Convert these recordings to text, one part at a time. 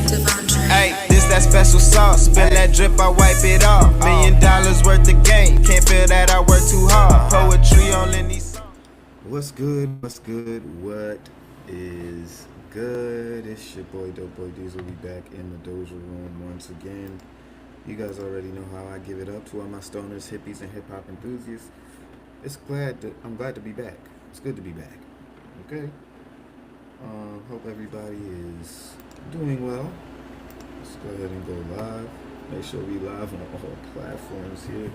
Hey, this that special sauce. Spill that drip, I wipe it off. $1 million worth of game. Can't feel that I work too hard. Poetry on Lenny. What's good? What's good? What is good? It's your boy Dope Boy Diesel. We back in the Doja Room once again. You guys already know how I give it up to all my stoners, hippies, and hip hop enthusiasts. I'm glad to be back. It's good to be back. Okay. Hope everybody is doing well. Let's go ahead and go live. Make sure we live on all platforms here.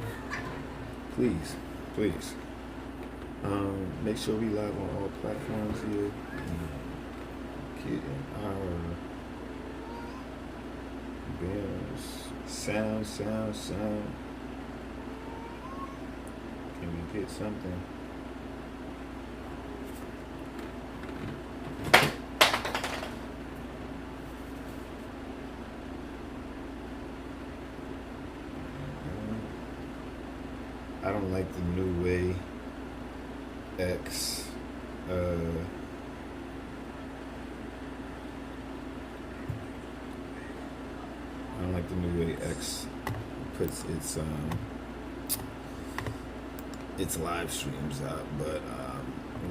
Please, please. Make sure we live on all platforms here. Getting our sound. Can we get something? I don't like the new way X I don't like the new way X puts its live streams out, but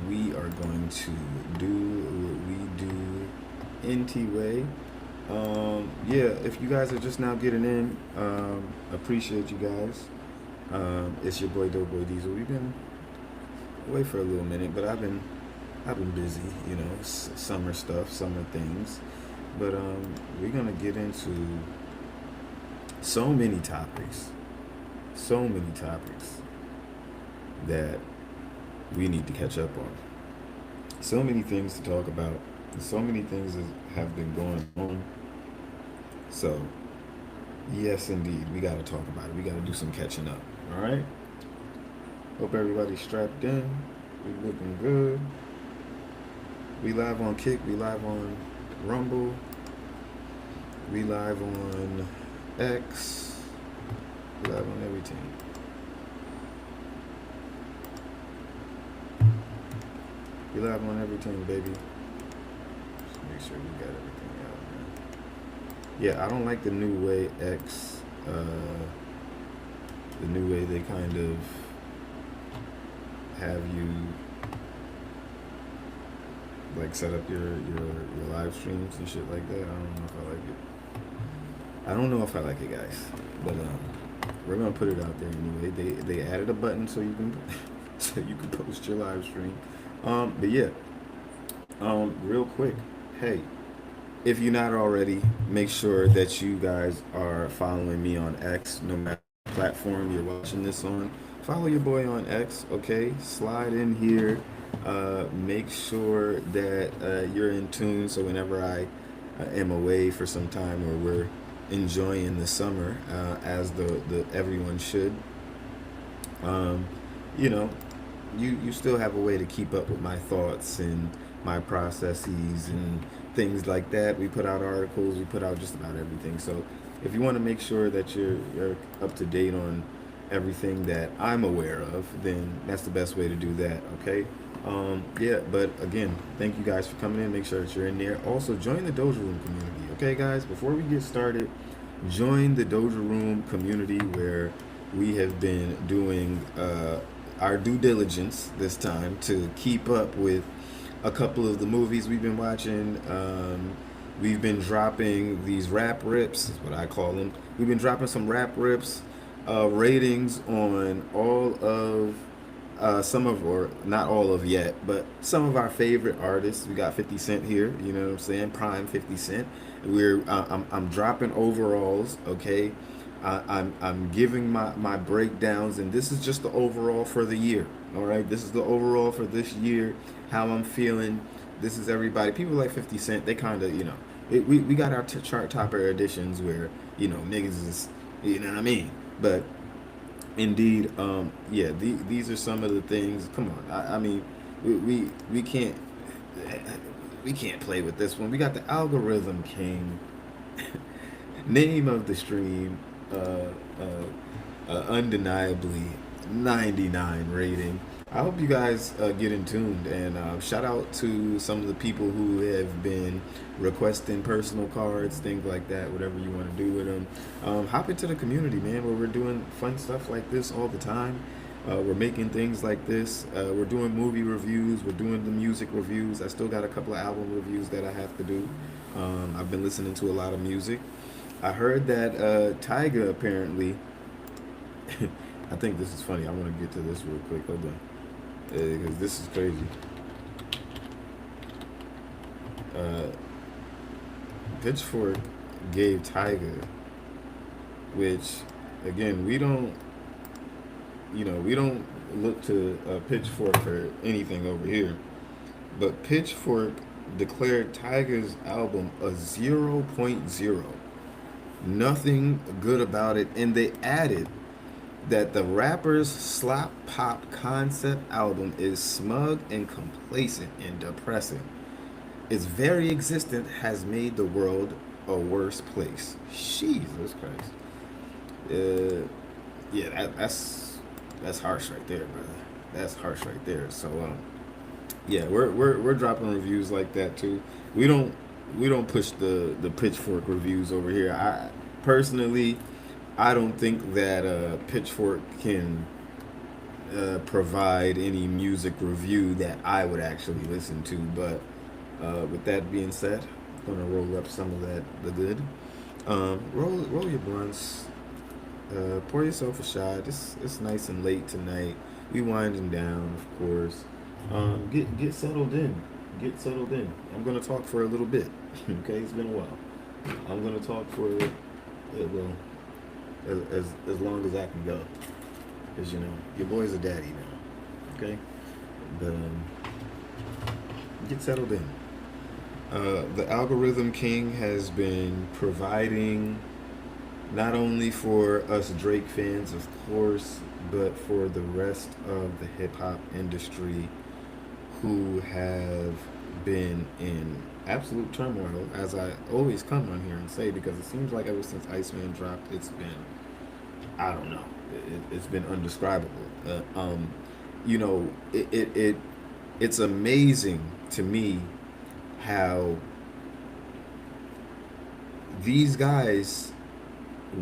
we are going to do what we do NT way. Yeah, if you guys are just now getting in, appreciate you guys. It's your boy Dope Boy Diesel. We've been away for a little minute, but I've been busy, you know, summer stuff, summer things. But we're gonna get into so many topics that we need to catch up on. So many things to talk about. So many things that have been going on. So yes, indeed, we got to talk about it. We got to do some catching up. All right. Hope everybody's strapped in. We looking good. We live on Kick. We live on Rumble. We live on X. We live on everything. We live on everything, baby. Just make sure we got everything out, man. Yeah, I don't like the new way X. The new way they kind of have you like set up your live streams and shit like that. I don't know if I like it. I don't know if I like it, guys. But we're gonna put it out there anyway. They added a button so you can so you can post your live stream. But yeah. Real quick, hey, if you're not already, make sure that you guys are following me on X, no matter what platform you're watching this on. Follow your boy on X, okay? Slide in here. Make sure that you're in tune, so whenever I am away for some time, or we're enjoying the summer, as the everyone should, you know, you still have a way to keep up with my thoughts and my processes and things like that. We put out articles, we put out just about everything. So if you want to make sure that you're up to date on everything that I'm aware of, then that's the best way to do that, okay? Yeah, but again, thank you guys for coming in. Make sure that you're in there. Also, join the Doja Room community, okay, guys? Before we get started, join the Doja Room community, where we have been doing our due diligence this time to keep up with a couple of the movies we've been watching. We've been dropping these rap rips, is what I call them. We've been dropping some rap rips, ratings on all of some of, or not all of yet, but some of our favorite artists. We got 50 Cent here, you know what I'm saying? Prime 50 Cent. I'm dropping overalls, okay? I'm giving my breakdowns, and this is just the overall for the year. All right, this is the overall for this year, how I'm feeling. This is everybody. People like 50 Cent, they kind of, you know, we got our chart topper editions where, you know, niggas is, you know what I mean? But indeed, yeah, these are some of the things. Come on, I mean, we can't play with this one. We got the Algorithm King, name of the stream, undeniably 99 rating. I hope you guys get in tuned, and shout out to some of the people who have been requesting personal cards, things like that, whatever you want to do with them. Hop into the community, man, where we're doing fun stuff like this all the time. We're making things like this. We're doing movie reviews. We're doing the music reviews. I still got a couple of album reviews that I have to do. I've been listening to a lot of music. I heard that Tyga apparently. I think this is funny. I want to get to this real quick. Hold on. Because this is crazy. Uh, Pitchfork gave Tyga, which, again, we don't look to Pitchfork for anything over here, but Pitchfork declared Tyga's album a 0.0. Nothing good about it, and they added that the rapper's slop pop concept album is smug and complacent and depressing. Its very existence has made the world a worse place. Jesus Christ. Yeah, that's harsh right there, brother. That's harsh right there. So yeah, we're dropping reviews like that too. We don't push the Pitchfork reviews over here. I personally, I don't think that Pitchfork can provide any music review that I would actually listen to. But with that being said, I'm gonna roll up some of the good. Roll your blunts. Pour yourself a shot. It's nice and late tonight. We winding down, of course. Get settled in. Get settled in. I'm gonna talk for a little bit. Okay, it's been a while. I'm gonna talk for well, as long as I can go. Because your boy's a daddy now. Okay, but get settled in. The Algorithm King has been providing not only for us Drake fans, of course, but for the rest of the hip hop industry who have been in absolute turmoil, as I always come on here and say, because it seems like ever since Iceman dropped, it's been, I don't know, it's been undescribable. It's amazing to me how these guys,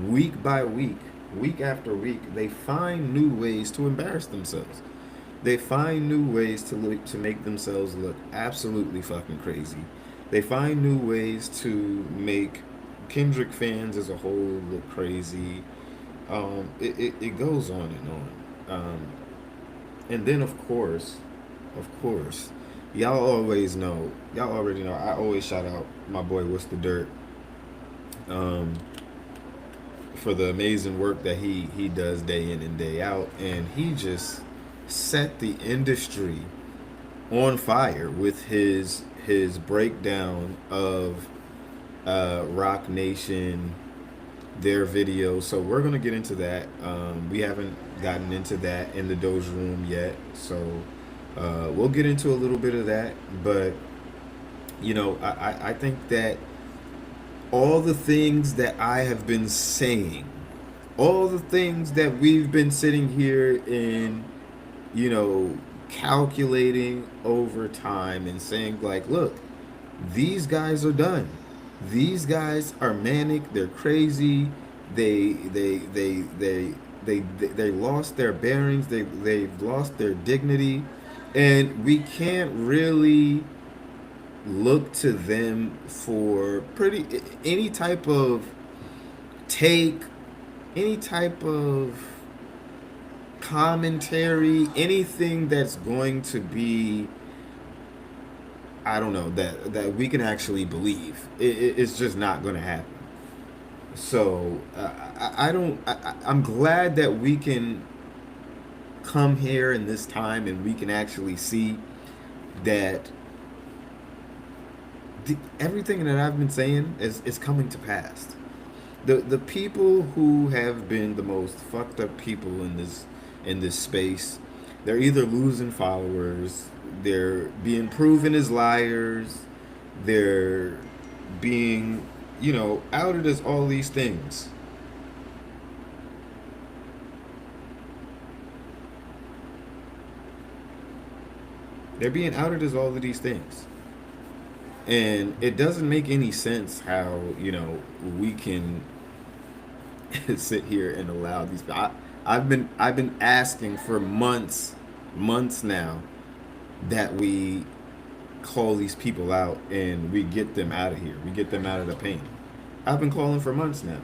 week by week, week after week, they find new ways to embarrass themselves. They find new ways to make themselves look absolutely fucking crazy. They find new ways to make Kendrick fans as a whole look crazy. It goes on and on. And then of course, y'all already know, I always shout out my boy What's the Dirt. For the amazing work that he does day in and day out, and he just set the industry on fire with his breakdown of Rock Nation, their video. So we're gonna get into that. We haven't gotten into that in the Doja Room yet, so we'll get into a little bit of that. But I think that all the things that I have been saying, all the things that we've been sitting here in, calculating over time and saying, like, look, these guys are done. These guys are manic. They're crazy. They lost their bearings. They've lost their dignity, and we can't really look to them for any type of take, any type of commentary, anything that's going to be, I don't know, that we can actually believe. It's just not going to happen. So I'm glad that we can come here in this time and we can actually see that everything that I've been saying is coming to pass. The people who have been the most fucked up people in this space, they're either losing followers, they're being proven as liars, they're being, outed as all these things. They're being outed as all of these things. And it doesn't make any sense how, we can sit here and allow these. I've been asking for months now that we call these people out and we get them out of here. We get them out of the paint. I've been calling for months now.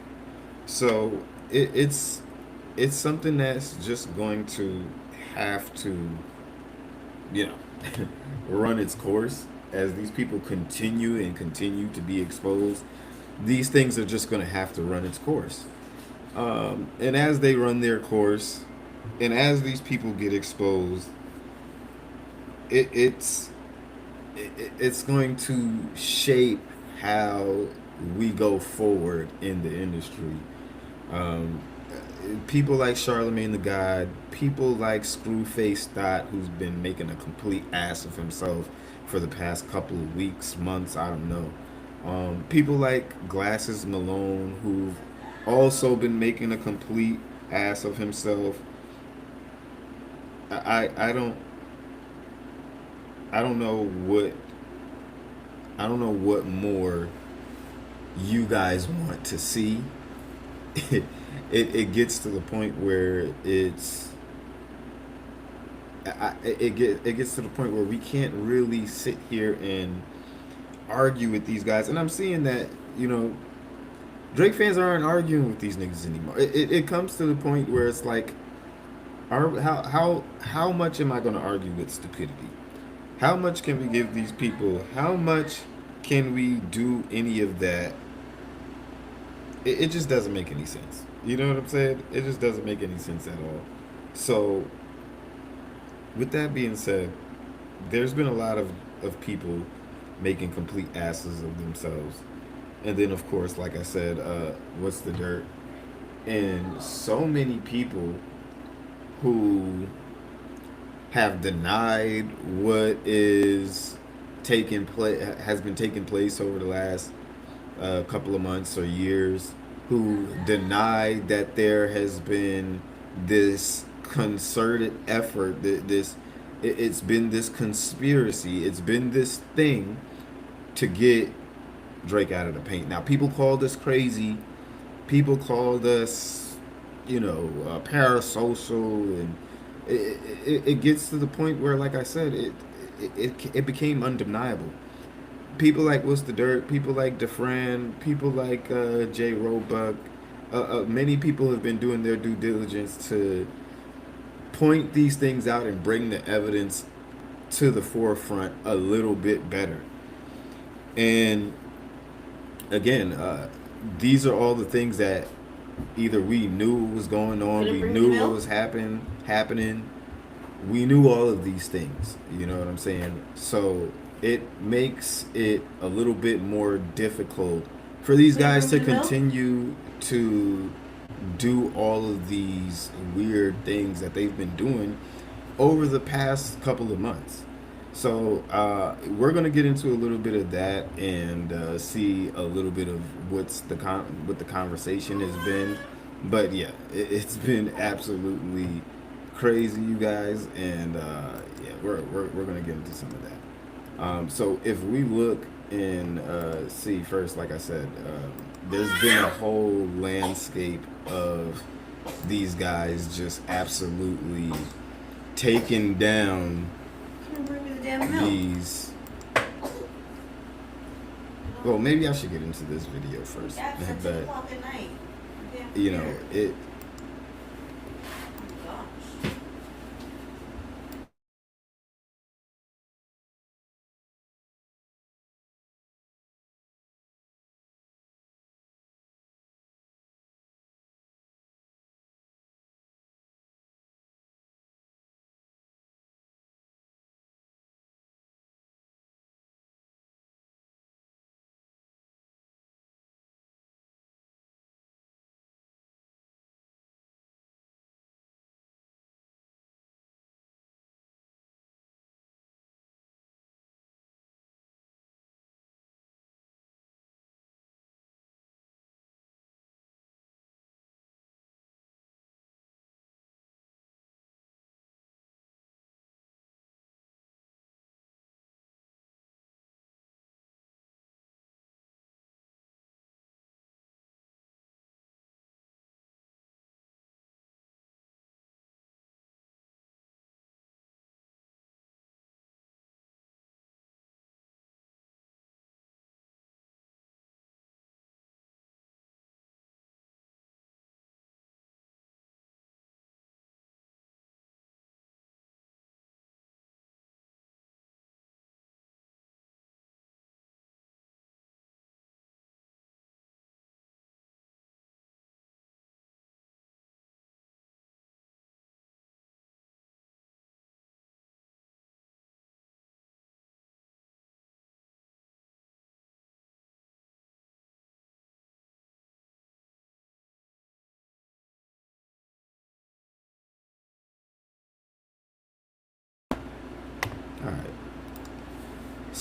So it's something that's just going to have to, you know, run its course as these people continue to be exposed. These things are just going to have to run its course. And as they run their course, and as these people get exposed, it, it's it's going to shape how we go forward in the industry. Um, People like Charlemagne the God, people like Screwface Dot, who's been making a complete ass of himself for the past couple of weeks, months, I don't know. People like Glasses Malone, who've also been making a complete ass of himself. I don't know what more you guys want to see. It gets to the point where it gets to the point where we can't really sit here and argue with these guys. And I'm seeing that, Drake fans aren't arguing with these niggas anymore. It comes to the point where it's like, how much am I going to argue with stupidity? How much can we give these people? How much can we do any of that? It just doesn't make any sense. You know what I'm saying? It just doesn't make any sense at all. So, with that being said, there's been a lot of people making complete asses of themselves. And then, of course, like I said, what's the dirt? And so many people who have denied what is taking place has been taking place over the last couple of months or years, who denied that there has been this concerted effort, it's been this conspiracy, it's been this thing to get Drake out of the paint. Now, people called us crazy. People called us, parasocial, and it gets to the point where, like I said, it became undeniable. People like What's the Dirt, people like DeFran, people like J. Roebuck, many people have been doing their due diligence to point these things out and bring the evidence to the forefront a little bit better. And again, these are all the things that either we knew was going on, we knew what was happening. We knew all of these things. You know what I'm saying? So it makes it a little bit more difficult for these guys to continue to do all of these weird things that they've been doing over the past couple of months. So we're gonna get into a little bit of that and see a little bit of what the conversation has been. But yeah, it's been absolutely crazy, you guys, and yeah, we're gonna get into some of that. So if we look and see first, like I said, there's been a whole landscape of these guys just absolutely taking down these. Well, maybe I should get into this video first, but it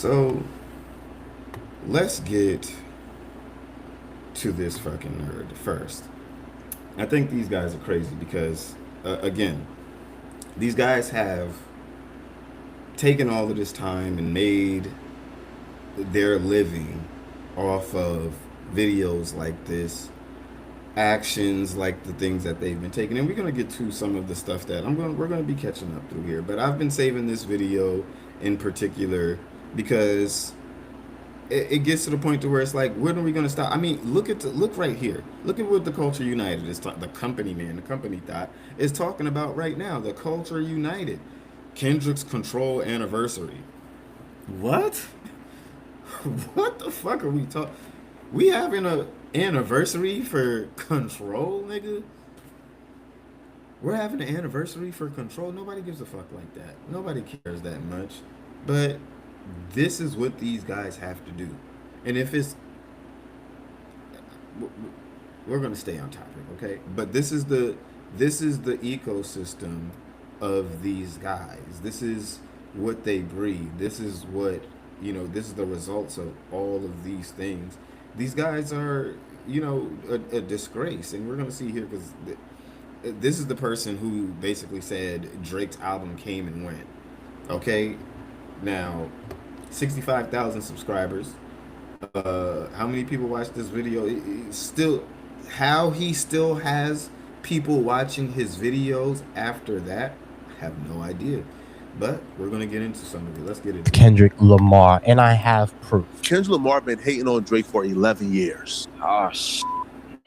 So let's get to this fucking nerd first. I think these guys are crazy because, again, these guys have taken all of this time and made their living off of videos like this, actions like the things that they've been taking. And we're gonna get to some of the stuff that we're gonna be catching up through here. But I've been saving this video in particular because it gets to the point to where it's like, when are we gonna stop? I mean, look right here. Look at what the Culture United is the company, man, the company thought is talking about right now. The Culture United, Kendrick's Control anniversary. What? What the fuck are we talking? We having a anniversary for Control, nigga? We're having an anniversary for Control. Nobody gives a fuck like that. Nobody cares that much. But this is what these guys have to do. And if it's, we're gonna stay on topic, okay? But this is the ecosystem of these guys. This is what they breed. This is what, this is the results of all of these things. These guys are, a disgrace. And we're going to see here because this is the person who basically said Drake's album came and went. Okay? Now, 65,000 subscribers. How many people watched this video? How he still has people watching his videos after that, I have no idea. But we're going to get into some of it. Let's get into Kendrick Lamar, and I have proof. Kendrick Lamar been hating on Drake for 11 years. Oh,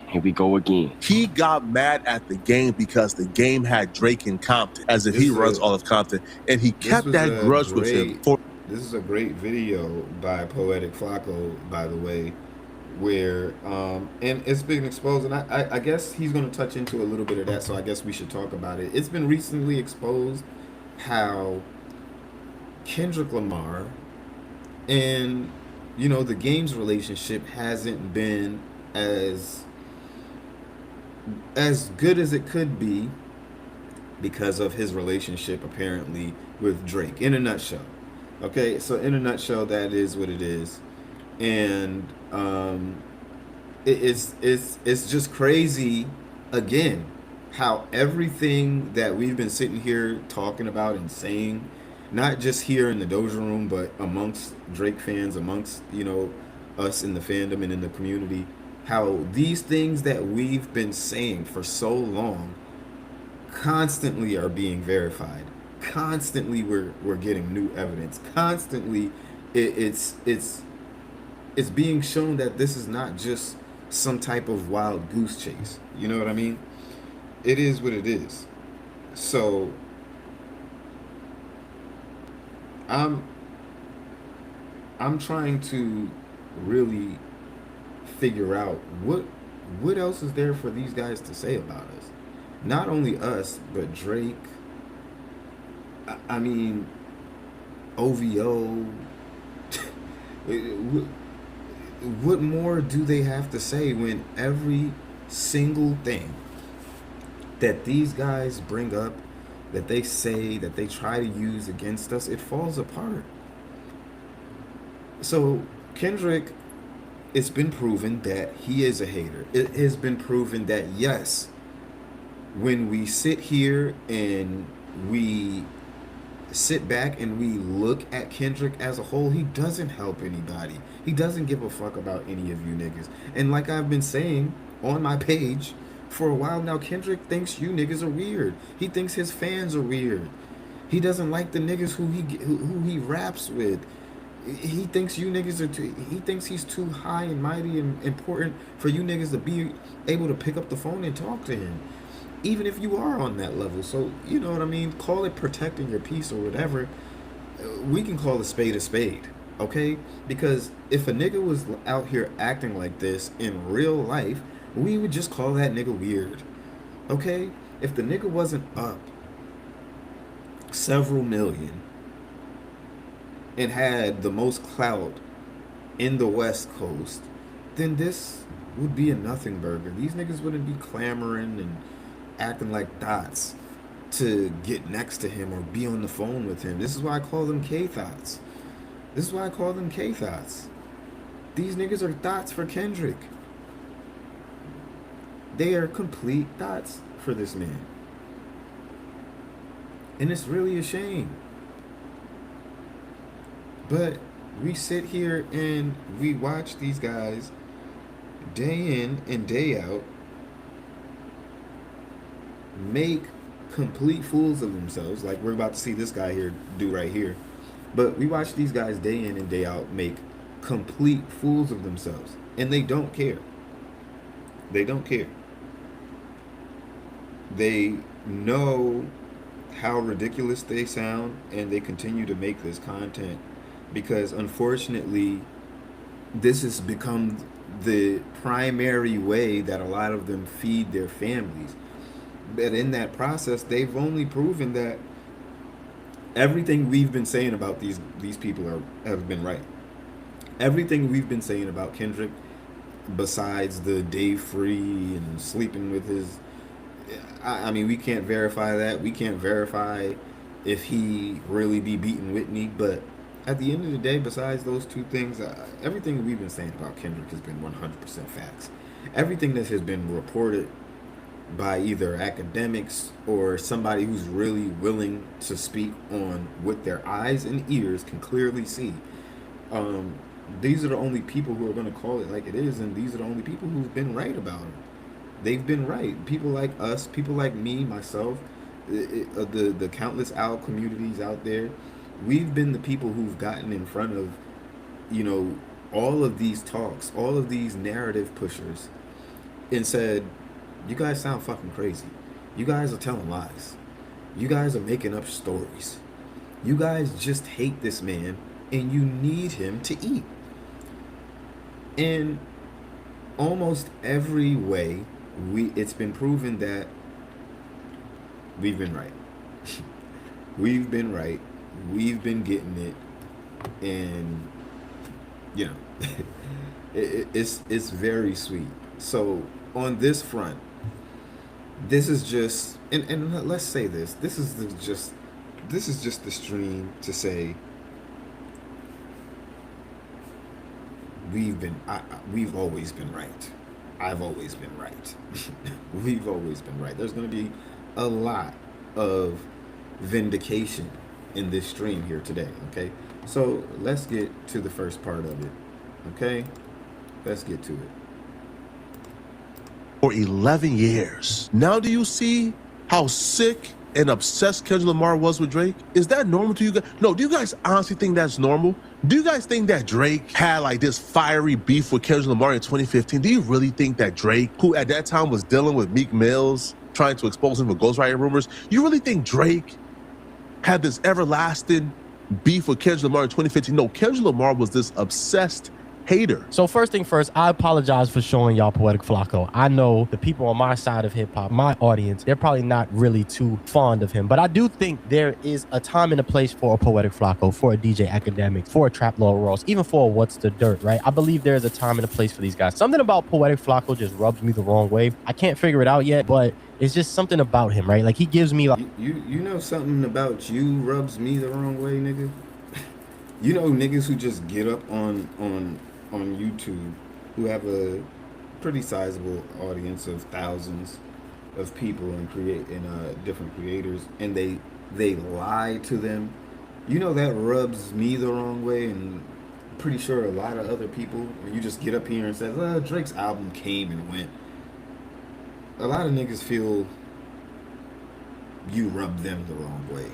here we go again. He got mad at the game because the game had Drake in Compton, as if he runs all of Compton, and he kept that grudge with him. This is a great video by Poetic Flacco, by the way, where and it's been exposed, and I guess he's going to touch into a little bit of that, so I guess we should talk about it. It's been recently exposed how Kendrick Lamar and the game's relationship hasn't been as good as it could be because of his relationship apparently with Drake, in a nutshell. Okay, so in a nutshell, that is what it is. And it's just crazy again how everything that we've been sitting here talking about and saying, not just here in the Doja Room, but amongst Drake fans, amongst us in the fandom and in the community, how these things that we've been saying for so long constantly are being verified. Constantly we're getting new evidence. Constantly it's being shown that this is not just some type of wild goose chase. You know what I mean? It is what it is. So I'm trying to really figure out what else is there for these guys to say about us. Not only us, but Drake. I mean, OVO. What more do they have to say when every single thing that these guys bring up, that they say, that they try to use against us, it falls apart? So Kendrick, it's been proven that he is a hater. It has been proven that, yes, when we sit here and we sit back and we look at Kendrick as a whole, he doesn't help anybody. He doesn't give a fuck about any of you niggas. And like I've been saying on my page for a while now, Kendrick thinks you niggas are weird. He thinks his fans are weird. He doesn't like the niggas who he raps with. He thinks you niggas are he thinks he's too high and mighty and important for you niggas to be able to pick up the phone and talk to him, even if you are on that level. So, you know what I mean? Call it protecting your peace or whatever. We can call a spade, okay? Because if a nigga was out here acting like this in real life, we would just call that nigga weird, okay? If the nigga wasn't up several million and had the most clout in the West Coast, then this would be a nothing burger. These niggas wouldn't be clamoring and acting like thoughts to get next to him or be on the phone with him. This is why I call them K-thoughts. This is why I call them K-Thoughts. These niggas are thoughts for Kendrick. They are complete thoughts for this man. And it's really a shame. But we sit here and we watch these guys day in and day out make complete fools of themselves, like we're about to see this guy here do right here. But we watch these guys day in and day out make complete fools of themselves, and they don't care. They don't care. They know how ridiculous they sound, and they continue to make this content because, unfortunately, this has become the primary way that a lot of them feed their families. But in that process, they've only proven that everything we've been saying about these people have been right. Everything we've been saying about Kendrick, besides the day free and sleeping with his, I mean, we can't verify that. We can't verify if he really be beating Whitney. But at the end of the day, besides those two things, everything we've been saying about Kendrick has been 100% facts. Everything that has been reported by either academics or somebody who's really willing to speak on what their eyes and ears can clearly see. These are the only people who are going to call it like it is, and these are the only people who've been right about it. They've been right. People like us, people like me, myself, the countless OWL communities out there, we've been the people who've gotten in front of, all of these talks, all of these narrative pushers, and said, you guys sound fucking crazy. You guys are telling lies. You guys are making up stories. You guys just hate this man, and you need him to eat. In almost every way, it's been proven that we've been right. We've been right. We've been getting it, and it's very sweet. So on this front, this is just, and let's say this. This is just the stream to say we've always been right. I've always been right. We've always been right. There's going to be a lot of vindication in this stream here today, okay? So let's get to the first part of it, okay? Let's get to it. For 11 years. Now do you see how sick and obsessed Kendrick Lamar was with Drake? Is that normal to you guys? No, do you guys honestly think that's normal? Do you guys think that Drake had like this fiery beef with Kendrick Lamar in 2015? Do you really think that Drake, who at that time was dealing with Meek Mills, trying to expose him for ghostwriting rumors, you really think Drake had this everlasting beef with Kendrick Lamar in 2015? No, Kendrick Lamar was this obsessed hater. So first thing first, I apologize for showing y'all Poetic Flacco. I know the people on my side of hip hop, my audience, they're probably not really too fond of him, but I do think there is a time and a place for a Poetic Flacco, for a DJ Academic, for a Trap Lord Ross, even for a What's the Dirt, right? I believe there is a time and a place for these guys. Something about Poetic Flacco just rubs me the wrong way. I can't figure it out yet, but it's just something about him, right? Like he gives me like, you know something about you rubs me the wrong way, nigga. You know niggas who just get up on YouTube, who have a pretty sizable audience of thousands of people and different creators, and they lie to them. You know that rubs me the wrong way, and I'm pretty sure a lot of other people. When you just get up here and say, Drake's album came and went, a lot of niggas feel you rub them the wrong way.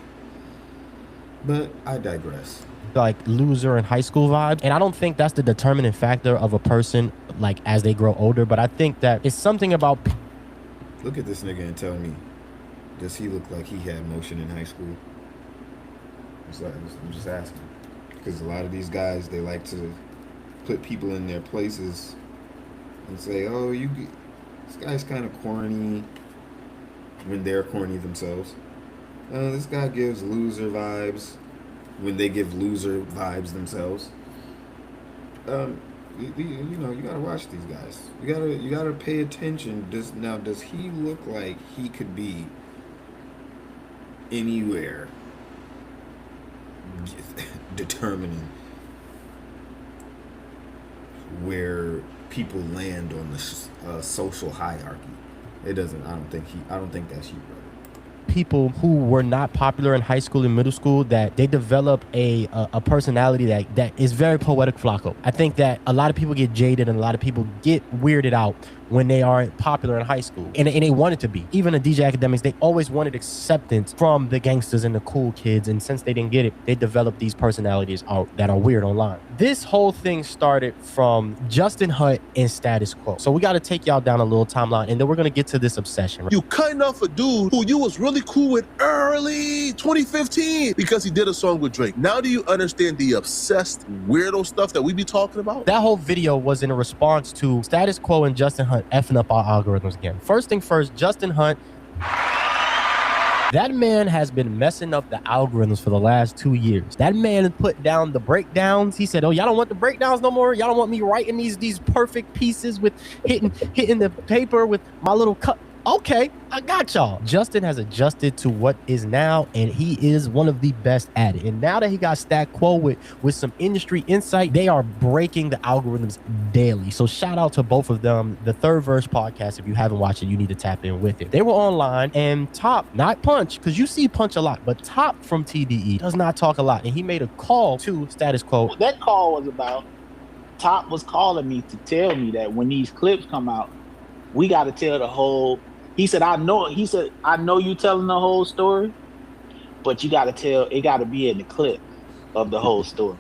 But I digress. like loser in high school vibes, and I don't think that's the determining factor of a person like as they grow older, but I think that it's something about. Look at this nigga and tell me, does he look like he had motion in high school? I'm just asking, because a lot of these guys, they like to put people in their places and say, oh, this guy's kind of corny, when they're corny themselves. This guy gives loser vibes when they give loser vibes themselves. You gotta watch these guys. You gotta pay attention. Does he look like he could be anywhere determining where people land on the social hierarchy. It doesn't. I don't think that's you, brother. People who were not popular in high school and middle school, that they develop a personality that is very poetic Flacco. I think that a lot of people get jaded and a lot of people get weirded out when they aren't popular in high school. And they want it to be. Even the DJ Academics, they always wanted acceptance from the gangsters and the cool kids. And since they didn't get it, they developed these personalities that are weird online. This whole thing started from Justin Hunt and Status Quo. So we got to take y'all down a little timeline, and then we're going to get to this obsession. You cutting off a dude who you was really cool with early 2015 because he did a song with Drake. Now do you understand the obsessed weirdo stuff that we be talking about? That whole video was in a response to Status Quo and Justin Hunt effing up our algorithms again. First thing first, Justin Hunt, that man has been messing up the algorithms for the last 2 years. That man put down the breakdowns. He said, oh, y'all don't want the breakdowns no more? Y'all don't want me writing these perfect pieces with hitting the paper with my little cut? Okay, I got y'all. Justin has adjusted to what is now, and he is one of the best at it. And now that he got Stat Quo with some industry insight, they are breaking the algorithms daily. So shout out to both of them. The Third Verse podcast, if you haven't watched it, you need to tap in with it. They were online, and Top, not Punch, because you see Punch a lot, but Top from TDE does not talk a lot. And he made a call to Status Quo. What that call was about, Top was calling me to tell me that when these clips come out, we got to tell the whole. He said, I know you telling the whole story, but you got to tell, it got to be in the clip of the whole story,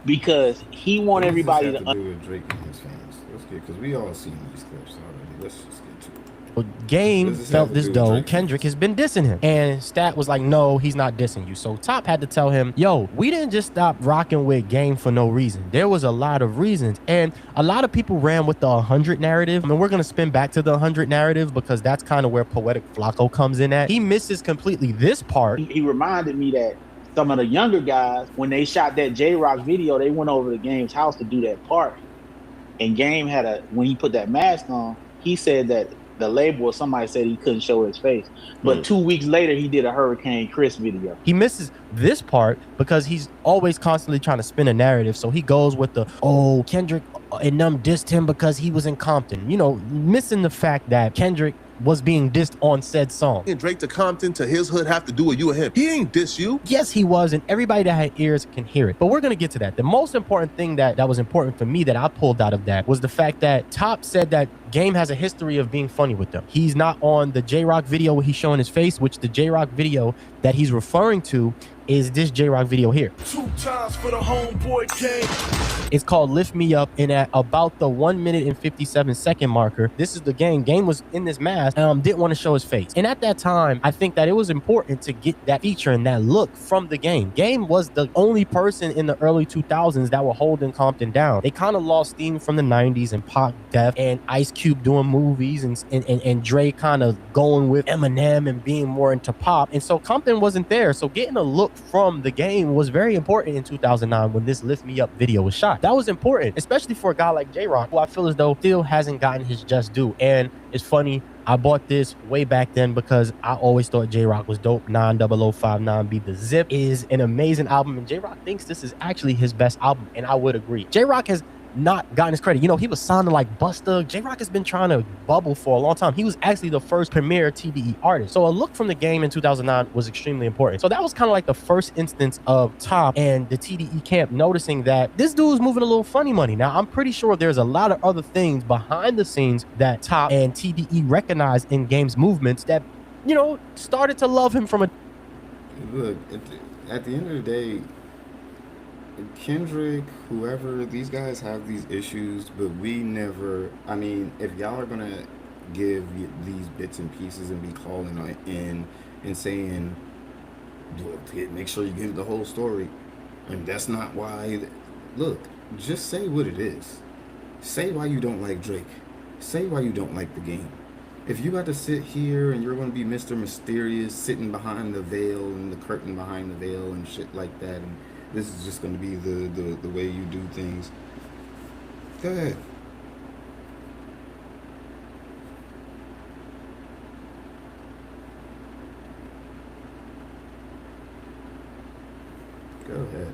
because he want everybody to do with Drake and his fans. Let's get, because we all seen these clips already. Let's just get to it. Well, Game felt as though Kendrick has been dissing him, and Stat was like, no, he's not dissing you. So Top had to tell him, yo, we didn't just stop rocking with Game for no reason. There was a lot of reasons, and a lot of people ran with the 100 narrative. I mean, we're going to spin back to the 100 narrative because that's kind of where Poetic Flacco comes in at. He misses completely this part. He reminded me that some of the younger guys, when they shot that J-Rock video, they went over to Game's house to do that part. And Game when he put that mask on, he said that the label or somebody said he couldn't show his face. But 2 weeks later, he did a Hurricane Chris video. He misses this part because he's always constantly trying to spin a narrative. So he goes with the, oh, Kendrick and them dissed him because he was in Compton. You know, missing the fact that Kendrick was being dissed on said song. And Drake to Compton to his hood have to do with you and him. He ain't diss you. Yes, he was, and everybody that had ears can hear it. But we're going to get to that. The most important thing that was important for me that I pulled out of that was the fact that Top said that Game has a history of being funny with them. He's not on the J-Rock video where he's showing his face, which the J-Rock video that he's referring to is this J-Rock video here. 2 times for the homeboy Game. It's called Lift Me Up, and at about the 1 minute and 57 second marker, this is the Game. Game was in this mask, didn't want to show his face. And at that time, I think that it was important to get that feature and that look from the Game. Game was the only person in the early 2000s that were holding Compton down. They kind of lost steam from the 90s and Pac, Def, and Ice Cube doing movies and Dre kind of going with Eminem and being more into pop. And so Compton wasn't there. So getting a look from the Game was very important in 2009 when this Lift Me Up video was shot. That was important, especially for a guy like J-Rock, who I feel as though still hasn't gotten his just due. And it's funny, I bought this way back then because I always thought J-Rock was dope. 90059B The Zip is an amazing album, and J-Rock thinks this is actually his best album, and I would agree. J-Rock has not gotten his credit. You know, he was sounding like Busta. J-Rock has been trying to bubble for a long time. He was actually the first premier TDE artist. So a look from the Game in 2009 was extremely important. So that was kind of like the first instance of Top and the TDE camp noticing that this dude's moving a little funny money. Now, I'm pretty sure there's a lot of other things behind the scenes that Top and TDE recognized in Game's movements that, you know, started to love him from a... Look, at the end of the day, Kendrick, whoever, these guys have these issues, but we never, I mean, if y'all are gonna give these bits and pieces and be calling in and saying, make sure you give the whole story, and that's not why, look, just say what it is. Say why you don't like Drake. Say why you don't like the Game. If you got to sit here and you're going to be Mr. Mysterious, sitting behind the veil and the curtain behind the veil and shit like that, and this is just going to be the way you do things, go ahead. Go ahead.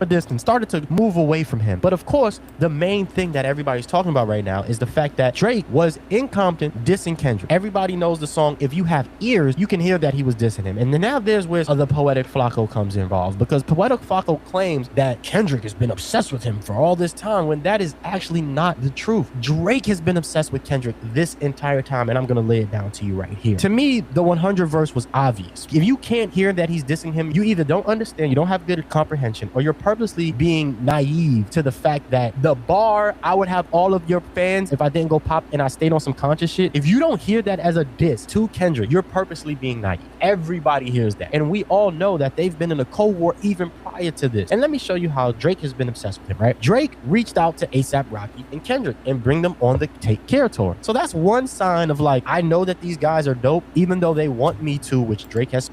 a distance, started to move away from him. But of course, the main thing that everybody's talking about right now is the fact that Drake was in Compton dissing Kendrick. Everybody knows the song. If you have ears, you can hear that he was dissing him. And then now there's where the Poetic Flacco comes involved, because Poetic Flacco claims that Kendrick has been obsessed with him for all this time, when that is actually not the truth. Drake has been obsessed with Kendrick this entire time, and I'm gonna lay it down to you right here. To me, the 100 verse was obvious. If you can't hear that he's dissing him, you either don't understand, you don't have good comprehension, or you're purposely being naive to the fact that the bar, I would have all of your fans if I didn't go pop and I stayed on some conscious shit. If you don't hear that as a diss to Kendrick, you're purposely being naive. Everybody hears that. And we all know that they've been in a Cold War even prior to this. And let me show you how Drake has been obsessed with him, right? Drake reached out to A$AP Rocky and Kendrick and bring them on the Take Care tour. So that's one sign of like, I know that these guys are dope, even though they want me to, which Drake has.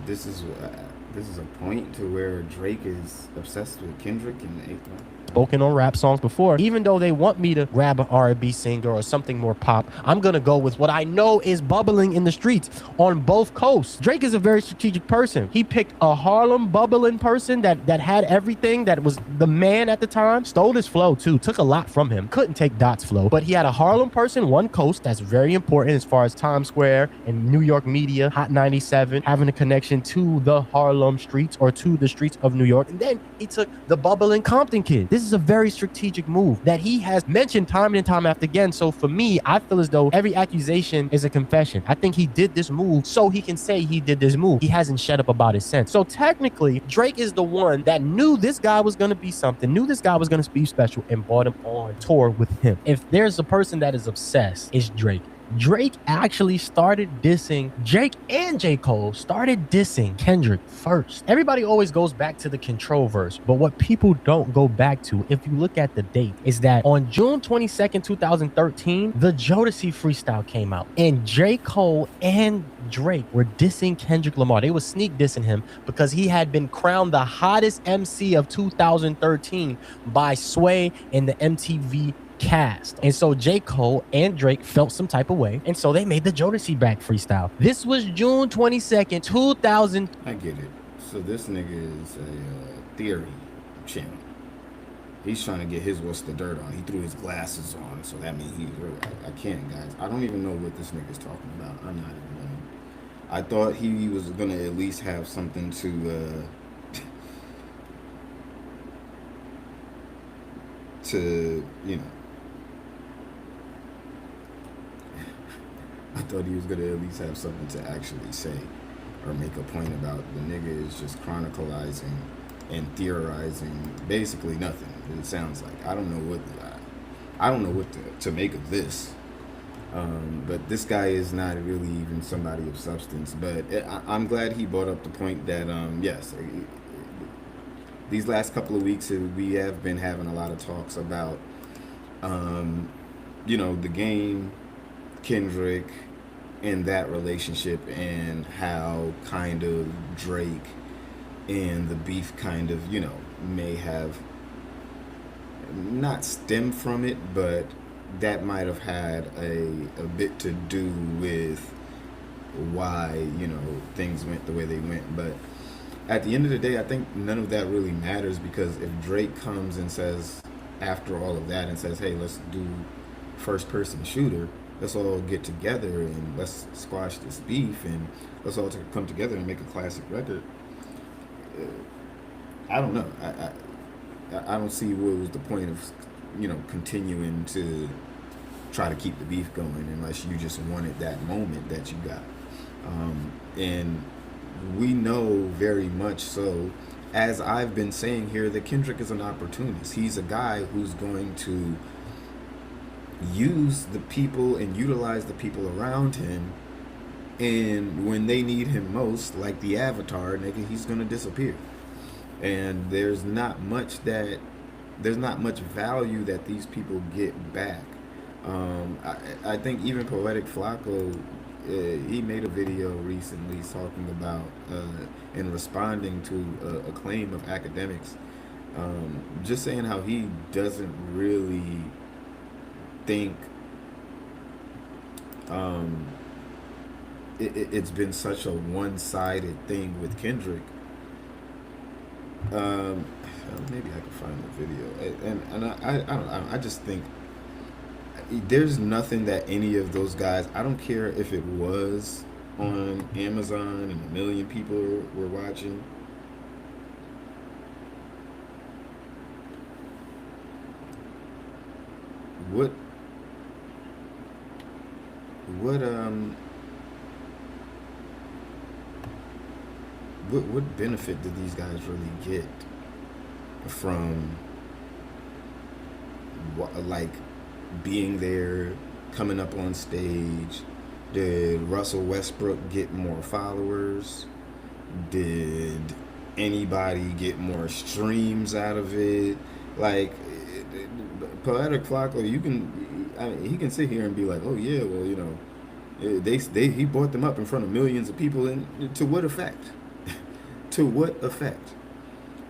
This is a point to where Drake is obsessed with Kendrick and A$AP. Spoken on rap songs before. Even though they want me to grab an R&B singer or something more pop, I'm gonna go with what I know is bubbling in the streets on both coasts. Drake is a very strategic person. He picked a Harlem bubbling person that had everything, that was the man at the time. Stole his flow too, took a lot from him. Couldn't take Dot's flow, but he had a Harlem person, one coast, that's very important as far as Times Square and New York media, Hot 97, having a connection to the Harlem streets or to the streets of New York. And then he took the bubbling Compton kid. This is a very strategic move that he has mentioned time and time after again. So for me, I feel as though every accusation is a confession. I think he did this move so he can say he did this move. He hasn't shut up about it since. So technically, Drake is the one that knew this guy was going to be something, knew this guy was going to be special, and brought him on tour with him. If there's a person that is obsessed, it's Drake. Drake actually started dissing, Drake and J. Cole started dissing Kendrick first. Everybody always goes back to the Control verse, but what people don't go back to, if you look at the date, is that on June 22nd, 2013, the Jodeci freestyle came out, and J. Cole and Drake were dissing Kendrick Lamar. They were sneak dissing him because he had been crowned the hottest MC of 2013 by Sway and the MTV cast. And so J. Cole and Drake felt some type of way, and so they made the Jodeci back freestyle. This was June 22nd, 2000. I get it. So this nigga is a theory channel. He's trying to get his what's the dirt on. He threw his glasses on, so that means he's real. I can't, guys. I don't even know what this nigga's talking about. I'm not even knowing. I thought he was gonna at least have something to you know, I thought he was gonna at least have something to actually say or make a point about. The nigga is just chronicalizing and theorizing basically nothing. It sounds like I don't know what to make of this. But this guy is not really even somebody of substance. But I'm glad he brought up the point that yes, these last couple of weeks we have been having a lot of talks about you know, the game, Kendrick, and that relationship, and how kind of Drake and the beef kind of, you know, may have not stemmed from it, but that might have had a bit to do with why, you know, things went the way they went. But at the end of the day, I think none of that really matters, because if Drake comes and says, after all of that, and says, hey, let's do first person shooter, let's all get together and let's squash this beef and let's all come together and make a classic record. I don't know. I don't see what was the point of, you know, continuing to try to keep the beef going unless you just wanted that moment that you got. And we know very much so, as I've been saying here, that Kendrick is an opportunist. He's a guy who's going to use the people and utilize the people around him, and when they need him most, like the Avatar, nigga, he's gonna disappear. And there's not much value that these people get back. I think even Poetic Flacco, he made a video recently talking about and responding to a claim of academics, just saying how he doesn't really think it's been such a one-sided thing with Kendrick, Maybe I can find the video. And I just think there's nothing that any of those guys. I don't care if it was on Amazon and a million people were watching. What what benefit did these guys really get from like being there, coming up on stage? Did Russell Westbrook get more followers? Did anybody get more streams out of it? Like, Poetic Flocko, he can sit here and be like, oh yeah, well, you know, he brought them up in front of millions of people, and to what effect? To what effect?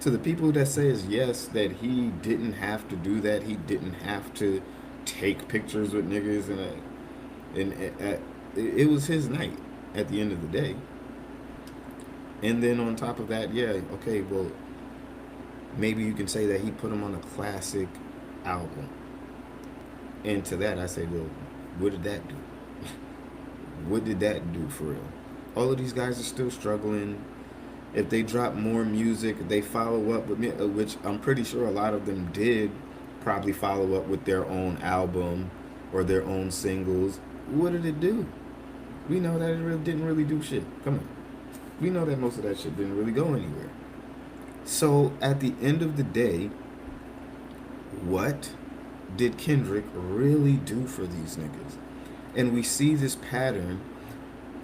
To the people that says yes, that he didn't have to do that, he didn't have to take pictures with niggas, and it was his night at the end of the day. And then on top of that, yeah, okay, well, maybe you can say that he put him on a classic album. And to that, I say, well, what did that do? What did that do for real? All of these guys are still struggling. If they drop more music, they follow up with me, which I'm pretty sure a lot of them did probably follow up with their own album or their own singles. What did it do? We know that it didn't really do shit. Come on. We know that most of that shit didn't really go anywhere. So at the end of the day, what did Kendrick really do for these niggas? And we see this pattern.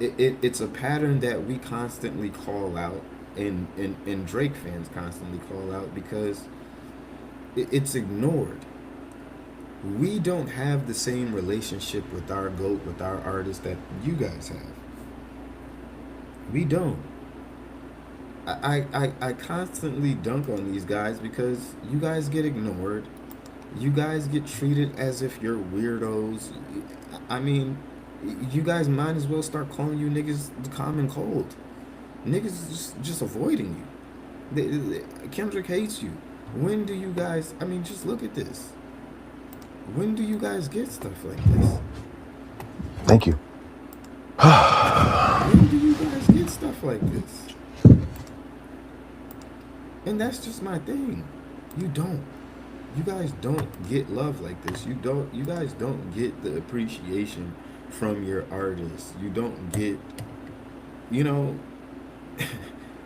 It's a pattern that we constantly call out, and Drake fans constantly call out, because it's ignored. We don't have the same relationship with our GOAT, with our artist, that you guys have. We don't. I constantly dunk on these guys because you guys get ignored. You guys get treated as if you're weirdos. I mean, you guys might as well start calling you niggas the common cold. Niggas just avoiding you. Kendrick hates you. When do you guys, I mean, just look at this. When do you guys get stuff like this? Thank you. When do you guys get stuff like this? And that's just my thing. You don't. You guys don't get love like this. You guys don't get the appreciation from your artists. You don't get, you know,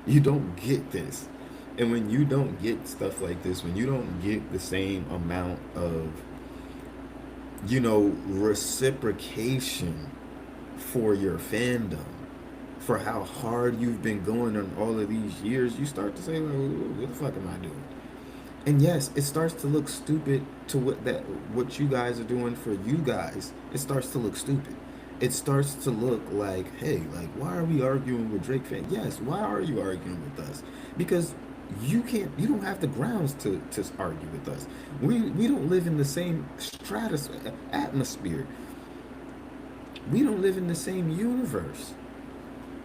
you don't get this. And when you don't get stuff like this, when you don't get the same amount of, you know, reciprocation for your fandom, for how hard you've been going on all of these years, you start to say, well, what the fuck am I doing? And yes, it starts to look stupid to what you guys are doing for you guys. It starts to look stupid. It starts to look like, hey, like, why are we arguing with Drake fans? Yes, why are you arguing with us? Because you don't have the grounds to argue with us. We don't live in the same atmosphere. We don't live in the same universe.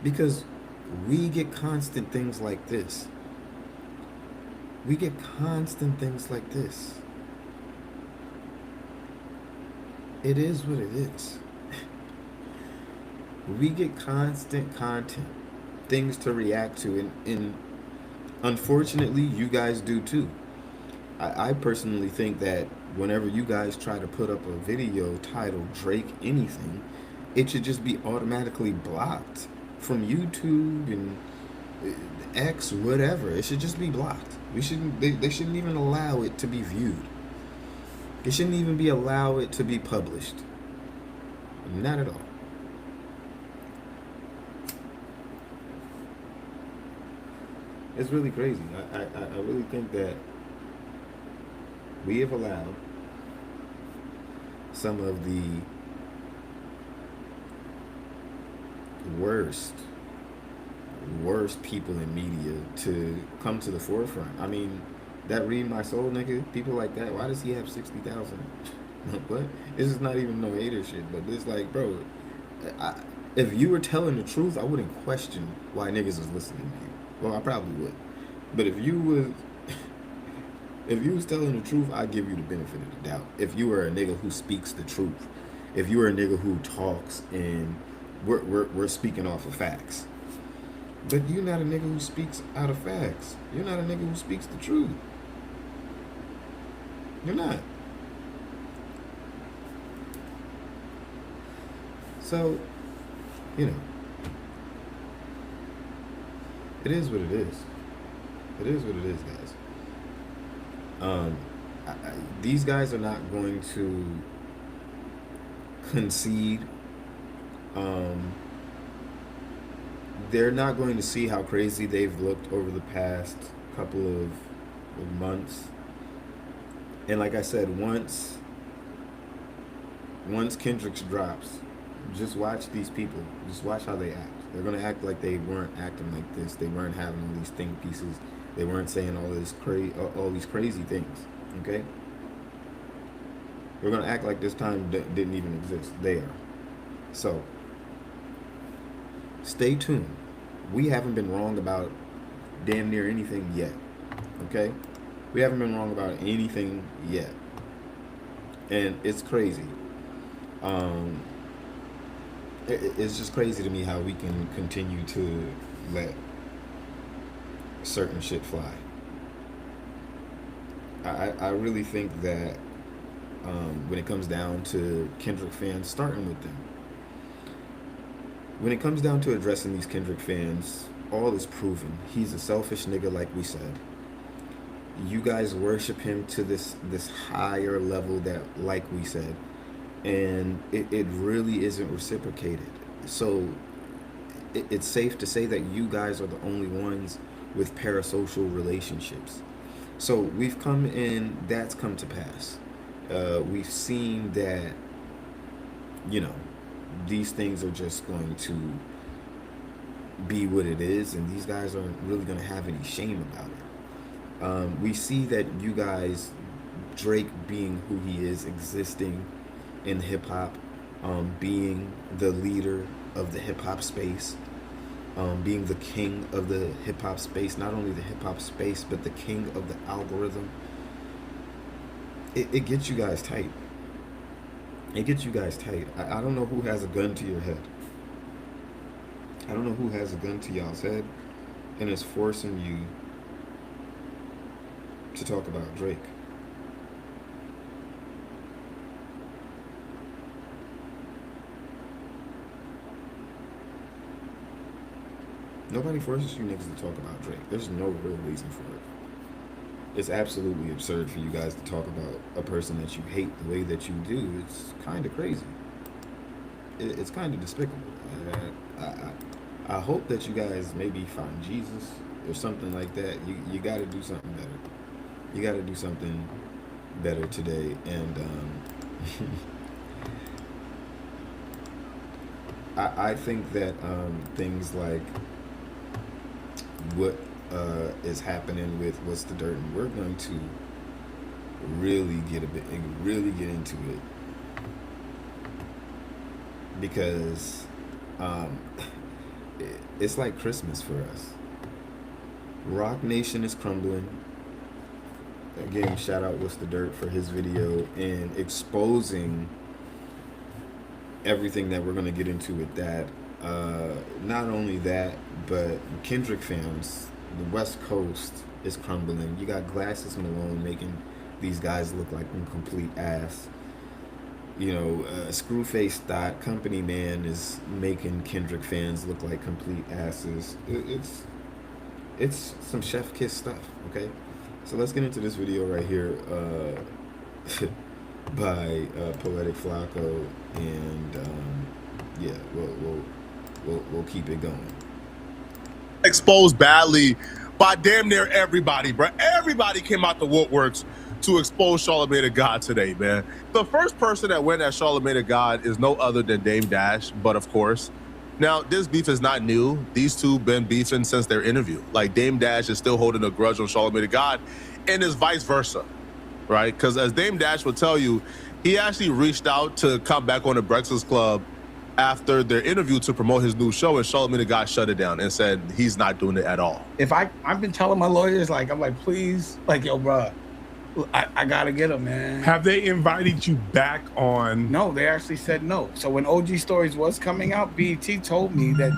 Because we get constant things like this. We get constant things like this. It is what it is. We get constant content, things to react to, and unfortunately, you guys do too. I personally think that whenever you guys try to put up a video titled Drake Anything, it should just be automatically blocked from YouTube and X, whatever. It should just be blocked. They shouldn't even allow it to be viewed. It shouldn't even be allowed it to be published. Not at all. It's really crazy. I really think that we have allowed some of the worst people in media to come to the forefront. I mean, that Read My Soul nigga, people like that, why does he have 60,000? What? This is not even no hater shit, but it's like, bro, if you were telling the truth, I wouldn't question why niggas is listening to you. Well, I probably would. But if you was telling the truth, I'd give you the benefit of the doubt. If you were a nigga who speaks the truth, if you were a nigga who talks and we're speaking off of facts. But you're not a nigga who speaks out of facts. You're not a nigga who speaks the truth. You're not. So, you know, it is what it is. It is what it is, guys. These guys are not going to concede. They're not going to see how crazy they've looked over the past couple of months. And like I said, once Kendrick's drops, just watch these people. Just watch how they act. They're gonna act like they weren't acting like this. They weren't having all these think pieces. They weren't saying all these crazy things. Okay? They're gonna act like this time didn't even exist. They are. So stay tuned. We haven't been wrong about damn near anything yet. Okay? We haven't been wrong about anything yet. And it's crazy. It's just crazy to me how we can continue to let certain shit fly. I really think that when it comes down to Kendrick fans, starting with them, when it comes down to addressing these Kendrick fans, all is proven. He's a selfish nigga, like we said. You guys worship him to this higher level that, like we said, and it really isn't reciprocated. So it's safe to say that you guys are the only ones with parasocial relationships. So we've come in, that's come to pass. We've seen that, you know, these things are just going to be what it is, and these guys aren't really going to have any shame about it. We see that you guys, Drake being who he is, existing in hip-hop, being the leader of the hip-hop space, being the king of the hip-hop space, not only the hip-hop space, but the king of the algorithm. It gets you guys tight. It gets you guys tight. I don't know who has a gun to your head. I don't know who has a gun to y'all's head and is forcing you to talk about Drake. Nobody forces you niggas to talk about Drake. There's no real reason for it. It's absolutely absurd for you guys to talk about a person that you hate the way that you do. It's kind of crazy. It's kind of despicable. I hope that you guys maybe find Jesus or something like that. You got to do something better. You got to do something better today. And I think that things like what is happening with What's the Dirt, and we're going to really get into it, because it's like Christmas for us. Rock Nation is crumbling. Again, shout out What's the Dirt for his video and exposing everything that we're going to get into with that. Not only that, but Kendrick fans, the West Coast is crumbling. You got Glasses Malone making these guys look like a complete ass. You know, Screwface Thought, Company Man, is making Kendrick fans look like complete asses. It's some chef kiss stuff, okay? So let's get into this video right here by Poetic Flacco, and yeah, we'll keep it going. Exposed badly by damn near everybody, bro. Everybody came out the woodworks to expose Charlamagne the God today, man. The first person that went at Charlamagne the God is no other than Dame Dash, but of course. Now, this beef is not new. These two been beefing since their interview. Like, Dame Dash is still holding a grudge on Charlamagne the God, and it's vice versa, right? Because as Dame Dash will tell you, he actually reached out to come back on the Breakfast Club after their interview to promote his new show, and Charlamagne the God shut it down and said he's not doing it at all. If I've been telling my lawyers, like, I'm like, please, like, yo, bro, I gotta get him, man. Have they invited you back on? No, they actually said no. So when OG Stories was coming out, BET told me that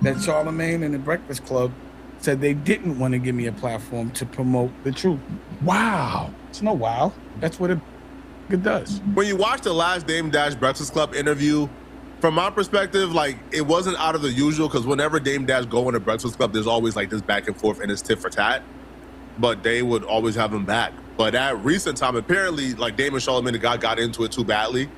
Charlamagne and the Breakfast Club said they didn't want to give me a platform to promote the truth. Wow. It's no wow. That's what it does. When you watch the last Dame Dash Breakfast Club interview, from my perspective, like, it wasn't out of the usual, because whenever Dame Dash go on the Breakfast Club, there's always like this back and forth and it's tit for tat. But they would always have him back. But at recent time, apparently, like, Dame and Charlamagne the God got into it too badly,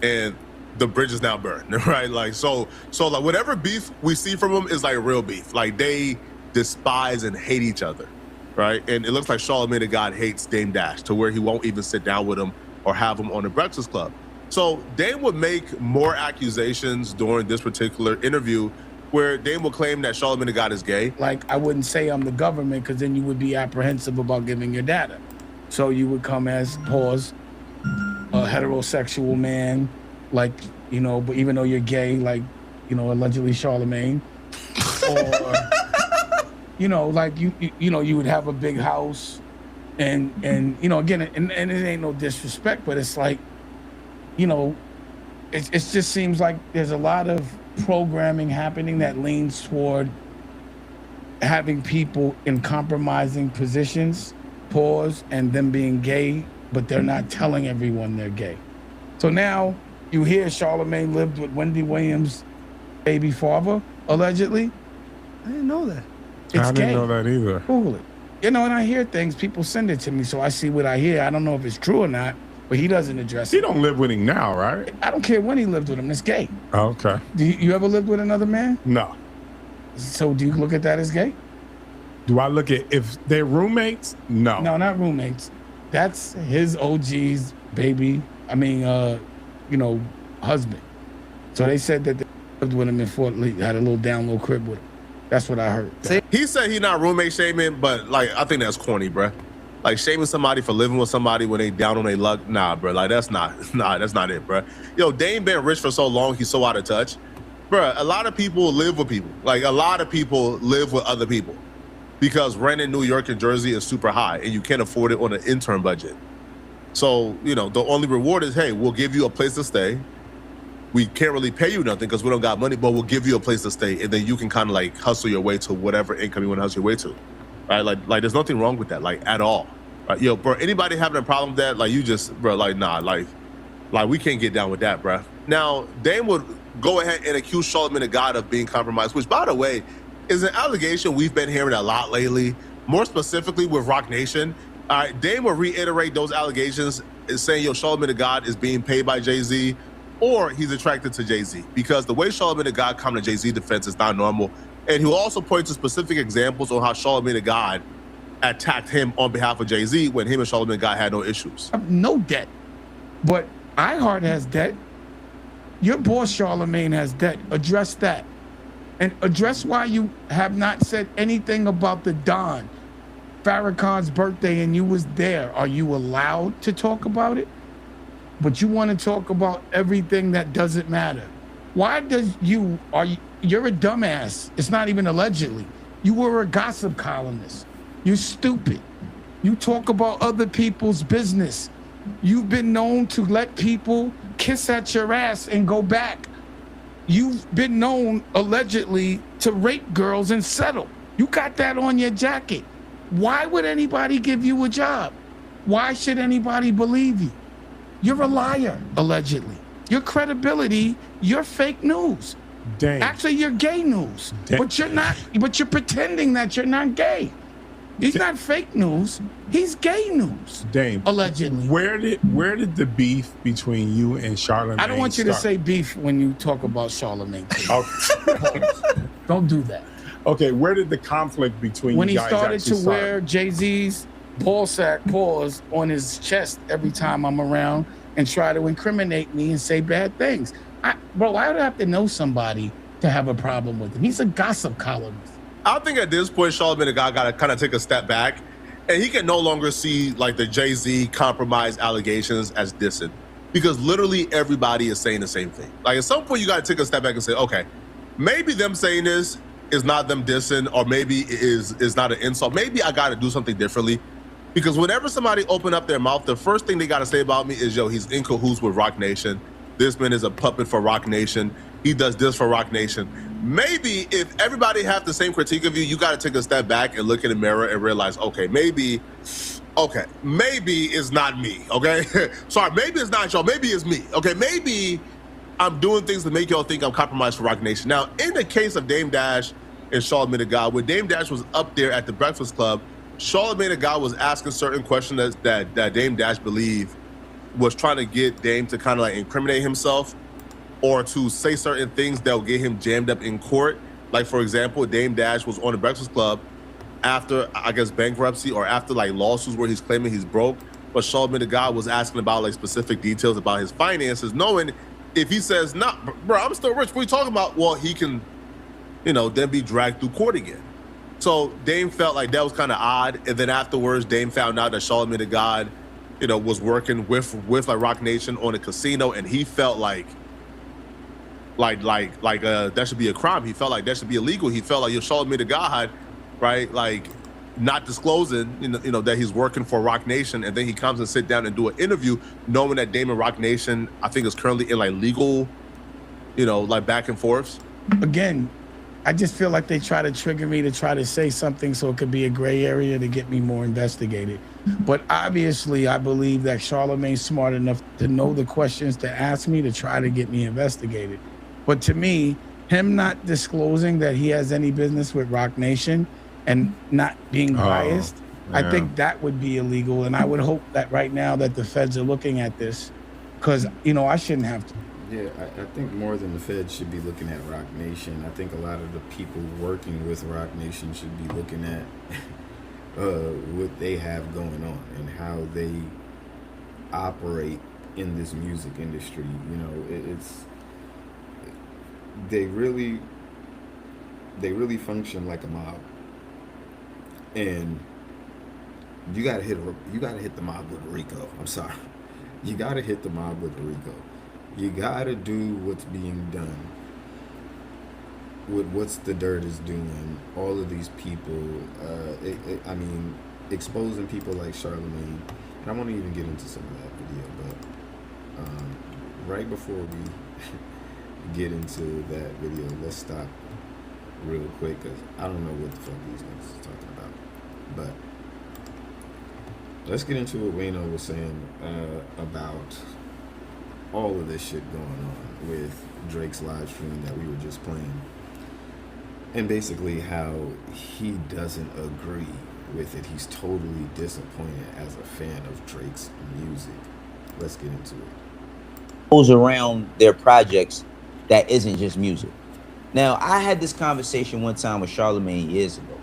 and the bridge is now burned, right? Like, so like, whatever beef we see from them is like real beef. Like, they despise and hate each other, right? And it looks like Charlamagne the God hates Dame Dash to where he won't even sit down with him or have him on the Breakfast Club. So Dame would make more accusations during this particular interview where Dame will claim that Charlamagne the God is gay. Like, I wouldn't say I'm the government, because then you would be apprehensive about giving your data. So you would come as, pause, a heterosexual man, like, you know, but even though you're gay, like, you know, allegedly Charlamagne, or, you know, like, you know, you would have a big house, and you know, again, and it ain't no disrespect, but it's like, you know, it just seems like there's a lot of programming happening that leans toward having people in compromising positions, pause, and them being gay, but they're not telling everyone they're gay. So now you hear Charlamagne lived with Wendy Williams' baby father, allegedly. I didn't know that. It's I didn't gay. know that either. Google it. You know, and I hear things, people send it to me, so I see what I hear. I don't know if it's true or not, but he doesn't address He it. don't live with him now, right? I don't care when he lived with him, it's gay. Okay. Do you ever lived with another man? No. So do you look at that as gay? Do I look at if they're roommates? No. No, not roommates. That's his OG's baby. I mean, you know, husband. So they said that they lived with him in Fort Lee, had a little down low crib with him. That's what I heard. He said he not roommate shaming, but like, I think that's corny, bruh. Like, shaming somebody for living with somebody when they down on their luck, nah, bro. Like, that's not it, bruh. Yo, Dame been rich for so long, he's so out of touch. Bruh, a lot of people live with people. Like, a lot of people live with other people because rent in New York and Jersey is super high and you can't afford it on an intern budget. So, you know, the only reward is, hey, we'll give you a place to stay. We can't really pay you nothing because we don't got money, but we'll give you a place to stay, and then you can kind of like hustle your way to whatever income you want to hustle your way to, right? Like there's nothing wrong with that, like, at all. Right? Yo, bro, anybody having a problem with that, like, you just, bro, like, nah, like we can't get down with that, bro. Now, Dame would go ahead and accuse Charlamagne the God of being compromised, which, by the way, is an allegation we've been hearing a lot lately, more specifically with Rock Nation. All right, Dame will reiterate those allegations, saying, yo, Charlamagne the God is being paid by Jay-Z, or he's attracted to Jay-Z, because the way Charlamagne the God come to Jay-Z defense is not normal. And he'll also point to specific examples on how Charlamagne the God attacked him on behalf of Jay-Z when him and Charlamagne the God had no issues. No debt, but iHeart has debt. Your boss Charlamagne has debt. Address that, and address why you have not said anything about the Don Farrakhan's birthday, and you was there. Are you allowed to talk about it? But you want to talk about everything that doesn't matter. Why does you're a dumbass. It's not even allegedly. You were a gossip columnist. You're stupid. You talk about other people's business. You've been known to let people kiss at your ass and go back. You've been known allegedly to rape girls and settle. You got that on your jacket. Why would anybody give you a job? Why should anybody believe you? You're a liar, allegedly. Your credibility, you're fake news. Dang. Actually, you're gay news. Dang. But you're not, but you're pretending that you're not gay. He's not fake news. He's gay news. Dame, allegedly. Where did the beef between you and Charlamagne I don't want you to start? say beef when you talk about Charlamagne. Okay. Don't do that. Okay, where did the conflict between When you he guys started actually to wear Jay-Z's ball sack paws on his chest every time I'm around and try to incriminate me and say bad things. Bro, I would have to know somebody to have a problem with him. He's a gossip columnist. I think at this point, Charlamagne the God got to kind of take a step back, and he can no longer see like the Jay-Z compromise allegations as dissing. because literally everybody is saying the same thing. Like, at some point, you got to take a step back and say, okay, maybe them saying this is not them dissing, or maybe it is not an insult. Maybe I got to do something differently. Because whenever somebody open up their mouth, the first thing they got to say about me is, yo, he's in cahoots with Rock Nation. This man is a puppet for Rock Nation. He does this for Rock Nation. Maybe if everybody have the same critique of you, you got to take a step back and look in the mirror and realize, okay, maybe it's not me, okay? Sorry, maybe it's not y'all, maybe it's me, okay? Maybe I'm doing things to make y'all think I'm compromised for Rock Nation. Now, in the case of Dame Dash and Charlamagne the God, when Dame Dash was up there at the Breakfast Club, Charlamagne the God was asking certain questions that Dame Dash believed was trying to get Dame to kind of like incriminate himself or to say certain things that will get him jammed up in court. Like, for example, Dame Dash was on the Breakfast Club after, I guess, bankruptcy or after like lawsuits where he's claiming he's broke. But Charlamagne the God was asking about like specific details about his finances, knowing if he says, nah, bro, I'm still rich, what are you talking about? Well, he can, then be dragged through court again. So Dame felt like that was kind of odd. And then afterwards, Dame found out that Charlamagne the God, was working with like Rock Nation on a casino, and he felt like that should be a crime. He felt like that should be illegal. He felt like Charlamagne the God, right? Like not disclosing, that he's working for Rock Nation, and then he comes and sit down and do an interview, knowing that Dame and Rock Nation, I think, is currently in like legal, like back and forths. Again, I just feel like they try to trigger me to try to say something so it could be a gray area to get me more investigated. But obviously, I believe that Charlamagne's smart enough to know the questions to ask me to try to get me investigated. But to me, him not disclosing that he has any business with Rock Nation and not being biased, yeah. I think that would be illegal. And I would hope that right now that the feds are looking at this, because, I shouldn't have to. Yeah, I think more than the Fed should be looking at Rock Nation. I think a lot of the people working with Rock Nation should be looking at what they have going on and how they operate in this music industry. They really function like a mob, and you gotta hit the mob with Rico. I'm sorry, you gotta hit the mob with Rico. You gotta do what's being done with what's the dirt is doing. All of these people, exposing people like Charlamagne. And I want to even get into some of that video, but right before we get into that video, let's stop real quick because I don't know what the fuck these niggas are talking about. But let's get into what Wayno was saying about all of this shit going on with Drake's live stream that we were just playing, and basically how he doesn't agree with it. He's totally disappointed as a fan of Drake's music. Let's get into it. Goes around their projects that isn't just music. Now, I had this conversation one time with Charlamagne years ago,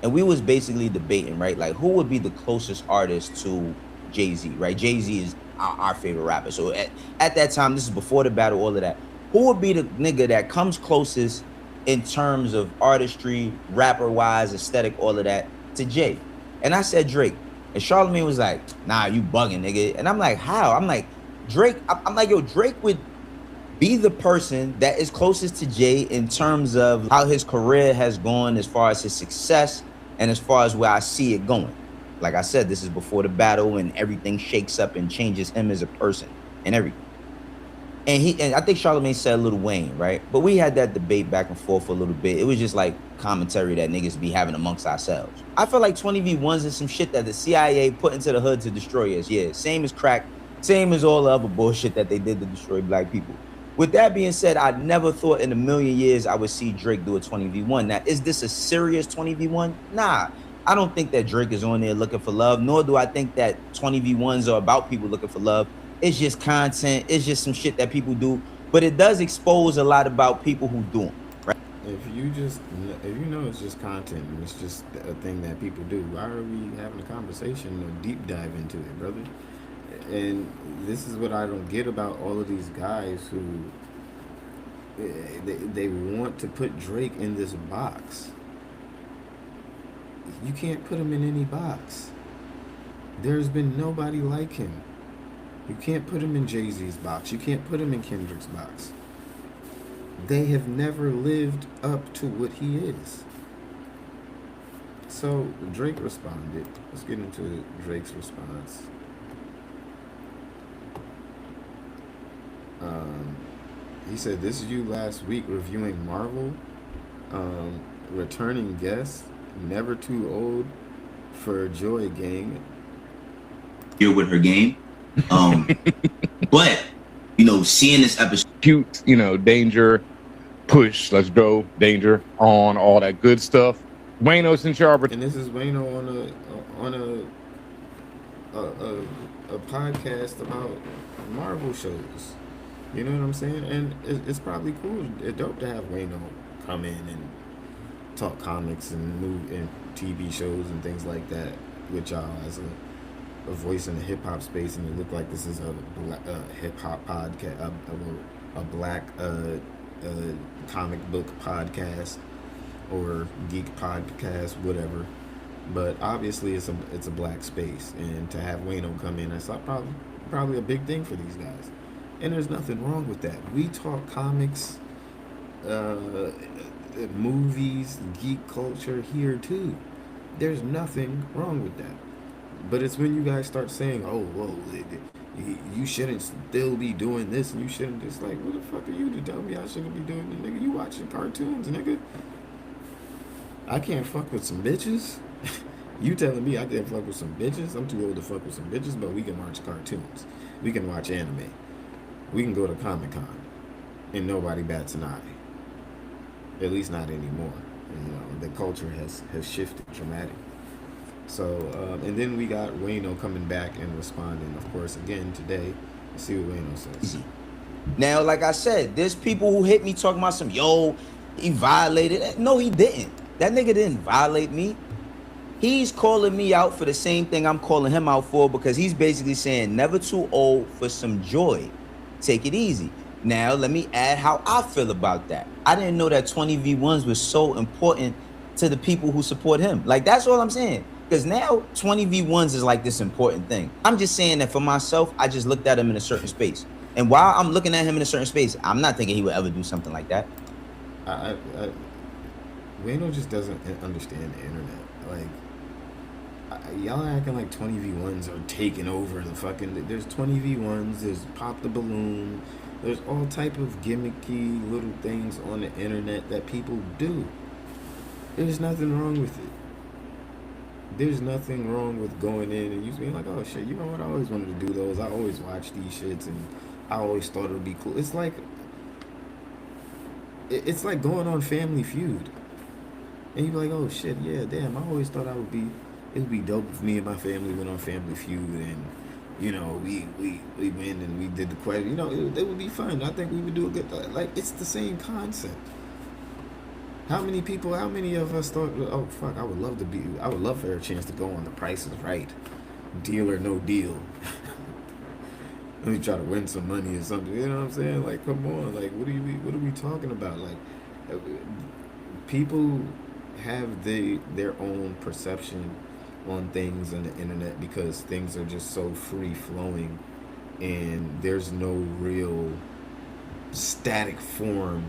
and we was basically debating, right? Like, who would be the closest artist to Jay-Z, right? Jay-Z is our favorite rapper. So at that time, this is before the battle, all of that. Who would be the nigga that comes closest in terms of artistry, rapper-wise, aesthetic, all of that, to Jay? And I said Drake. And Charlamagne was like, nah, you bugging, nigga. And I'm like, how? I'm like, Drake, I'm like, yo, Drake would be the person that is closest to Jay in terms of how his career has gone, as far as his success, and as far as where I see it going. Like I said, this is before the battle and everything shakes up and changes him as a person and everything. And I think Charlamagne said Lil Wayne, right? But we had that debate back and forth for a little bit. It was just like commentary that niggas be having amongst ourselves. I feel like 20v1s is some shit that the CIA put into the hood to destroy us. Yeah, same as crack, same as all the other bullshit that they did to destroy black people. With that being said, I never thought in a million years I would see Drake do a 20v1. Now, is this a serious 20v1? Nah. I don't think that Drake is on there looking for love, nor do I think that 20v1s are about people looking for love. It's just content. It's just some shit that people do. But it does expose a lot about people who do them, right? If you know it's just content and it's just a thing that people do, why are we having a conversation or deep dive into it, brother? And this is what I don't get about all of these guys who they want to put Drake in this box. You can't put him in any box. There's been nobody like him. You can't put him in Jay-Z's box. You can't put him in Kendrick's box. They have never lived up to what he is. So Drake responded. Let's get into Drake's response. He said, "This is you last week reviewing Marvel. Returning guest, never too old for Joy Gang." Here with her game. But, you know, seeing this episode. Cute, you know, danger, push, let's go, danger, on, all that good stuff. Wayno's in charge. And this is Wayno on a podcast about Marvel shows. You know what I'm saying? And it's probably cool. It's dope to have Wayno come in and talk comics and move in TV shows and things like that with y'all as a voice in the hip hop space, and it look like this is a hip hop podcast, a black comic book podcast or geek podcast, whatever. But obviously it's a black space, and to have Wayno come in, that's probably a big thing for these guys. And there's nothing wrong with that. We talk comics, movies, geek culture here too. There's nothing wrong with that. But it's when you guys start saying, "Oh, whoa, you shouldn't still be doing this, and you shouldn't," just like, who the fuck are you to tell me I shouldn't be doing it, nigga? You watching cartoons, nigga. I can't fuck with some bitches. You telling me I can't fuck with some bitches? I'm too old to fuck with some bitches, but we can watch cartoons. We can watch anime. We can go to Comic-Con, and nobody bats an eye. At least not anymore. You know, the culture has shifted dramatically. So, and then we got Wayno coming back and responding, of course, again today. Let's see what Wayno says. Now, like I said, there's people who hit me talking about some, yo, he violated. No, he didn't. That nigga didn't violate me. He's calling me out for the same thing I'm calling him out for, because he's basically saying never too old for some joy. Take it easy. Now, let me add how I feel about that. I didn't know that 20v1s was so important to the people who support him. Like, that's all I'm saying. Because now 20v1s is like this important thing. I'm just saying that for myself, I just looked at him in a certain space. And while I'm looking at him in a certain space, I'm not thinking he would ever do something like that. Wayno just doesn't understand the internet. Like, y'all acting like 20v1s are taking over the fucking... There's 20v1s, there's Pop the Balloon, there's all type of gimmicky little things on the internet that people do. There's nothing wrong with it. There's nothing wrong with going in and you being like, oh shit, you know what? I always wanted to do those. I always watch these shits and I always thought it would be cool. It's like going on Family Feud. And you're like, oh shit, yeah, damn, I always thought it would be dope if me and my family went on Family Feud and, you know, we win and we did the question. You know, it would be fun. I think we would do a good thing. Like, it's the same concept. How many of us thought, oh fuck, I would love for a chance to go on The Price is Right, Deal or No Deal. Let me try to win some money or something. You know what I'm saying? Like, come on, like, what are we talking about? Like, people have their own perception on things on the internet because things are just so free flowing, and there's no real static form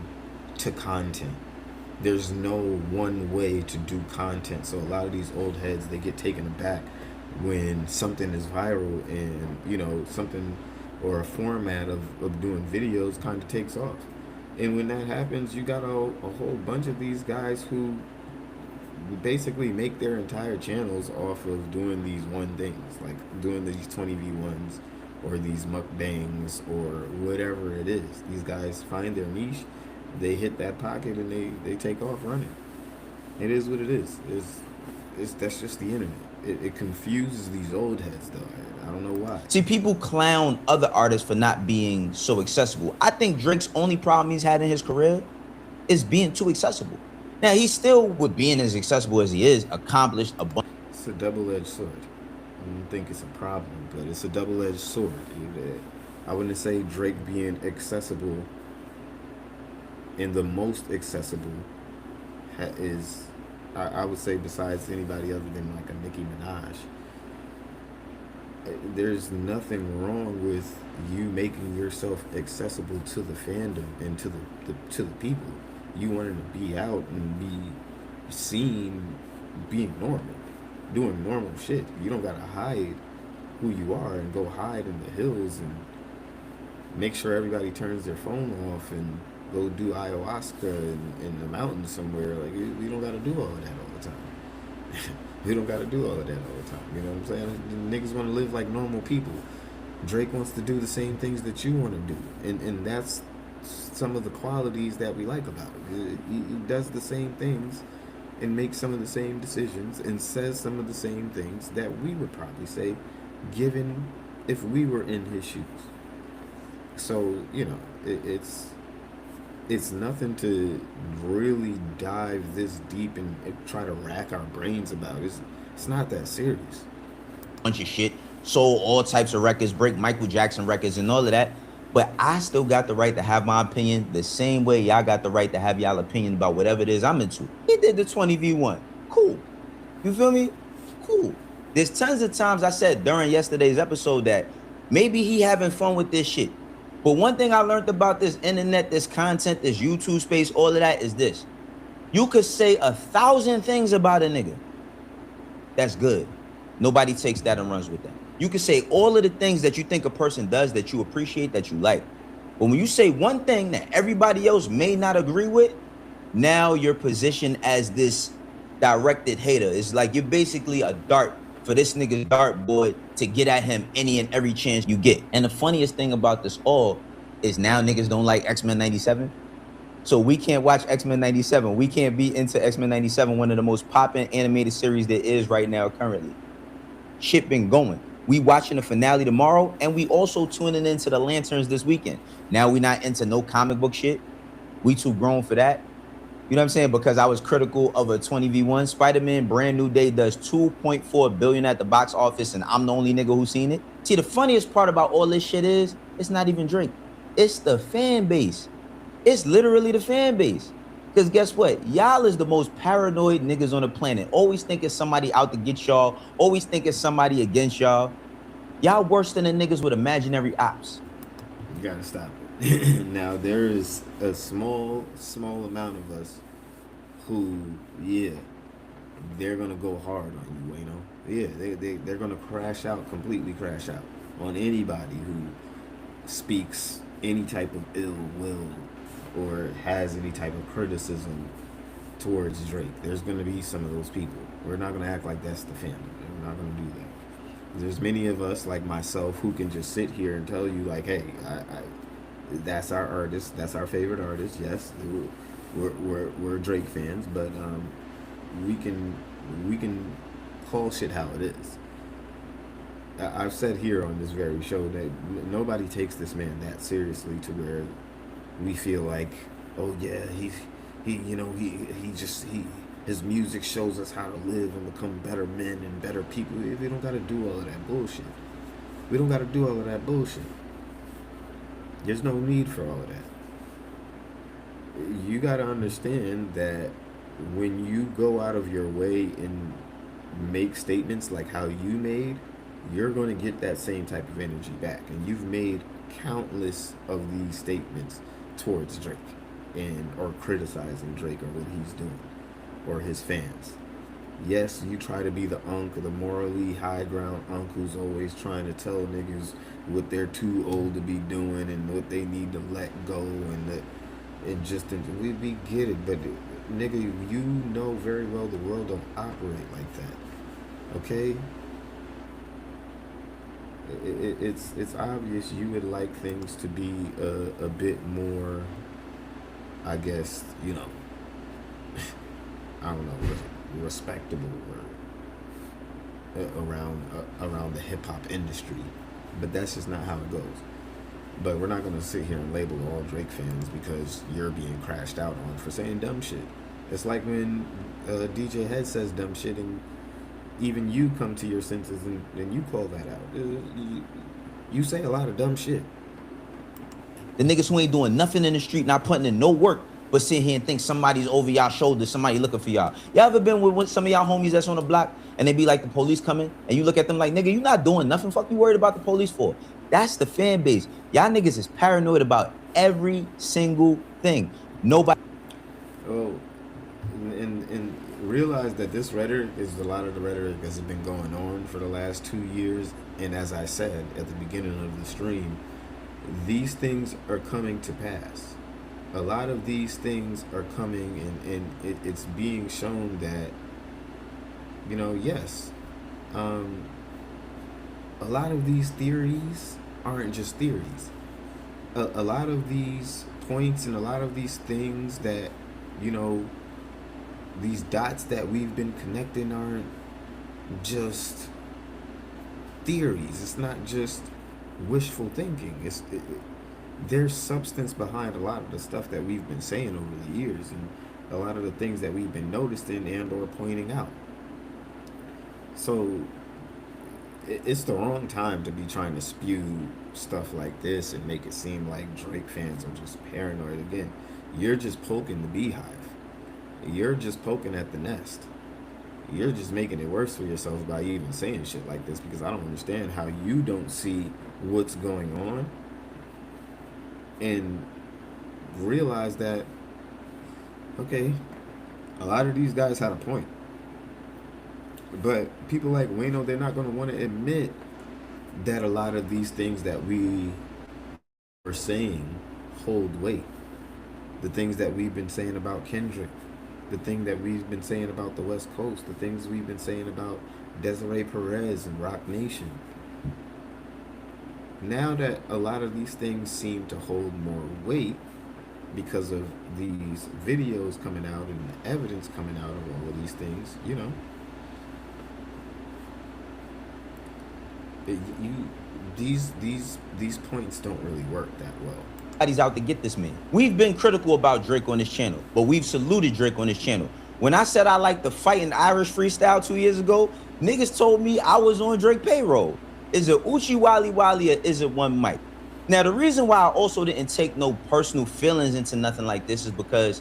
to content. There's no one way to do content. So a lot of these old heads, they get taken aback when something is viral and, you know, something or a format of doing videos kind of takes off. And when that happens, you got a whole bunch of these guys who basically make their entire channels off of doing these one things, like doing these 20v1s or these mukbangs or whatever it is. These guys find their niche, they hit that pocket, and they take off running. It is what it is. That's just the internet. It confuses these old heads, though. I don't know why. See, people clown other artists for not being so accessible. I think Drake's only problem he's had in his career is being too accessible. Now, he still, with being as accessible as he is, accomplished a bunch. It's a double-edged sword. I don't think it's a problem, but it's a double-edged sword. I wouldn't say Drake being accessible and the most accessible is, I would say, besides anybody other than like a Nicki Minaj. there's nothing wrong with you making yourself accessible to the fandom and to the people. You wanting to be out and be seen being normal, doing normal shit. You don't gotta hide who you are and go hide in the hills and make sure everybody turns their phone off and go do ayahuasca in the mountains somewhere. Like, you don't gotta do all of that all the time. You don't gotta do all of that all the time. You know what I'm saying? Niggas want to live like normal people. Drake wants to do the same things that you want to do, and that's some of the qualities that we like about him. He does the same things and makes some of the same decisions and says some of the same things that we would probably say, given if we were in his shoes. So, you know, it's nothing to really dive this deep and try to rack our brains about. It's not that serious. Bunch of shit, sold all types of records, break Michael Jackson records and all of that. But I still got the right to have my opinion the same way y'all got the right to have y'all opinion about whatever it is I'm into. He did the 20v1. Cool. You feel me? Cool. There's tons of times I said during yesterday's episode that maybe he having fun with this shit. But one thing I learned about this internet, this content, this YouTube space, all of that is this. You could say 1,000 things about a nigga. That's good. Nobody takes that and runs with that. You can say all of the things that you think a person does that you appreciate, that you like. But when you say one thing that everybody else may not agree with, now you're positioned as this directed hater. It's like you're basically a dart for this nigga's dartboard to get at him any and every chance you get. And the funniest thing about this all is now niggas don't like X-Men 97. So we can't watch X-Men 97. We can't be into X-Men 97, one of the most popping animated series there is right now currently. Shit been going. We watching the finale tomorrow, and we also tuning into the Lanterns this weekend. Now we not into no comic book shit. We too grown for that. You know what I'm saying? Because I was critical of a 20v1. Spider-Man Brand New Day does $2.4 billion at the box office, and I'm the only nigga who's seen it. See, the funniest part about all this shit is, it's not even Drake. It's the fan base. It's literally the fan base. Because guess what? Y'all is the most paranoid niggas on the planet. Always thinking somebody out to get y'all. Always thinking somebody against y'all. Y'all worse than the niggas with imaginary ops. You gotta stop it. Now, there is a small amount of us who, yeah, they're gonna go hard on you, you know? Yeah, they're gonna completely crash out on anybody who speaks any type of ill will or has any type of criticism towards Drake. There's going to be some of those people. We're not going to act like that's the fandom. We're not going to do that. There's many of us, like myself, who can just sit here and tell you, like, hey, that's our artist. That's our favorite artist. Yes, we're Drake fans, but we can call shit how it is. I've said here on this very show that nobody takes this man that seriously to where we feel like, oh yeah, his music shows us how to live and become better men and better people. We don't gotta do all of that bullshit. We don't gotta do all of that bullshit. There's no need for all of that. You gotta understand that when you go out of your way and make statements like how you made, you're going to get that same type of energy back. And you've made countless of these statements towards Drake or criticizing Drake or what he's doing or his fans. Yes, you try to be the the morally high ground who's always trying to tell niggas what they're too old to be doing and what they need to let go we get it, but nigga, you know very well the world don't operate like that. Okay? It's obvious you would like things to be a bit more, I guess, you know, I don't know, respectable or around the hip hop industry, but that's just not how it goes. But we're not gonna sit here and label all Drake fans because you're being crashed out on for saying dumb shit. It's like when DJ Head says dumb shit and even you come to your senses and you call that out. You say a lot of dumb shit. The niggas who ain't doing nothing in the street, not putting in no work, but sit here and think somebody's over y'all shoulder, somebody looking for y'all. Y'all ever been with some of y'all homies that's on the block and they be like the police coming and you look at them like, nigga, you not doing nothing. Fuck you worried about the police for? That's the fan base. Y'all niggas is paranoid about every single thing. Nobody. Oh, and realize that this rhetoric is a lot of the rhetoric that's been going on for the last 2 years. And as I said at the beginning of the stream, these things are coming to pass. A lot of these things are coming, and it's being shown that, you know, yes, a lot of these theories aren't just theories. A lot of these points and a lot of these things that, you know, these dots that we've been connecting aren't just theories. It's not just wishful thinking. There's substance behind a lot of the stuff that we've been saying over the years, and a lot of the things that we've been noticing and or pointing out. So it's the wrong time to be trying to spew stuff like this and make it seem like Drake fans are just paranoid. Again, you're just poking the beehive. You're just poking at the nest. You're just making it worse for yourself by even saying shit like this, because I don't understand how you don't see what's going on and realize that, okay, a lot of these guys had a point. But people like Wayno, they're not going to want to admit that a lot of these things that we are saying hold weight. The things that we've been saying about Kendrick, the thing that we've been saying about the West Coast, the things we've been saying about Desiree Perez and Rock Nation. Now that a lot of these things seem to hold more weight because of these videos coming out and the evidence coming out of all of these things, you know, these points don't really work that well. Everybody's out to get this man. We've been critical about Drake on this channel, but we've saluted Drake on this channel. When I said I liked the fighting Irish freestyle 2 years ago, niggas told me I was on Drake payroll. Is it Uchi Wally Wally or is it One Mic? Now, the reason why I also didn't take no personal feelings into nothing like this is because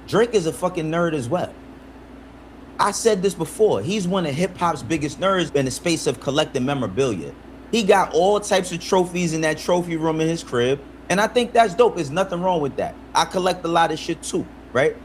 Drake is a fucking nerd as well. I said this before. He's one of hip-hop's biggest nerds in the space of collecting memorabilia. He got all types of trophies in that trophy room in his crib, and I think that's dope. There's nothing wrong with that. I collect a lot of shit too, right?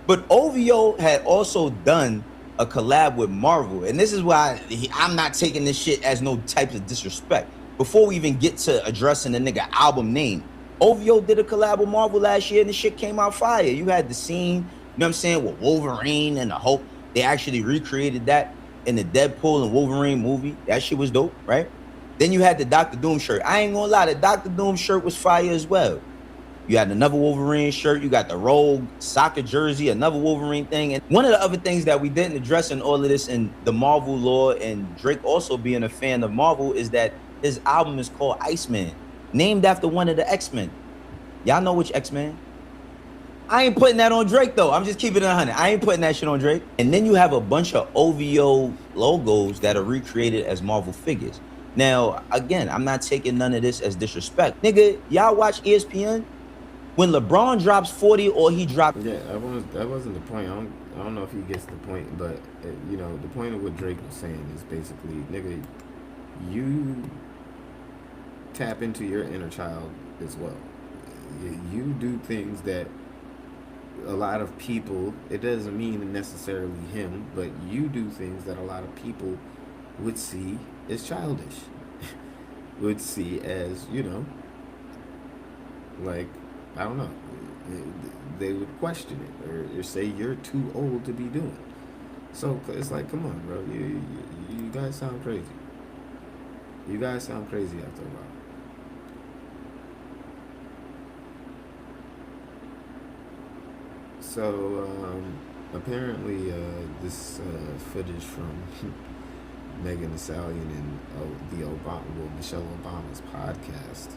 But OVO had also done a collab with Marvel, and this is why I'm not taking this shit as no type of disrespect. Before we even get to addressing the nigga album name, OVO did a collab with Marvel last year, and the shit came out fire. You had the scene, you know what I'm saying, with Wolverine and the Hulk. They actually recreated that in the Deadpool and Wolverine movie. That shit was dope, right? Then you had the Dr. Doom shirt. I ain't gonna lie, the Dr. Doom shirt was fire as well. You had another Wolverine shirt. You got the Rogue soccer jersey, another Wolverine thing. And one of the other things that we didn't address in all of this in the Marvel lore, and Drake also being a fan of Marvel, is that his album is called Iceman, named after one of the X-Men. Y'all know which X-Men? I ain't putting that on Drake, though. I'm just keeping it 100. I ain't putting that shit on Drake. And then you have a bunch of OVO logos that are recreated as Marvel figures. Now, again, I'm not taking none of this as disrespect. Nigga, y'all watch ESPN? When LeBron drops 40 or he drops... Yeah, that wasn't the point. I don't know if he gets the point, but, you know, the point of what Drake was saying is basically, nigga, you tap into your inner child as well. You do things that a lot of people, it doesn't mean necessarily him, but you do things that a lot of people would see as childish, would see as, you know, like, I don't know, they would question it or say you're too old to be doing. So it's like, come on, bro, you guys sound crazy. You guys sound crazy after a while. So apparently this footage from Megan Thee Stallion and Michelle Obama's podcast,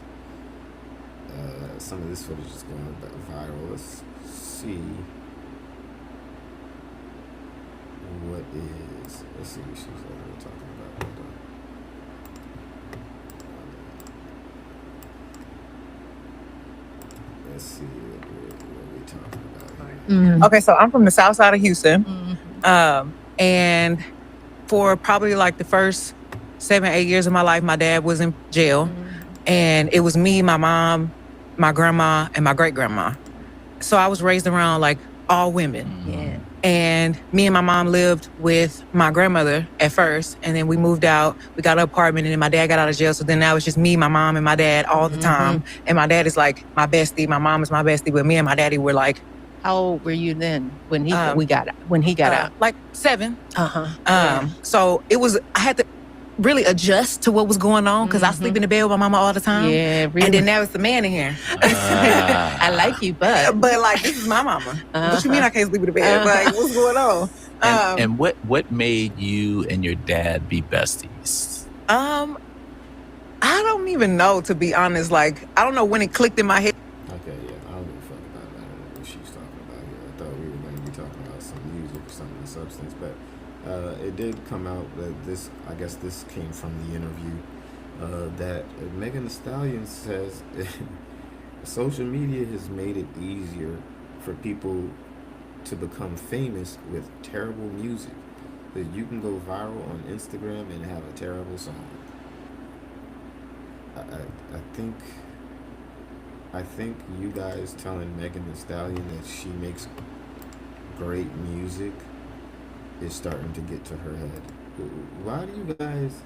some of this footage is going viral. Let's see let's see what she's talking about. Hold on. Let's see what we talking about here? Okay, so I'm from the south side of Houston. And for probably like the first 7-8 years of my life, my dad was in jail. And it was me, my mom, my grandma, and my great grandma. So I was raised around like all women. And me and my mom lived with my grandmother at first. And then we moved out, we got an apartment, and then my dad got out of jail. So then now it's just me, my mom, and my dad all the time. And my dad is like my bestie, my mom is my bestie, but me and my daddy were like, how old were you then when he got out? Like 7. So it was, I had to really adjust to what was going on because I sleep in the bed with my mama all the time. Yeah, really. And then now it's the man in here. I like you, but like this is my mama. What you mean I can't sleep in the bed? Like what's going on? And what made you and your dad be besties? I don't even know, to be honest. Like I don't know when it clicked in my head. Okay, yeah, I don't give a fuck about that. I don't know what she's talking about here. I thought we were going to be talking about some music or something of substance, but it did come out that I guess this came from the interview, that Megan Thee Stallion says social media has made it easier for people to become famous with terrible music. That you can go viral on Instagram and have a terrible song. I think you guys telling Megan Thee Stallion that she makes great music is starting to get to her head. Why do you guys...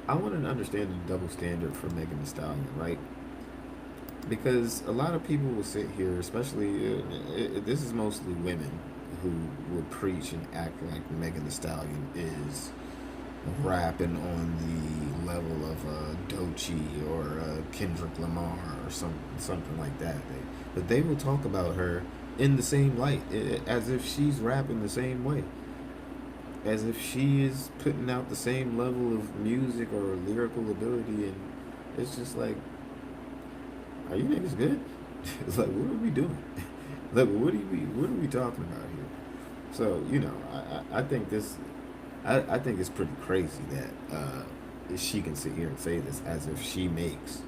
I want to understand the double standard for Megan Thee Stallion, right? Because a lot of people will sit here, especially... this is mostly women who will preach and act like Megan Thee Stallion is rapping on the level of Doechii or Kendrick Lamar or something like that. But they will talk about her in the same light, as if she's rapping the same way, as if she is putting out the same level of music or lyrical ability, and it's just like, are you niggas good? It's like, what are we doing? Like, what are we talking about here? So, you know, I think this, I think it's pretty crazy that she can sit here and say this as if she makes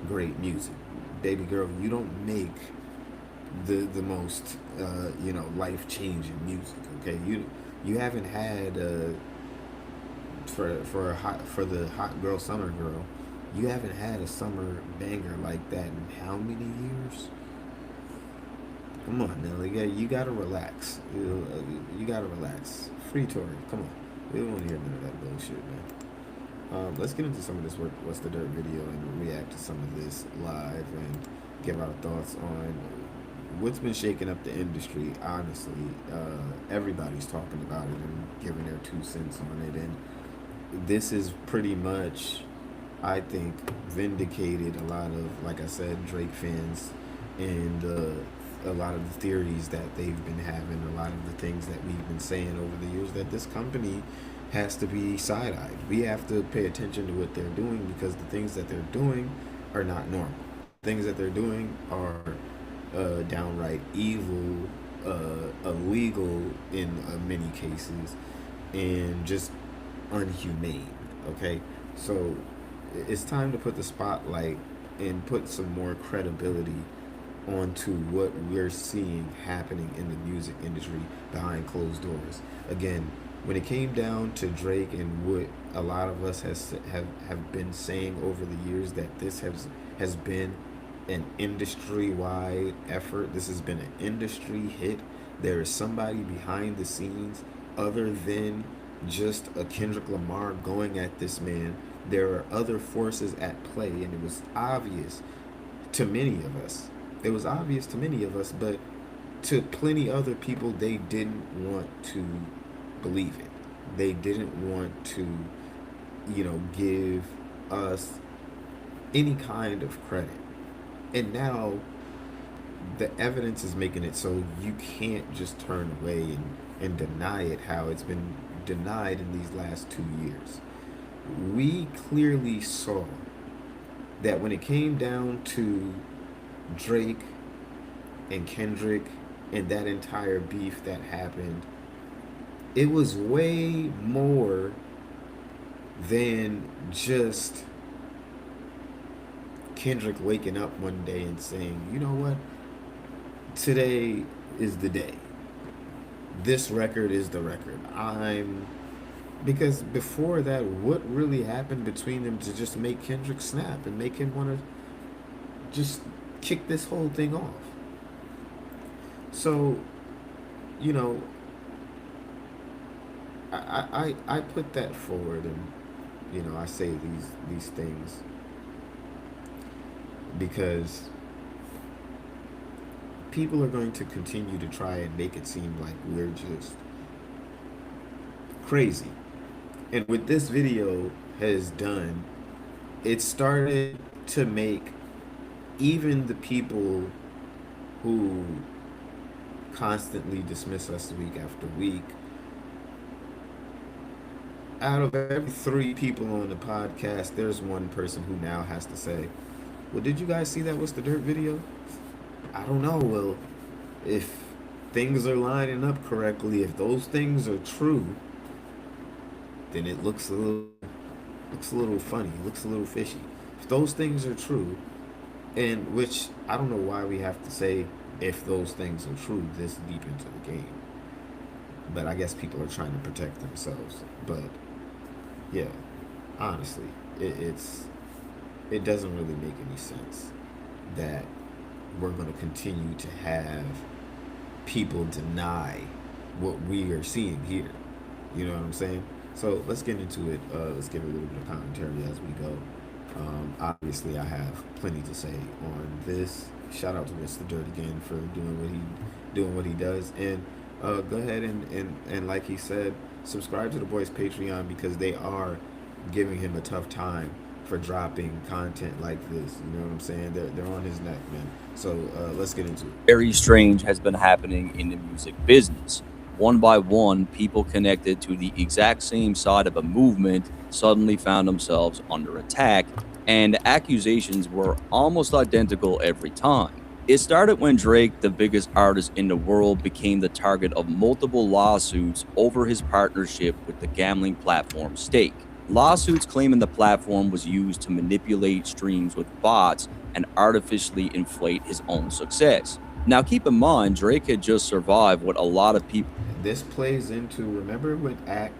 great music. Baby girl, you don't make the most life-changing music, okay? You haven't had for the hot girl summer girl, you haven't had a summer banger like that in how many years? Come on, Nelly, you gotta relax. You gotta relax. Free Tory, come on. We don't want to hear none of that bullshit, man. Let's get into some of this What's the Dirt video and react to some of this live and give our thoughts on what's been shaking up the industry. Honestly, everybody's talking about it and giving their 2 cents on it, and this is pretty much, I think, vindicated a lot of, like I said, Drake fans and a lot of the theories that they've been having, a lot of the things that we've been saying over the years, that this company has to be side-eyed. We have to pay attention to what they're doing, because the things that they're doing are not normal. Things that they're doing are downright evil, illegal in many cases, and just unhumane, okay? So it's time to put the spotlight and put some more credibility onto what we're seeing happening in the music industry behind closed doors. Again, when it came down to Drake and what a lot of us have been saying over the years, that this has been an industry-wide effort. This has been an industry hit. There is somebody behind the scenes other than just a Kendrick Lamar going at this man. There are other forces at play, and it was obvious to many of us. It was obvious to many of us, but to plenty other people, they didn't want to believe it. They didn't want to, give us any kind of credit. And now the evidence is making it so you can't just turn away and deny it, how it's been denied in these last 2 years. We clearly saw that when it came down to Drake and Kendrick and that entire beef that happened, it was way more than just Kendrick waking up one day and saying, you know what, today is the day. This record is the record. Because before that, what really happened between them to just make Kendrick snap and make him want to just kick this whole thing off? So, you know, I put that forward, and you know, I say these things because people are going to continue to try and make it seem like we're just crazy. And what this video has done, it started to make even the people who constantly dismiss us week after week, out of every 3 people on the podcast, there's one person who now has to say, well, did you guys see that What's the Dirt video? I don't know. Well, if things are lining up correctly, if those things are true, then it looks a little funny, it looks a little fishy. If those things are true, and which I don't know why we have to say if those things are true this deep into the game, but I guess people are trying to protect themselves. But yeah, honestly, it doesn't really make any sense that we're going to continue to have people deny what we are seeing here. You know what I'm saying? So let's get into it. Let's give a little bit of commentary as we go. Obviously, I have plenty to say on this. Shout out to What's the Dirt again for doing what he does, and go ahead and like he said, subscribe to the boys' Patreon because they are giving him a tough time for dropping content like this. You know what I'm saying? They're on his neck, man. So let's get into it. Very strange has been happening in the music business. One by one, people connected to the exact same side of a movement suddenly found themselves under attack, and accusations were almost identical every time. It started when Drake, the biggest artist in the world, became the target of multiple lawsuits over his partnership with the gambling platform Stake. Lawsuits claiming the platform was used to manipulate streams with bots and artificially inflate his own success. Now keep in mind, Drake had just survived what a lot of people... This plays into, remember when Ak,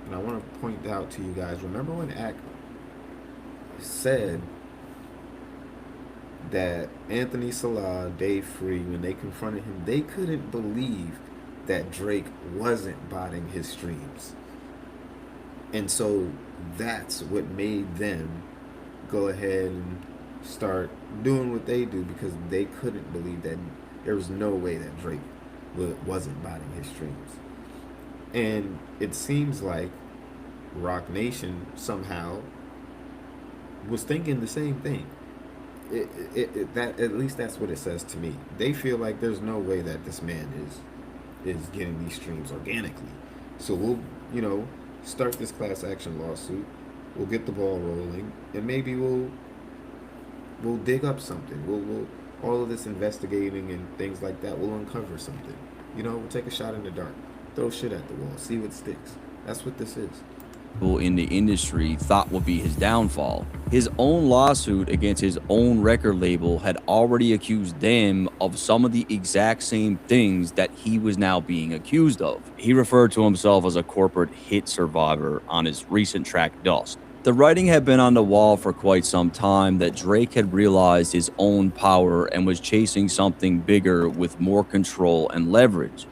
and I want to point out to you guys, remember when Ak said that Anthony Salah, Dave Free, when they confronted him, they couldn't believe that Drake wasn't botting his streams. And so that's what made them go ahead and start doing what they do, because they couldn't believe that there was no way that Drake wasn't botting his streams. And it seems like Rock Nation somehow was thinking the same thing. That at least that's what it says to me. They feel like there's no way that this man is getting these streams organically. So we'll, you know, start this class action lawsuit. We'll get the ball rolling, and maybe we'll dig up something. We'll all of this investigating and things like that, we'll uncover something. You know, we'll take a shot in the dark, throw shit at the wall, see what sticks. That's what this is. In the industry thought would be his downfall. His own lawsuit against his own record label had already accused them of some of the exact same things that he was now being accused of. He referred to himself as a corporate hit survivor on his recent track Dust. The writing had been on the wall for quite some time that Drake had realized his own power and was chasing something bigger with more control and leverage.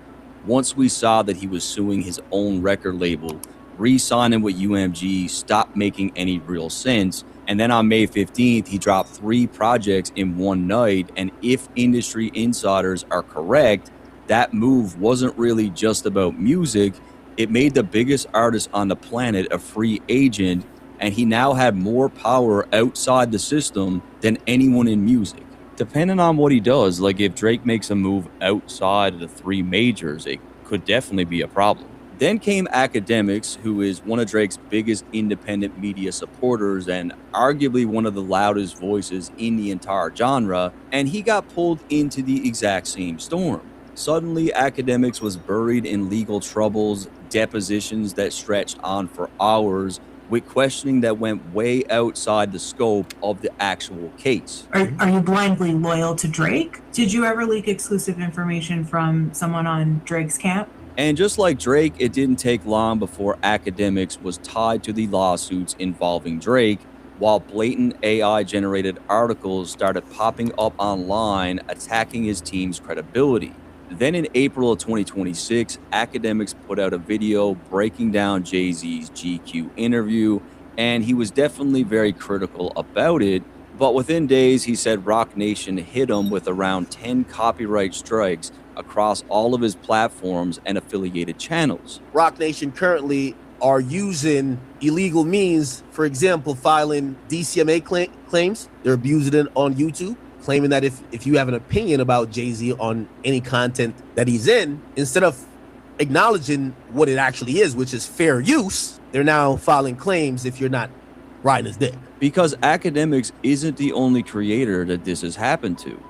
Once we saw that he was suing his own record label, re-signing with UMG stopped making any real sense, and then on May 15th, he dropped 3 projects in one night, and if industry insiders are correct, that move wasn't really just about music. It made the biggest artist on the planet a free agent, and he now had more power outside the system than anyone in music. Depending on what he does, like if Drake makes a move outside of the 3 majors, it could definitely be a problem. Then came Academics, who is one of Drake's biggest independent media supporters and arguably one of the loudest voices in the entire genre, and he got pulled into the exact same storm. Suddenly, Academics was buried in legal troubles, depositions that stretched on for hours, with questioning that went way outside the scope of the actual case. Are you blindly loyal to Drake? Did you ever leak exclusive information from someone on Drake's camp? And just like Drake, it didn't take long before Academics was tied to the lawsuits involving Drake, while blatant AI-generated articles started popping up online attacking his team's credibility. Then in April of 2026, Academics put out a video breaking down Jay-Z's GQ interview, and he was definitely very critical about it. But within days, he said Roc Nation hit him with around 10 copyright strikes across all of his platforms and affiliated channels. Roc Nation currently are using illegal means, for example, filing DCMA claims. They're abusing it on YouTube, claiming that if you have an opinion about Jay-Z on any content that he's in, instead of acknowledging what it actually is, which is fair use, they're now filing claims if you're not riding his dick. Because Academics isn't the only creator that this has happened to.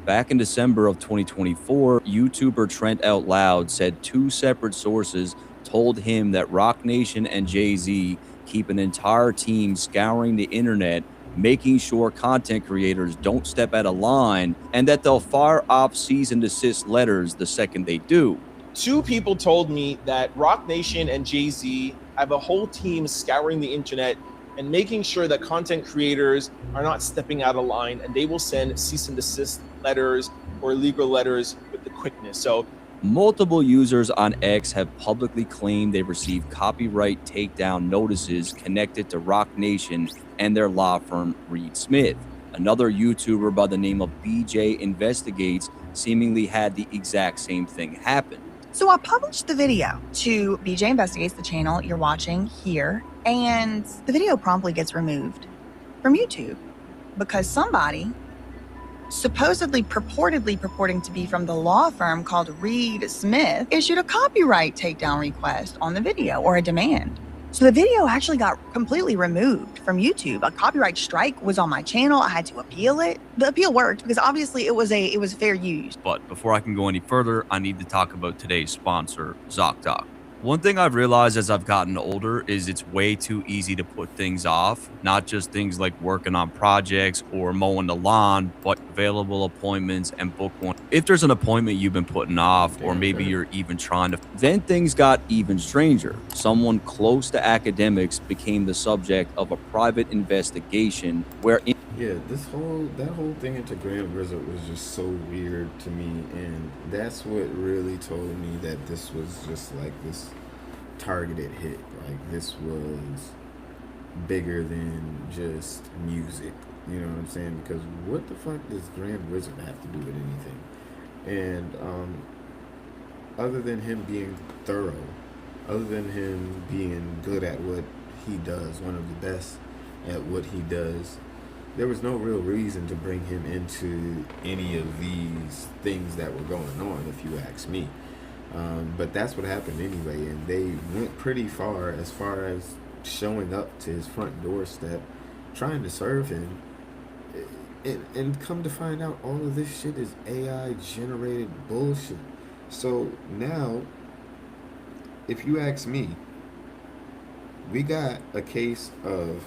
Back in December of 2024, YouTuber Trent Out Loud said 2 separate sources told him that Roc Nation and Jay-Z keep an entire team scouring the internet, making sure content creators don't step out of line, and that they'll fire off cease and desist letters the second they do. 2 people told me that Roc Nation and Jay-Z have a whole team scouring the internet and making sure that content creators are not stepping out of line, and they will send cease and desist letters or legal letters with the quickness. So multiple users on X have publicly claimed they received copyright takedown notices connected to Roc Nation and their law firm Reed Smith. Another YouTuber by the name of BJ Investigates seemingly had the exact same thing happen. So I published the video to BJ Investigates, the channel you're watching here, and the video promptly gets removed from YouTube because somebody supposedly purporting to be from the law firm called Reed Smith issued a copyright takedown request on the video, or a demand. So the video actually got completely removed from YouTube. A copyright strike was on my channel. I had to appeal it. The appeal worked because obviously it was fair use. But before I can go any further, I need to talk about today's sponsor, ZocDoc. One thing I've realized as I've gotten older is it's way too easy to put things off, not just things like working on projects or mowing the lawn, but available appointments and book one. If there's an appointment you've been putting off, or maybe you're even trying to, then things got even stranger. Someone close to Academics became the subject of a private investigation where yeah, that whole thing into Grand Wizard was just so weird to me, and that's what really told me that this was just like this targeted hit. Like, this was bigger than just music. You know what I'm saying? Because what the fuck does Grand Wizard have to do with anything? And other than him being thorough, other than him being good at what he does, one of the best at what he does, there was no real reason to bring him into any of these things that were going on, if you ask me. But that's what happened anyway, and they went pretty far as showing up to his front doorstep, trying to serve him, and come to find out all of this shit is AI-generated bullshit. So now, if you ask me, we got a case of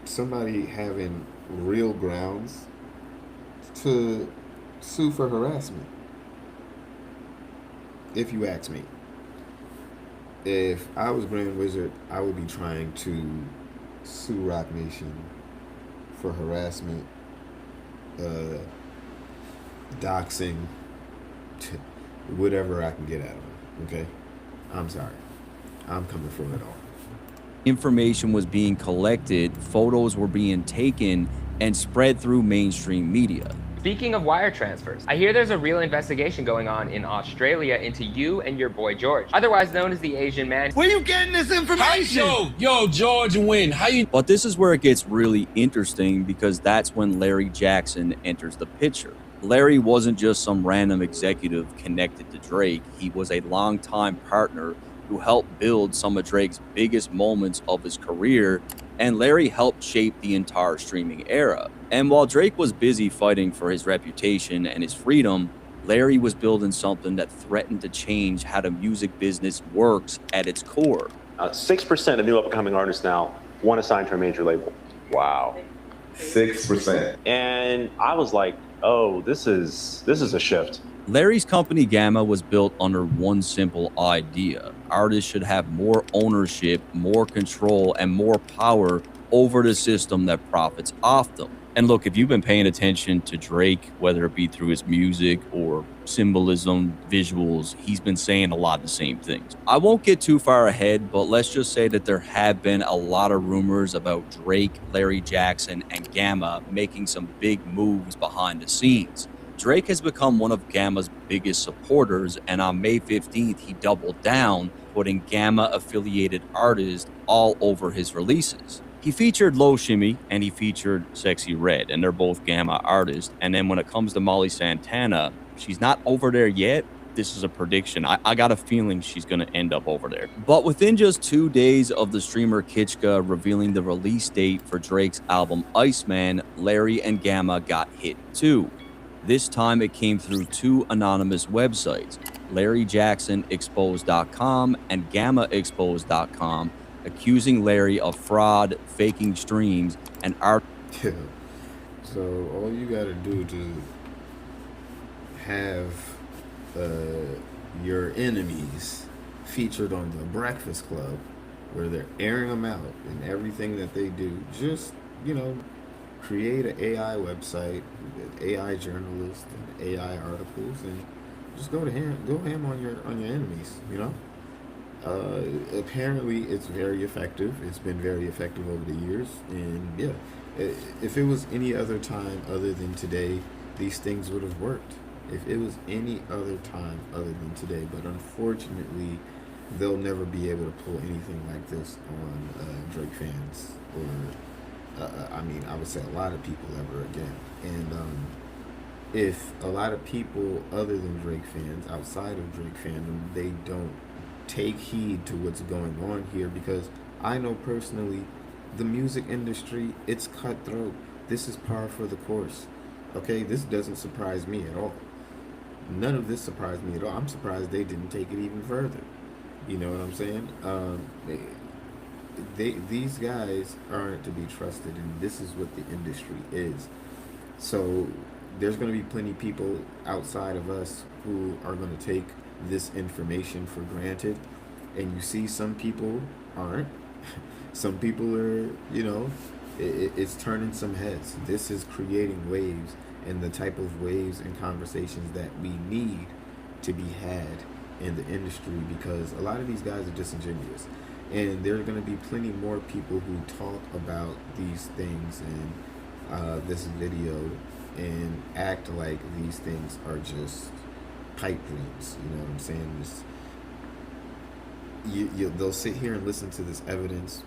somebody having real grounds to sue for harassment, if you ask me. If I was Grand Wizard, I would be trying to sue Roc Nation for harassment, doxing, whatever I can get out of them, okay? I'm sorry. I'm coming for it all. information was being collected, photos were being taken, and spread through mainstream media. Speaking of wire transfers, I hear there's a real investigation going on in Australia into you and your boy George, otherwise known as the Asian Man. Where you getting this information? Yo, George Wynn, how you? But this is where it gets really interesting, because that's when Larry Jackson enters the picture. Larry wasn't just some random executive connected to Drake. He was a longtime partner who helped build some of Drake's biggest moments of his career, and Larry helped shape the entire streaming era. And while Drake was busy fighting for his reputation and his freedom, Larry was building something that threatened to change how the music business works at its core. 6% of new up-and-coming artists now want to sign to a major label. Wow. 6%. And I was like, oh, this is a shift. Larry's company Gamma was built under one simple idea. Artists should have more ownership, more control, and more power over the system that profits off them. And look, if you've been paying attention to Drake, whether it be through his music or symbolism, visuals, he's been saying a lot of the same things. I won't get too far ahead, but let's just say that there have been a lot of rumors about Drake, Larry Jackson, and Gamma making some big moves behind the scenes. Drake has become one of Gamma's biggest supporters, and on May 15th, he doubled down, putting Gamma-affiliated artists all over his releases. He featured Low Shimmy and he featured Sexy Red, and they're both Gamma artists. And then when it comes to Molly Santana, she's not over there yet. This is a prediction. I got a feeling she's going to end up over there. But within just 2 days of the streamer Kitschka revealing the release date for Drake's album Iceman, Larry and Gamma got hit too. This time it came through two anonymous websites, LarryJacksonExposed.com and GammaExposed.com, accusing Larry of fraud, faking streams, and art. Yeah. So all you gotta do to have your enemies featured on the Breakfast Club, where they're airing them out and everything that they do, just, create an AI website, AI journalists, and AI articles, and just go ham on your enemies. Apparently, it's very effective. It's been very effective over the years, and yeah, if it was any other time other than today, these things would have worked. If it was any other time other than today, but unfortunately, they'll never be able to pull anything like this on Drake fans, or I would say a lot of people ever again. And if a lot of people other than Drake fans, outside of Drake fandom, they don't take heed to what's going on here, because I know personally, the music industry, it's cutthroat. This is par for the course. Okay, this doesn't surprise me at all. None of this surprised me at all. I'm surprised they didn't take it even further. You know what I'm saying? These guys aren't to be trusted, and this is what the industry is. So there's going to be plenty of people outside of us who are going to take this information for granted, and you see some people aren't. Some people are, it's turning some heads. This is creating waves, and the type of waves and conversations that we need to be had in the industry, because a lot of these guys are disingenuous. And there are going to be plenty more people who talk about these things in this video and act like these things are just pipe dreams. You know what I'm saying? They'll sit here and listen to this evidence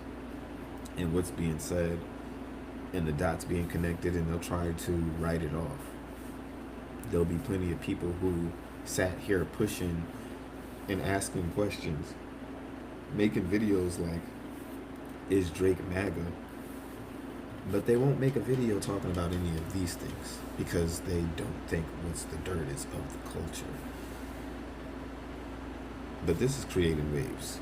and what's being said and the dots being connected, and they'll try to write it off. There'll be plenty of people who sat here pushing and asking questions, making videos like, is Drake MAGA? But they won't make a video talking about any of these things because they don't think what's the dirt is of the culture. But this is creating waves.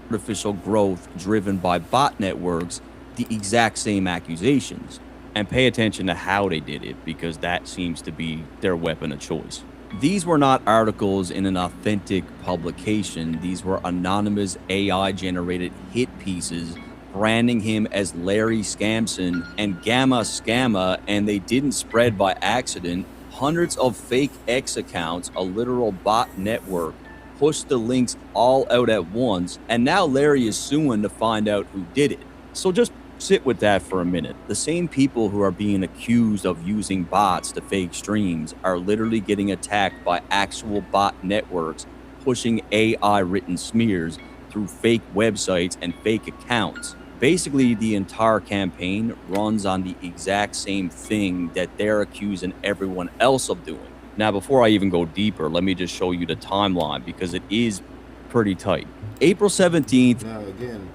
Artificial growth driven by bot networks, the exact same accusations. And pay attention to how they did it, because that seems to be their weapon of choice. These were not articles in an authentic publication. These were anonymous AI-generated hit pieces branding him as Larry Scamson and Gamma Scamma, and they didn't spread by accident. Hundreds of fake X accounts, a literal bot network, pushed the links all out at once, and now Larry is suing to find out who did it. So just sit with that for a minute. The same people who are being accused of using bots to fake streams are literally getting attacked by actual bot networks pushing AI written smears through fake websites and fake accounts. Basically, the entire campaign runs on the exact same thing that they're accusing everyone else of doing. Now, before I even go deeper, let me just show you the timeline, because it is pretty tight. April 17th. Now, again,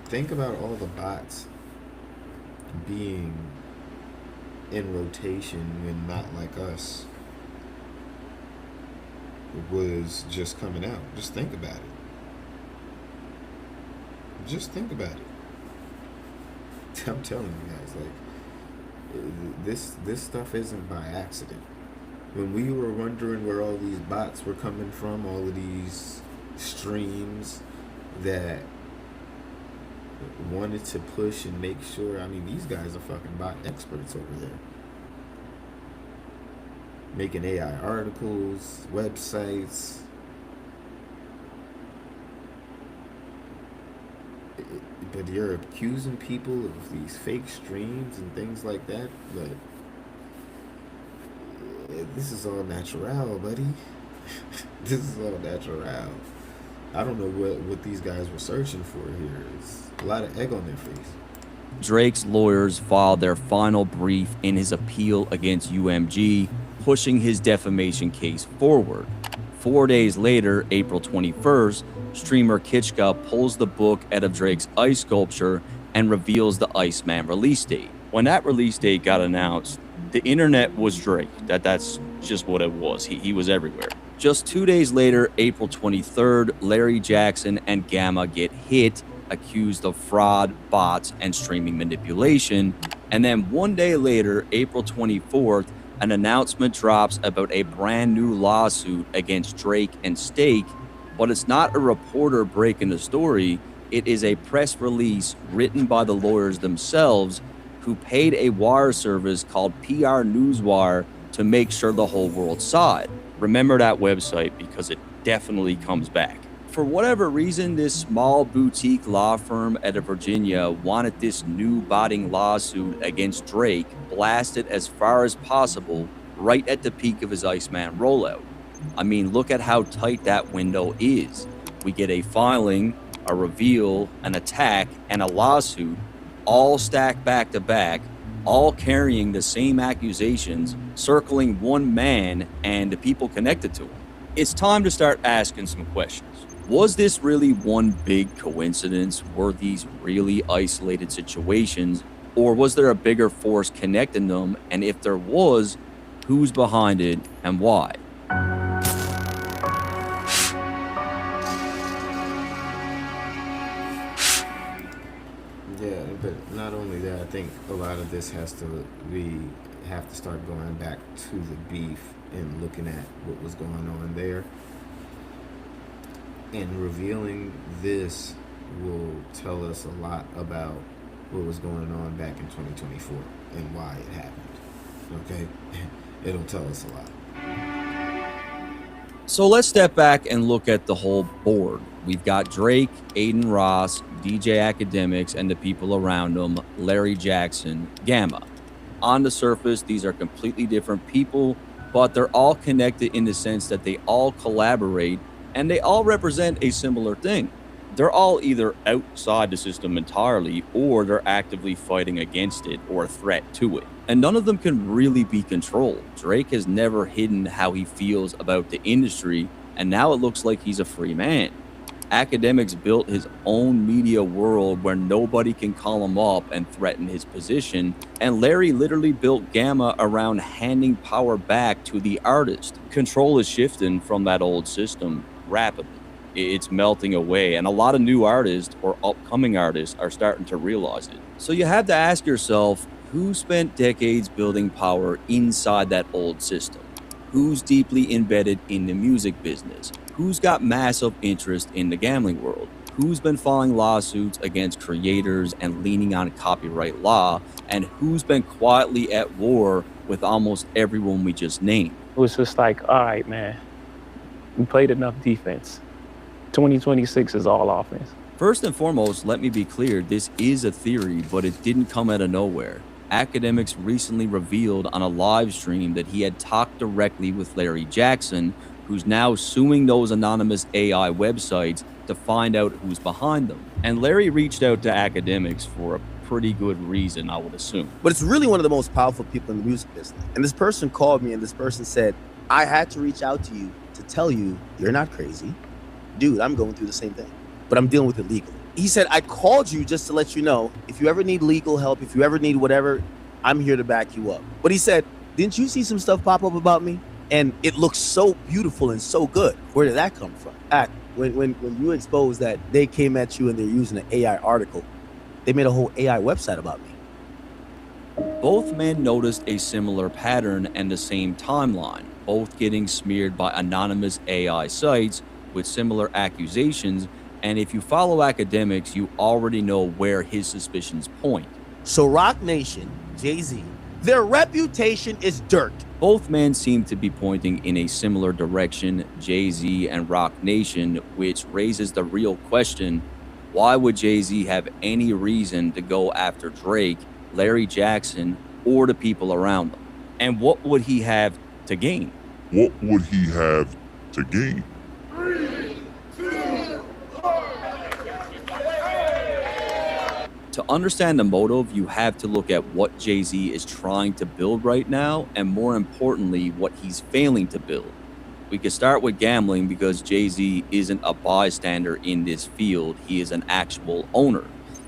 think about all the bots being in rotation when Not Like Us was just coming out. Just think about it. Just think about it. I'm telling you guys, like, this stuff isn't by accident. When we were wondering where all these bots were coming from, all of these streams that wanted to push and make sure, I mean, these guys are fucking bot experts over there. Making AI articles, websites. But you're accusing people of these fake streams and things like that. But this is all natural, buddy. This is all natural. I don't know what these guys were searching for here. It's a lot of egg on their face. Drake's lawyers filed their final brief in his appeal against UMG, pushing his defamation case forward. 4 days later, April 21st, streamer Kitschka pulls the book out of Drake's ice sculpture and reveals the Iceman release date. When that release date got announced, the internet was Drake. That's just what it was. He was everywhere. Just 2 days later, April 23rd, Larry Jackson and Gamma get hit, accused of fraud, bots, and streaming manipulation. And then 1 day later, April 24th, an announcement drops about a brand new lawsuit against Drake and Stake, but it's not a reporter breaking the story. It is a press release written by the lawyers themselves, who paid a wire service called PR Newswire to make sure the whole world saw it. Remember that website because it definitely comes back. For whatever reason, this small boutique law firm out of Virginia wanted this new botting lawsuit against Drake blasted as far as possible right at the peak of his Iceman rollout. I mean, look at how tight that window is. We get a filing, a reveal, an attack, and a lawsuit all stacked back to back, all carrying the same accusations, circling one man and the people connected to him. It's time to start asking some questions. Was this really one big coincidence? Were these really isolated situations? Or was there a bigger force connecting them? And if there was, who's behind it and why? Yeah, but not only that, I think a lot of this have to start going back to the beef and looking at what was going on there. And revealing this will tell us a lot about what was going on back in 2024 and why it happened. Okay? It'll tell us a lot. So let's step back and look at the whole board. We've got Drake, Aiden Ross, DJ Academics, and the people around them, Larry Jackson, Gamma. On the surface, these are completely different people, but they're all connected in the sense that they all collaborate and they all represent a similar thing. They're all either outside the system entirely or they're actively fighting against it or a threat to it. And none of them can really be controlled. Drake has never hidden how he feels about the industry, and now it looks like he's a free man. Academics built his own media world where nobody can call him up and threaten his position, and Larry literally built Gamma around handing power back to the artist. Control is shifting from that old system rapidly. It's melting away, and a lot of new artists or upcoming artists are starting to realize it. So you have to ask yourself, who spent decades building power inside that old system? Who's deeply embedded in the music business? Who's got massive interest in the gambling world? Who's been filing lawsuits against creators and leaning on copyright law? And who's been quietly at war with almost everyone we just named? It was just like, all right, man, we played enough defense. 2026 is all offense. First and foremost, let me be clear, this is a theory, but it didn't come out of nowhere. Academics recently revealed on a live stream that he had talked directly with Larry Jackson, who's now suing those anonymous AI websites to find out who's behind them. And Larry reached out to Academics for a pretty good reason, I would assume. But it's really one of the most powerful people in the music business. And this person called me and this person said, I had to reach out to you to tell you you're not crazy. Dude, I'm going through the same thing, but I'm dealing with it legally. He said, I called you just to let you know, if you ever need legal help, if you ever need whatever, I'm here to back you up. But he said, didn't you see some stuff pop up about me? And it looks so beautiful and so good. Where did that come from? when you exposed that they came at you and they're using an AI article, they made a whole AI website about me. Both men noticed a similar pattern and the same timeline, both getting smeared by anonymous AI sites with similar accusations. And if you follow academics, you already know where his suspicions point. So Rock Nation, Jay-Z, their reputation is dirt. Both men seem to be pointing in a similar direction, Jay-Z and Rock Nation, which raises the real question, why would Jay-Z have any reason to go after Drake, Larry Jackson, or the people around him? And what would he have to gain? What would he have to gain? To understand the motive, you have to look at what Jay-Z is trying to build right now, and more importantly, what he's failing to build. We could start with gambling because Jay-Z isn't a bystander in this field, he is an actual owner.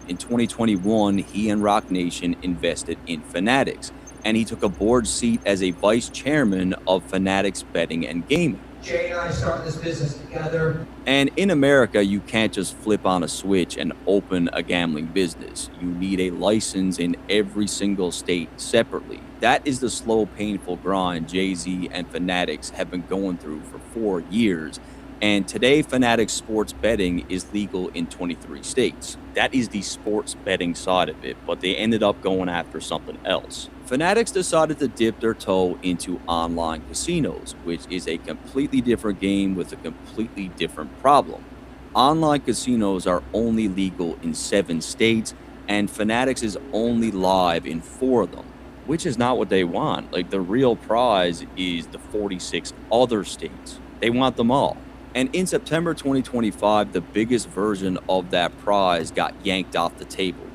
In 2021, he and Rock Nation invested in Fanatics, and he took a board seat as a vice chairman of Fanatics Betting and Gaming. Jay and I started this business together. And in America, you can't just flip on a switch and open a gambling business. You need a license in every single state separately. That is the slow, painful grind Jay-Z and Fanatics have been going through for 4 years. And today, Fanatics sports betting is legal in 23 states. That is the sports betting side of it, but they ended up going after something else. Fanatics decided to dip their toe into online casinos, which is a completely different game with a completely different problem. Online casinos are only legal in 7 states, and Fanatics is only live in 4 of them, which is not what they want. Like, the real prize is the 46 other states. They want them all. And in September 2025, the biggest version of that prize got yanked off the table.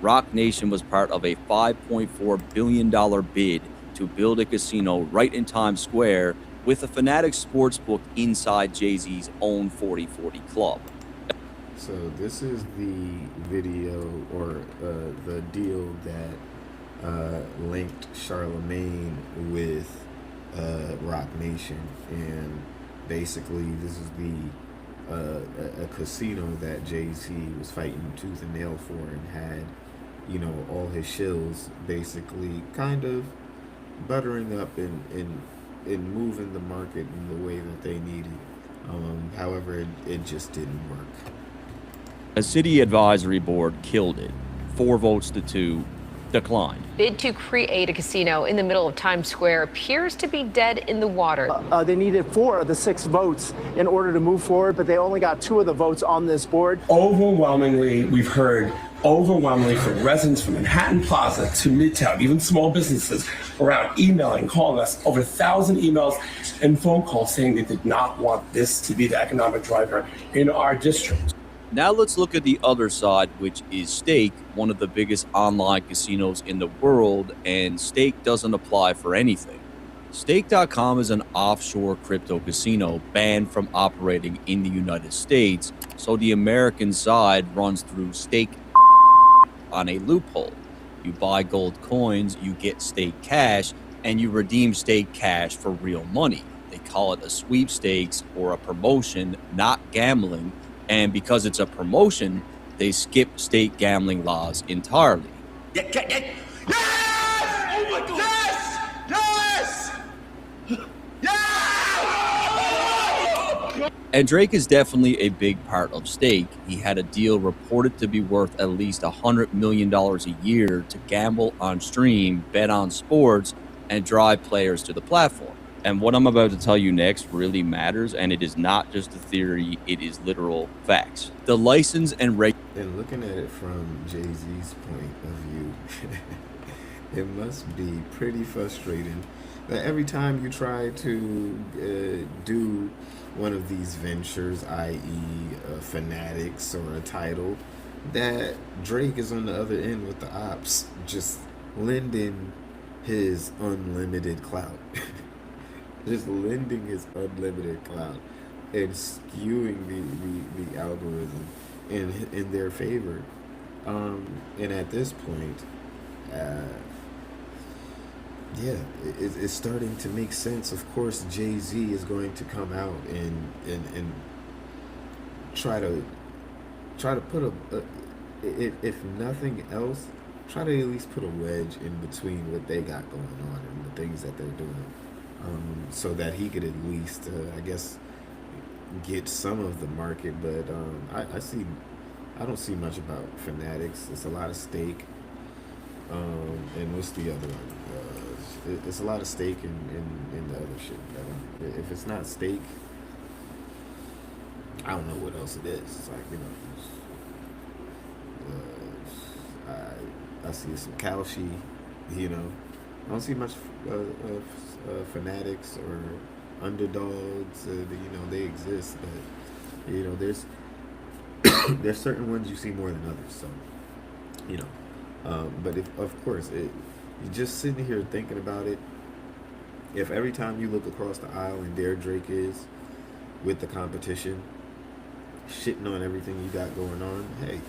Rock Nation was part of a $5.4 billion bid to build a casino right in Times Square with a Fanatics sportsbook inside Jay-Z's own 4040 club. So this is the video or the deal that linked Charlemagne with Rock Nation, and basically this is a casino that Jay-Z was fighting tooth and nail for, and had, you know, all his shills basically kind of buttering up and moving the market in the way that they needed. However, it just didn't work. A city advisory board killed it. 4 votes to 2 declined. Bid to create a casino in the middle of Times Square appears to be dead in the water. They needed 4 of the 6 votes in order to move forward, but they only got 2 of the votes on this board. Overwhelmingly, we've heard overwhelmingly from residents from Manhattan Plaza to Midtown, even small businesses around emailing, calling us, over 1,000 emails and phone calls saying they did not want this to be the economic driver in our district. Now let's look at the other side, which is Stake, one of the biggest online casinos in the world, and Stake doesn't apply for anything. Stake.com is an offshore crypto casino banned from operating in the United States, so the American side runs through Stake on a loophole. You buy gold coins, you get Stake cash, and you redeem Stake cash for real money. They call it a sweepstakes or a promotion, not gambling. And because it's a promotion, they skip state gambling laws entirely. Yes! Oh my God! Yes! And Drake is definitely a big part of Stake. He had a deal reported to be worth at least $100 million a year to gamble on stream, bet on sports, and drive players to the platform. And what I'm about to tell you next really matters, and it is not just a theory, it is literal facts. The license and And looking at it from Jay-Z's point of view, it must be pretty frustrating that every time you try to do one of these ventures, i.e. Fanatics or a title, that Drake is on the other end with the ops, just lending his unlimited clout. Just lending his unlimited clout and skewing the algorithm in their favor. And at this point, yeah, it's starting to make sense. Of course, Jay-Z is going to come out and try to put if nothing else, try to at least put a wedge in between what they got going on and the things that they're doing, so that he could at least, I guess, get some of the market. But I don't see much about Fanatics. It's a lot of stake. And what's the other one? It's a lot of stake in the other shit. If it's not stake, I don't know what else it is. It's like, I see some Kalshi, I don't see much Fanatics or Underdogs. They exist, but there's there's certain ones you see more than others. So, but if, of course, you're just sitting here thinking about it. If every time you look across the aisle and there Drake is with the competition, shitting on everything you got going on, hey,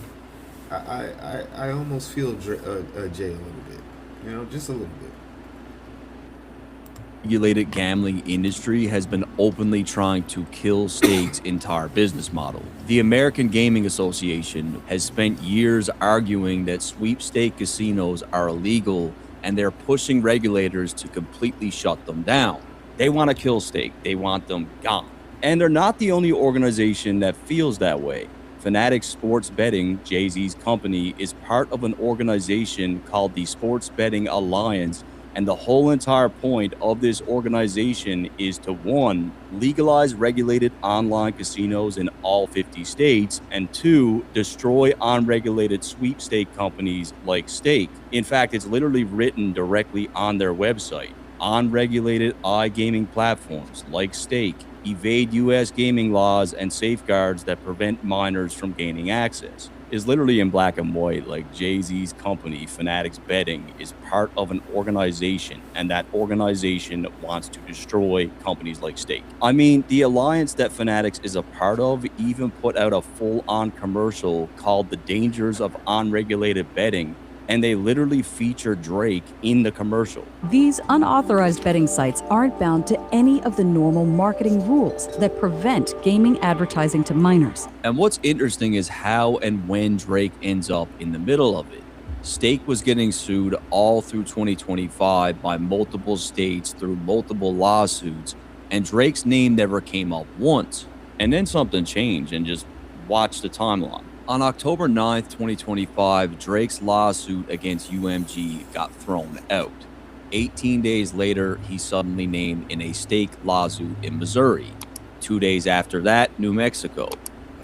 I almost feel Jay a little bit, just a little bit. Regulated gambling industry has been openly trying to kill Stake's entire business model. The American Gaming Association has spent years arguing that sweepstake casinos are illegal, and they're pushing regulators to completely shut them down. They want to kill Stake. They want them gone. And they're not the only organization that feels that way. Fanatics Sports Betting, Jay-Z's company, is part of an organization called the Sports Betting Alliance. And the whole entire point of this organization is to, 1, legalize regulated online casinos in all 50 states, and 2, destroy unregulated sweepstake companies like Stake. In fact, it's literally written directly on their website. Unregulated iGaming platforms like Stake evade U.S. gaming laws and safeguards that prevent minors from gaining access. Is literally in black and white, like Jay-Z's company, Fanatics Betting, is part of an organization, and that organization wants to destroy companies like Stake. I mean, the alliance that Fanatics is a part of even put out a full-on commercial called The Dangers of Unregulated Betting, and they literally feature Drake in the commercial. These unauthorized betting sites aren't bound to any of the normal marketing rules that prevent gaming advertising to minors. And what's interesting is how and when Drake ends up in the middle of it. Stake was getting sued all through 2025 by multiple states through multiple lawsuits, and Drake's name never came up once. And then something changed, and just watch the timeline. On October 9th, 2025, Drake's lawsuit against UMG got thrown out. 18 days later, he's suddenly named in a Stake lawsuit in Missouri. 2 days after that, New Mexico.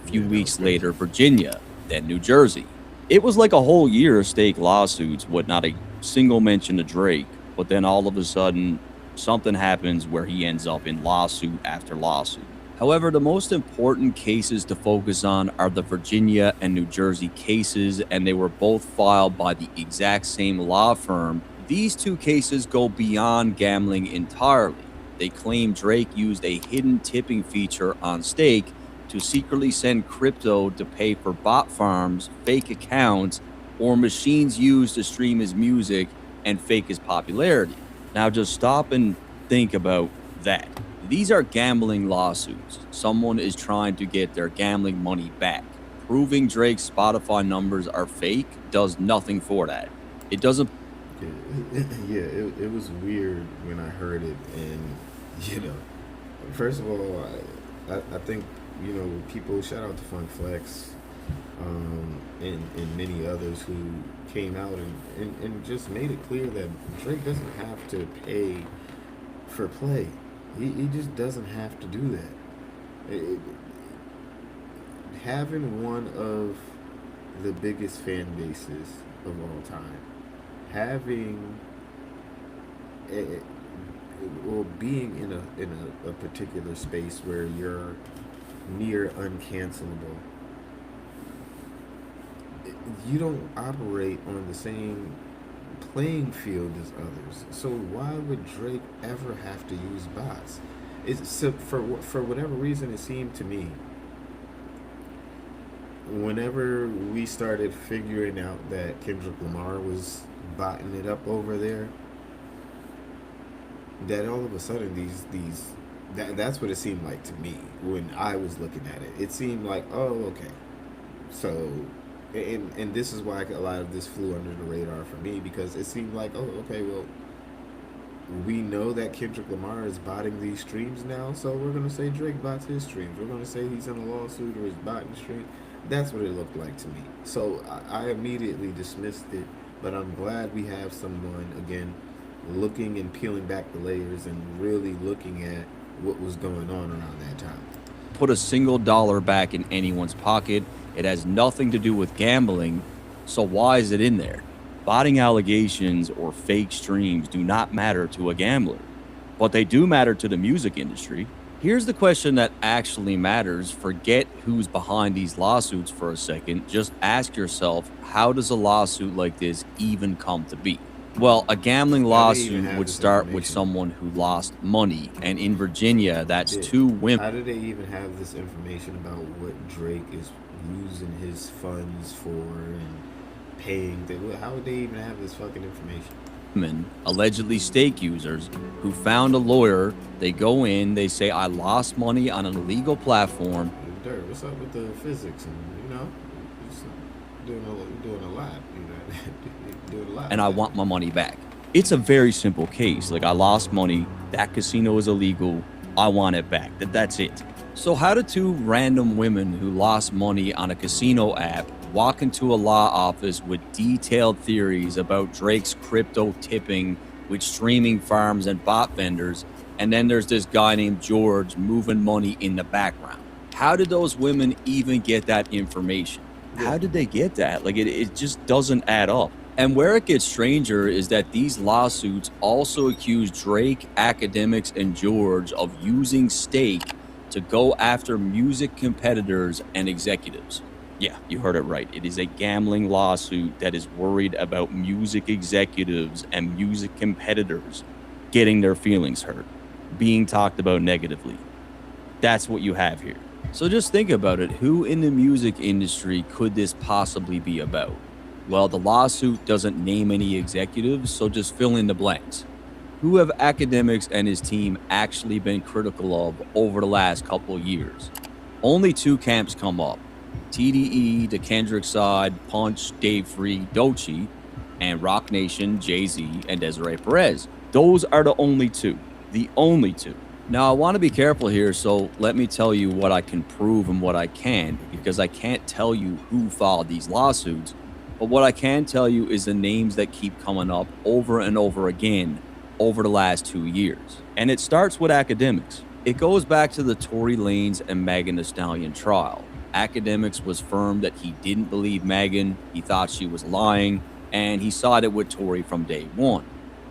A few weeks later, Virginia, then New Jersey. It was like a whole year of Stake lawsuits with not a single mention of Drake, but then all of a sudden, something happens where he ends up in lawsuit after lawsuit. However, the most important cases to focus on are the Virginia and New Jersey cases, and they were both filed by the exact same law firm. These two cases go beyond gambling entirely. They claim Drake used a hidden tipping feature on Stake to secretly send crypto to pay for bot farms, fake accounts, or machines used to stream his music and fake his popularity. Now just stop and think about that. These are gambling lawsuits. Someone is trying to get their gambling money back. Proving Drake's Spotify numbers are fake does nothing for that. It doesn't. Yeah, it was weird when I heard it, and first of all, I think people, shout out to Funk Flex, and many others who came out and just made it clear that Drake doesn't have to pay for play. He just doesn't have to do that. Having one of the biggest fan bases of all time, being in a particular space where you're near uncancelable, you don't operate on the same playing field as others. So why would Drake ever have to use bots? For whatever reason, it seemed to me, whenever we started figuring out that Kendrick Lamar was botting it up over there, that all of a sudden these That's what it seemed like to me when I was looking at it. It seemed like, oh, okay. So, and this is why a lot of this flew under the radar for me, because it seemed like, oh, okay, well, we know that Kendrick Lamar is botting these streams now, so we're going to say Drake bots his streams. We're going to say he's in a lawsuit or he's botting streams. That's what it looked like to me. So I immediately dismissed it, but I'm glad we have someone, again, looking and peeling back the layers and really looking at what was going on around that time. Put a single dollar back in anyone's pocket. It has nothing to do with gambling, so why is it in there? Botting allegations or fake streams do not matter to a gambler, but they do matter to the music industry. Here's the question that actually matters. Forget who's behind these lawsuits for a second. Just ask yourself, how does a lawsuit like this even come to be? Well, a gambling lawsuit would start with someone who lost money, and in Virginia, that's two women. How do they even have this information about what Drake is using his funds for and paying? How would they even have this fucking information? Women, allegedly stake users, who found a lawyer. They go in, they say, I lost money on an illegal platform. Dirt, what's up with the physics? And, just doing a lot. Doing a lot. And I want my money back. It's a very simple case. Like, I lost money, that casino is illegal, I want it back. That's it. So how do two random women who lost money on a casino app walk into a law office with detailed theories about Drake's crypto tipping with streaming farms and bot vendors, and then there's this guy named George moving money in the background? How did those women even get that information? How did they get that? Like, it just doesn't add up. And where it gets stranger is that these lawsuits also accuse Drake, Academics, and George of using stake to go after music competitors and executives. Yeah, you heard it right. It is a gambling lawsuit that is worried about music executives and music competitors getting their feelings hurt, being talked about negatively. That's what you have here. So just think about it. Who in the music industry could this possibly be about? Well, the lawsuit doesn't name any executives, so just fill in the blanks. Who have Academics and his team actually been critical of over the last couple of years? Only two camps come up. TDE, the Kendrick side, Punch, Dave Free, Doechii, and Rock Nation, Jay-Z, and Desiree Perez. Those are the only two. The only two. Now, I want to be careful here, so let me tell you what I can prove and what I can't, because I can't tell you who filed these lawsuits, but what I can tell you is the names that keep coming up over and over again over the last 2 years. And it starts with Academics. It goes back to the Tory Lanez and Megan Thee Stallion trial. Academics was firm that he didn't believe Megan, he thought she was lying, and he sided with Tory from day one.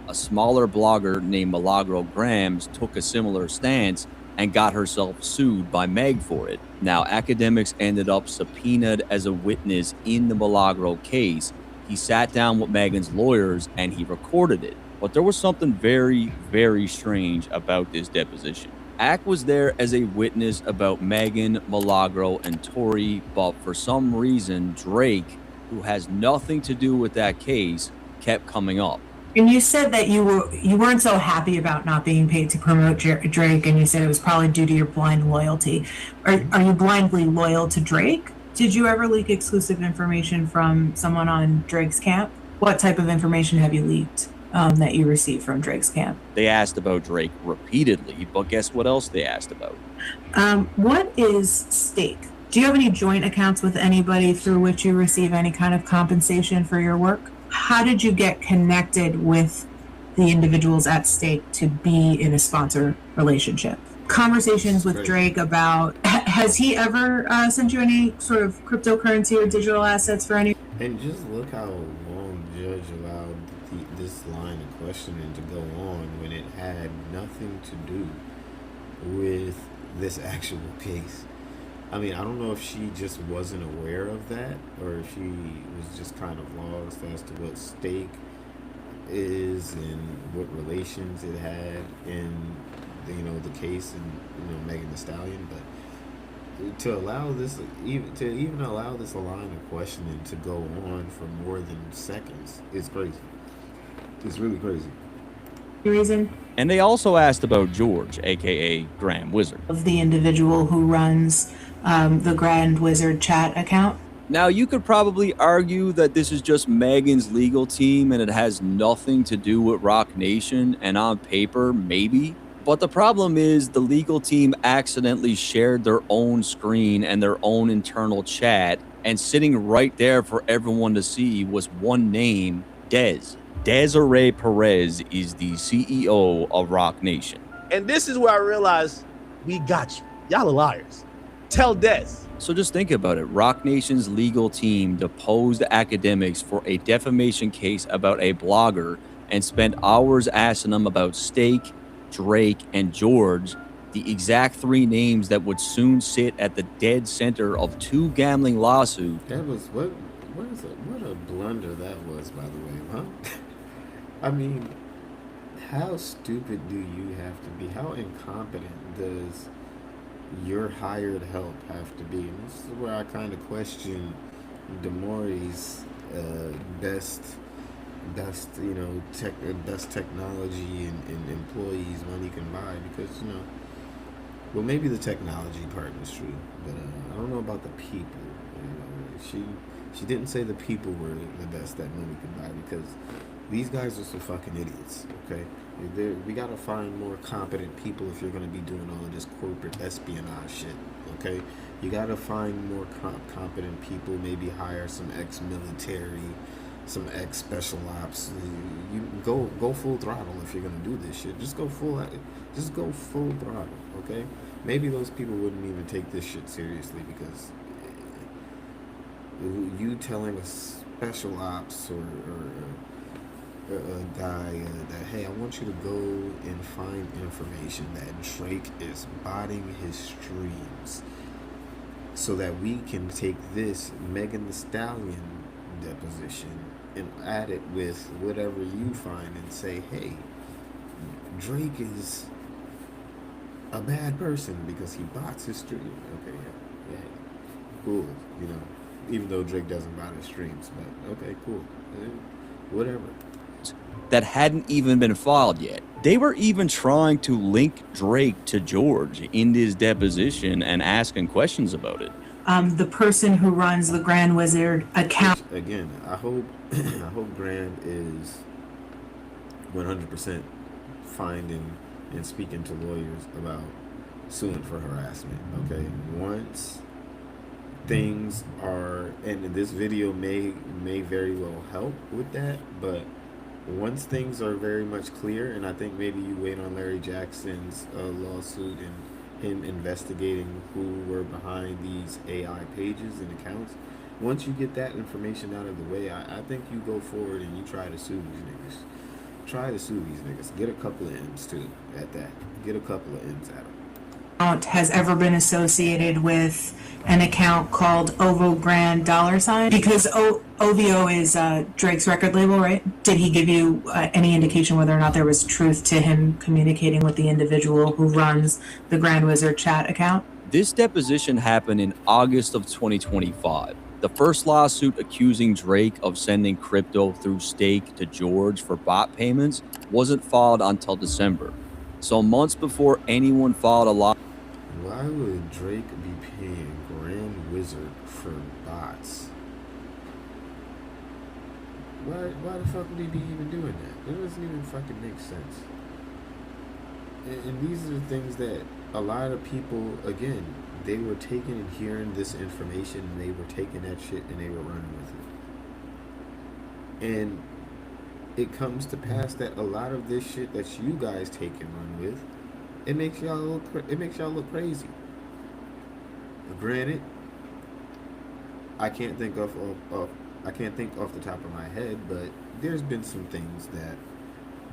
A smaller blogger named Milagro Grams took a similar stance and got herself sued by Meg for it. Now, Academics ended up subpoenaed as a witness in the Milagro case. He sat down with Megan's lawyers and he recorded it. But there was something very, very strange about this deposition. Ack was there as a witness about Megan, Milagro, and Tory, but for some reason, Drake, who has nothing to do with that case, kept coming up. And you said that you weren't so happy about not being paid to promote Drake, and you said it was probably due to your blind loyalty. Are you blindly loyal to Drake? Did you ever leak exclusive information from someone on Drake's camp? What type of information have you leaked that you received from Drake's camp? They asked about Drake repeatedly, but guess what else they asked about? What is stake? Do you have any joint accounts with anybody through which you receive any kind of compensation for your work? How did you get connected with the individuals at stake to be in a sponsor relationship? Conversations with Drake about, has he ever sent you any sort of cryptocurrency or digital assets for any? And just look how long Judge allowed this line of questioning to go on when it had nothing to do with this actual case. I mean, I don't know if she just wasn't aware of that, or if she was just kind of lost as to what stake is and what relations it had in, the case and Megan Thee Stallion. But to allow this, even allow this line of questioning to go on for more than seconds is crazy. It's really crazy. reason And they also asked about George, aka Grand Wizard. of the individual who runs the Grand Wizard chat account. Now, you could probably argue that this is just Megan's legal team and it has nothing to do with Rock Nation, and on paper, maybe. But the problem is the legal team accidentally shared their own screen and their own internal chat, and sitting right there for everyone to see was one name, Dez. Desiree Perez is the CEO of Rock Nation. And this is where I realized we got you. Y'all are liars. Tell Des. So just think about it. Rock Nation's legal team deposed academics for a defamation case about a blogger and spent hours asking them about Steak, Drake, and George, the exact three names that would soon sit at the dead center of two gambling lawsuits. That was what a blunder that was, by the way, huh? I mean, how stupid do you have to be? How incompetent does your hired help have to be? And this is where I kind of question Demori's best technology and employees money can buy, because well, maybe the technology part is true, but I don't know about the people. She didn't say the people were the best that money could buy, because these guys are some fucking idiots. Okay, we gotta find more competent people if you're gonna be doing all of this corporate espionage shit. Okay, you gotta find more competent people. Maybe hire some ex-military, some ex-special ops. You go full throttle if you're gonna do this shit. Just go full throttle. Okay, maybe those people wouldn't even take this shit seriously, because you telling a special ops or a guy that, hey, I want you to go and find information that Drake is botting his streams so that we can take this Megan Thee Stallion deposition and add it with whatever you find and say, hey, Drake is a bad person because he bots his stream. Okay, yeah, cool, even though Drake doesn't bot his streams, but okay, cool, whatever. That hadn't even been filed yet. They were even trying to link Drake to George in his deposition and asking questions about it. The person who runs the Grand Wizard account. Which, again, I hope Grand is 100% finding and speaking to lawyers about suing for harassment. Okay, once things are, and this video may very well help with that, but once things are very much clear, and I think maybe you wait on Larry Jackson's lawsuit and him investigating who were behind these AI pages and accounts, once you get that information out of the way, I think you go forward and you try to sue these niggas. Get a couple of M's too at that. Get a couple of M's at them. Has ever been associated with an account called OVO Grand $? Because OVO is Drake's record label, right? Did he give you any indication whether or not there was truth to him communicating with the individual who runs the Grand Wizard chat account? This deposition happened in August of 2025. The first lawsuit accusing Drake of sending crypto through Stake to George for bot payments wasn't filed until December. So months before anyone filed a lawsuit. Why would Drake be paying Grand Wizard for bots? Why the fuck would he be even doing that? That doesn't even fucking make sense. And these are the things that a lot of people, again, they were taking and hearing this information, and they were taking that shit and they were running with it. And it comes to pass that a lot of this shit that you guys take and run with, it makes y'all look crazy. Granted, I can't think off the top of my head, but there's been some things that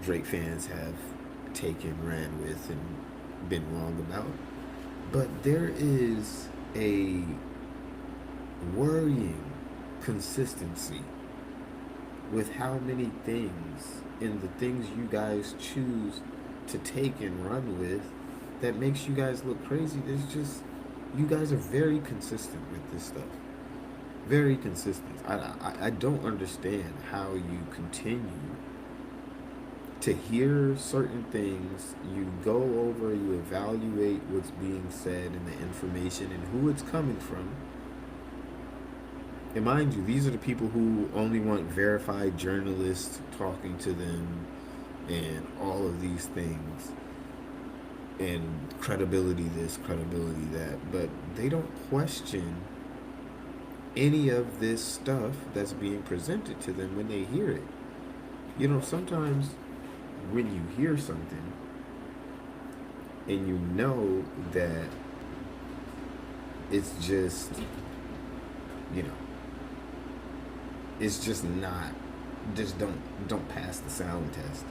Drake fans have taken, ran with, and been wrong about. But there is a worrying consistency with how many things and the things you guys choose to take and run with that makes you guys look crazy. There's just, you guys are very consistent with this stuff. Very consistent. I don't understand how you continue to hear certain things, you go over, you evaluate what's being said and the information and who it's coming from. And mind you, these are the people who only want verified journalists talking to them and all of these things. And credibility this, credibility that. But they don't question any of this stuff that's being presented to them when they hear it. You know, sometimes when you hear something and you know that it's just, you know, it's just not, just don't pass the sound test.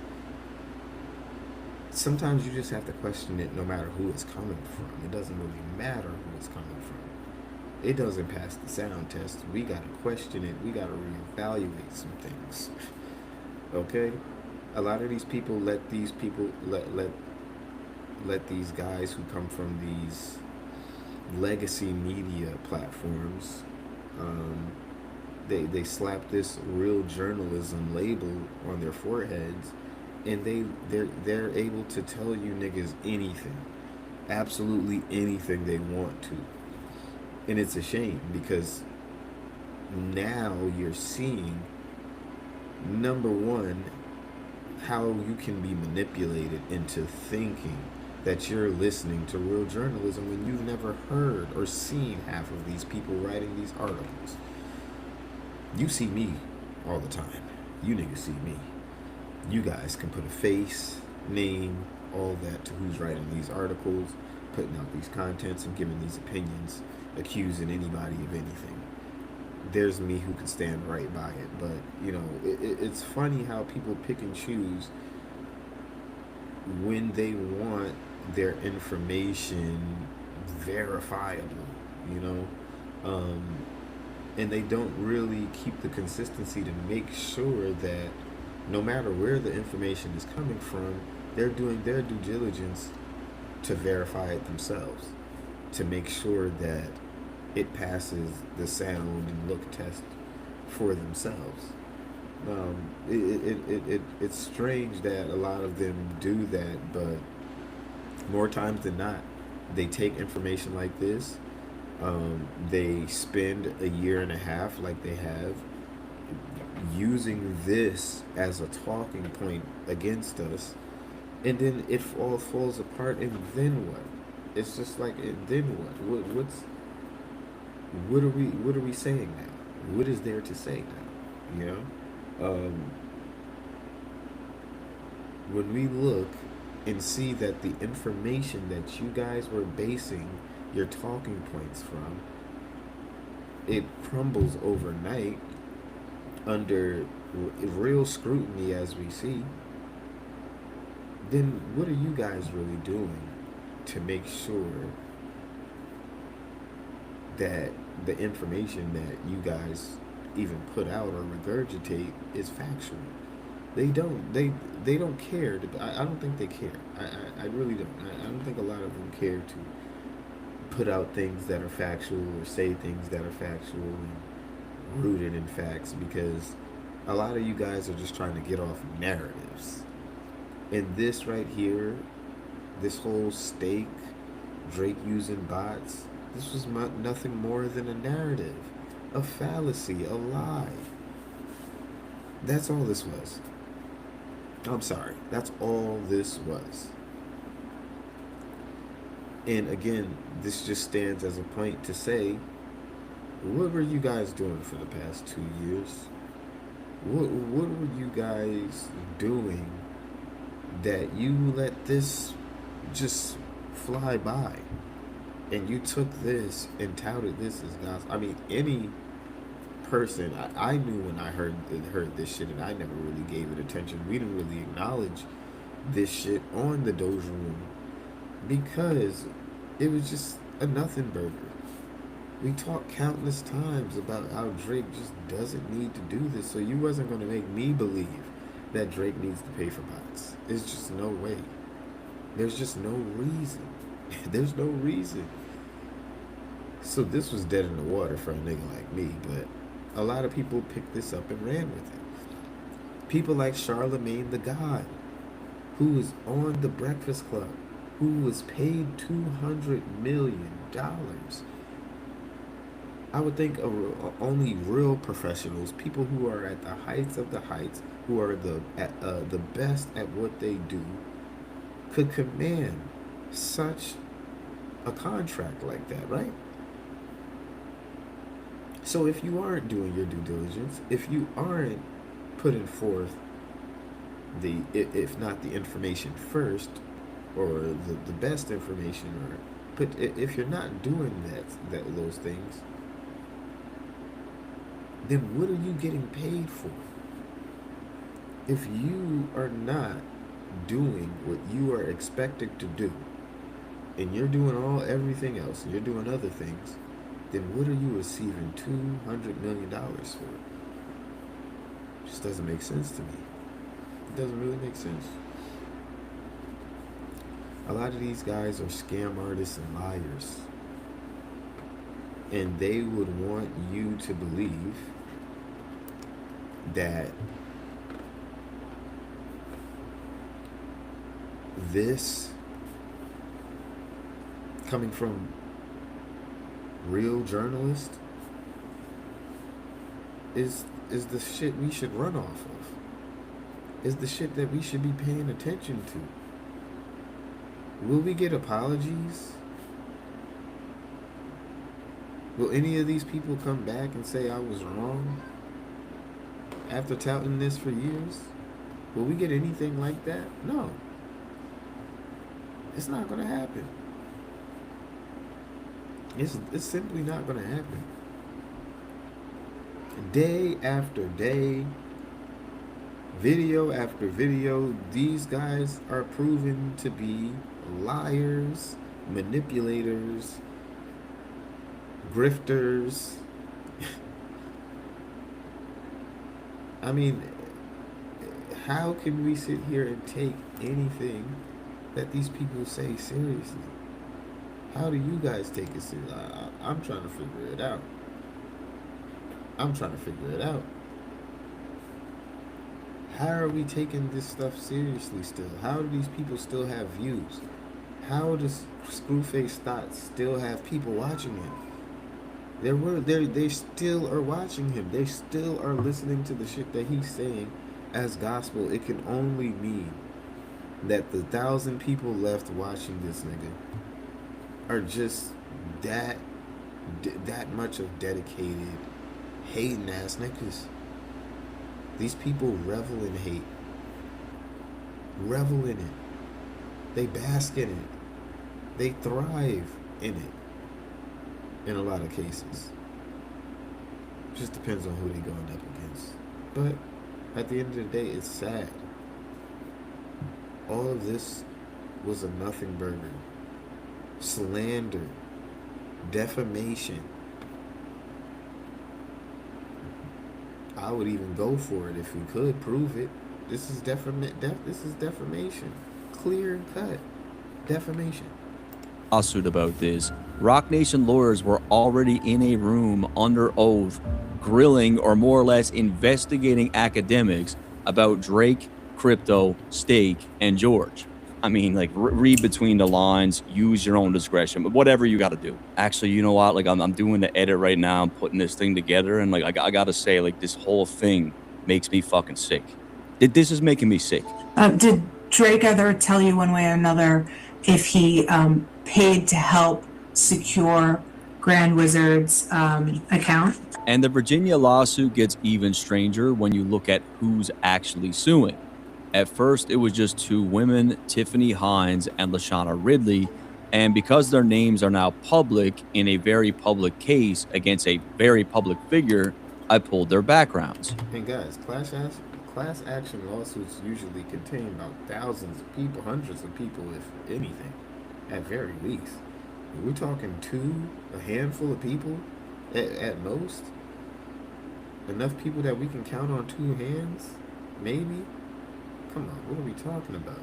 Sometimes you just have to question it no matter who it's coming from. It doesn't really matter who it's coming from. It doesn't pass the sound test. We gotta question it. We gotta reevaluate some things. Okay? A lot of these people let these guys who come from these legacy media platforms, they slap this real journalism label on their foreheads, and they're able to tell you niggas anything, absolutely anything they want to. And it's a shame, because now you're seeing, number one, how you can be manipulated into thinking that you're listening to real journalism when you've never heard or seen half of these people writing these articles. You see me all the time. You niggas see me. You guys can put a face, name, all that to who's writing these articles, putting out these contents and giving these opinions, accusing anybody of anything. There's me who can stand right by it. But, you know, it's funny how people pick and choose when they want their information verifiable, you know? And they don't really keep the consistency to make sure that no matter where the information is coming from, they're doing their due diligence to verify it themselves, to make sure that it passes the sound and look test for themselves. It's strange that a lot of them do that, but more times than not, they take information like this, they spend a year and a half, like they have, using this as a talking point against us, and then it all falls apart, and then what? It's just like, then what? What are we saying now? What is there to say now? You know, when we look and see that the information that you guys were basing your talking points from, it crumbles overnight under real scrutiny, as we see, then what are you guys really doing to make sure that the information that you guys even put out or regurgitate is factual? They don't care. I don't think they care. I really don't. I don't think a lot of them care to put out things that are factual or say things that are factual and rooted in facts, because a lot of you guys are just trying to get off narratives. And this right here, this whole stake, Drake using bots, this was nothing more than a narrative, a fallacy, a lie. That's all this was. I'm sorry. That's all this was. And again, this just stands as a point to say, what were you guys doing for the past 2 years? What were you guys doing that you let this just fly by? And you took this and touted this as gospel. I mean, any person, I knew when I heard this shit, and I never really gave it attention. We didn't really acknowledge this shit on the Doja Room because it was just a nothing burger. We talked countless times about how Drake just doesn't need to do this, so you wasn't going to make me believe that Drake needs to pay for bots. There's just no way. There's just no reason. There's no reason. So this was dead in the water for a nigga like me, but a lot of people picked this up and ran with it. People like Charlemagne the God, who was on The Breakfast Club, who was paid $200 million. I would think only real professionals, people who are at the heights of the heights, who are the best at what they do, could command such a contract like that, right? So if you aren't doing your due diligence, if you aren't putting forth if not the information first, or the best information, if you're not doing those things, then what are you getting paid for? If you are not doing what you are expected to do, and you're doing everything else, and you're doing other things, then what are you receiving $200 million for? It just doesn't make sense to me. It doesn't really make sense. A lot of these guys are scam artists and liars. And they would want you to believe that this, coming from real journalists, is the shit we should run off of. Is the shit that we should be paying attention to. Will we get apologies? Will any of these people come back and say I was wrong after touting this for years? Will we get anything like that? No. It's not going to happen. It's simply not going to happen. Day after day, video after video, these guys are proven to be liars, manipulators, grifters. I mean, how can we sit here and take anything that these people say seriously? How do you guys take it seriously? I'm trying to figure it out. How are we taking this stuff seriously still? How do these people still have views? How does Screwface Thoughts still have people watching him? They still are watching him. They still are listening to the shit that he's saying as gospel. It can only mean that the 1,000 people left watching this nigga are just that much of dedicated, hating ass niggas. These people revel in hate. Revel in it. They bask in it. They thrive in it. In a lot of cases. Just depends on who they're going up against. But at the end of the day, it's sad. All of this was a nothing burger. Slander. Defamation. I would even go for it if we could prove it. This is defamation. Clear cut. Defamation. Lawsuit about this. Rock Nation lawyers were already in a room under oath, grilling or more or less investigating academics about Drake, Crypto, Steak, and George. I mean, like, read between the lines, use your own discretion, but whatever you got to do. Actually, you know what? Like, I'm doing the edit right now. I'm putting this thing together, and like, I got to say, like, this whole thing makes me fucking sick. This is making me sick. Did Drake ever tell you one way or another if he paid to help secure Grand Wizard's account? And the Virginia lawsuit gets even stranger when you look at who's actually suing. At first, it was just two women, Tiffany Hines and Lashana Ridley, and because their names are now public in a very public case against a very public figure, I pulled their backgrounds. And guys, class action lawsuits usually contain about thousands of people, hundreds of people, if anything, at very least. We're talking a handful of people at most. Enough people that we can count on two hands, maybe. Come on, what are we talking about?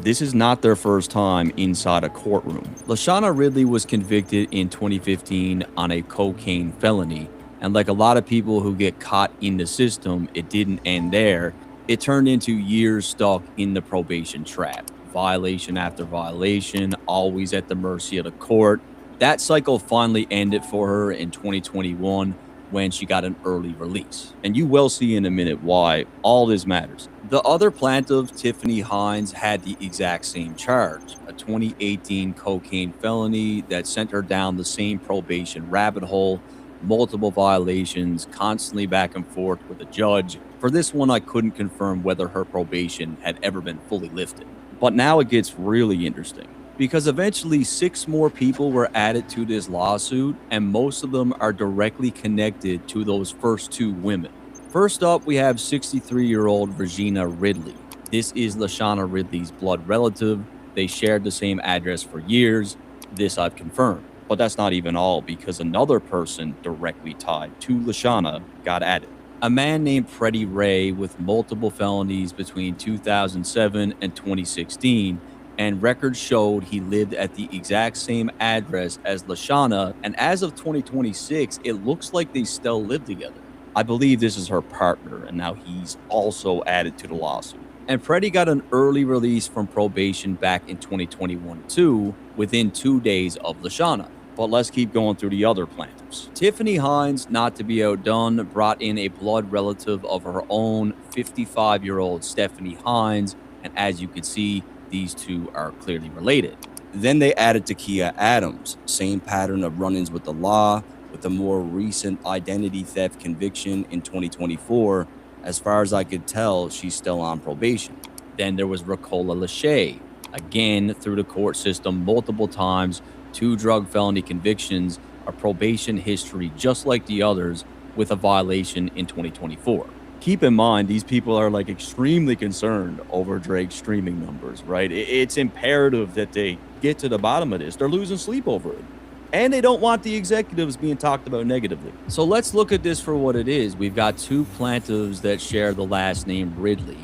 This is not their first time inside a courtroom. Lashana Ridley was convicted in 2015 on a cocaine felony. And like a lot of people who get caught in the system, it didn't end there. It turned into years stuck in the probation trap. Violation after violation, always at the mercy of the court. That cycle finally ended for her in 2021 when she got an early release. And you will see in a minute why all this matters. The other plaintiff, Tiffany Hines, had the exact same charge, a 2018 cocaine felony that sent her down the same probation rabbit hole, multiple violations, constantly back and forth with a judge. For this one, I couldn't confirm whether her probation had ever been fully lifted. But now it gets really interesting, because eventually 6 more people were added to this lawsuit, and most of them are directly connected to those first 2 women. First up, we have 63-year-old Regina Ridley. This is Lashana Ridley's blood relative. They shared the same address for years. This I've confirmed. But that's not even all, because another person directly tied to Lashana got added. A man named Freddie Ray with multiple felonies between 2007 and 2016, and records showed he lived at the exact same address as Lashana, and as of 2026, it looks like they still live together. I believe this is her partner, and now he's also added to the lawsuit. And Freddie got an early release from probation back in 2021 too, within 2 days of Lashana. But let's keep going through the other plaintiffs. Tiffany Hines, not to be outdone, brought in a blood relative of her own, 55-year-old Stephanie Hines, and as you can see, these two are clearly related. Then they added Takia Adams, same pattern of run-ins with the law, with a more recent identity theft conviction in 2024. As far as I could tell, she's still on probation. Then there was Ricola Lachey, again through the court system multiple times, 2 drug felony convictions, a probation history just like the others, with a violation in 2024. Keep in mind, these people are like extremely concerned over Drake's streaming numbers, right? It's imperative that they get to the bottom of this. They're losing sleep over it. And they don't want the executives being talked about negatively. So let's look at this for what it is. We've got 2 plaintiffs that share the last name Ridley.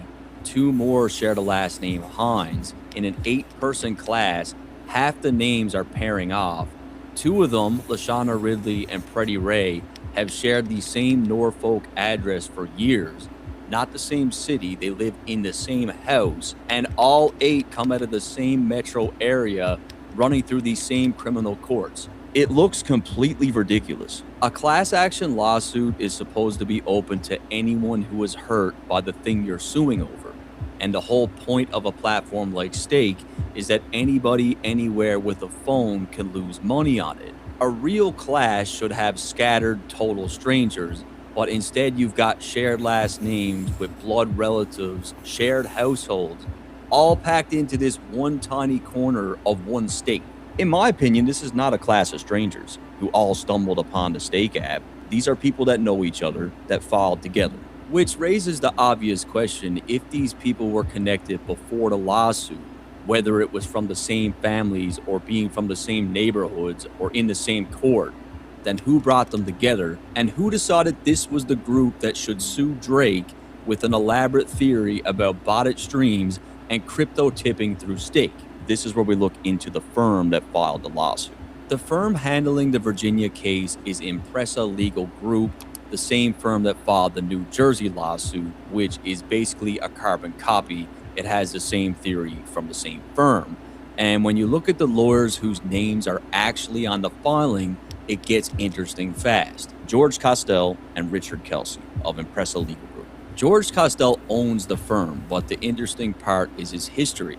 2 more share the last name Hines. In an 8-person class, half the names are pairing off. 2 of them, Lashana Ridley and Freddie Ray, have shared the same Norfolk address for years. Not the same city, they live in the same house, and all 8 come out of the same metro area, running through these same criminal courts. It looks completely ridiculous. A class action lawsuit is supposed to be open to anyone who is hurt by the thing you're suing over. And the whole point of a platform like Stake is that anybody, anywhere with a phone can lose money on it. A real class should have scattered total strangers, but instead you've got shared last names with blood relatives, shared households, all packed into this one tiny corner of one state. In my opinion, this is not a class of strangers who all stumbled upon the Stake app. These are people that know each other, that filed together. Which raises the obvious question, if these people were connected before the lawsuit, whether it was from the same families or being from the same neighborhoods or in the same court, then who brought them together, and who decided this was the group that should sue Drake with an elaborate theory about botted streams and crypto tipping through Stake? This is where we look into the firm that filed the lawsuit. The firm handling the Virginia case is Impressa Legal Group, the same firm that filed the New Jersey lawsuit, which is basically a carbon copy. It has the same theory from the same firm. And when you look at the lawyers whose names are actually on the filing, it gets interesting fast. George Costell and Richard Kelsey of Impressa Legal Group. George Costell owns the firm, but the interesting part is his history.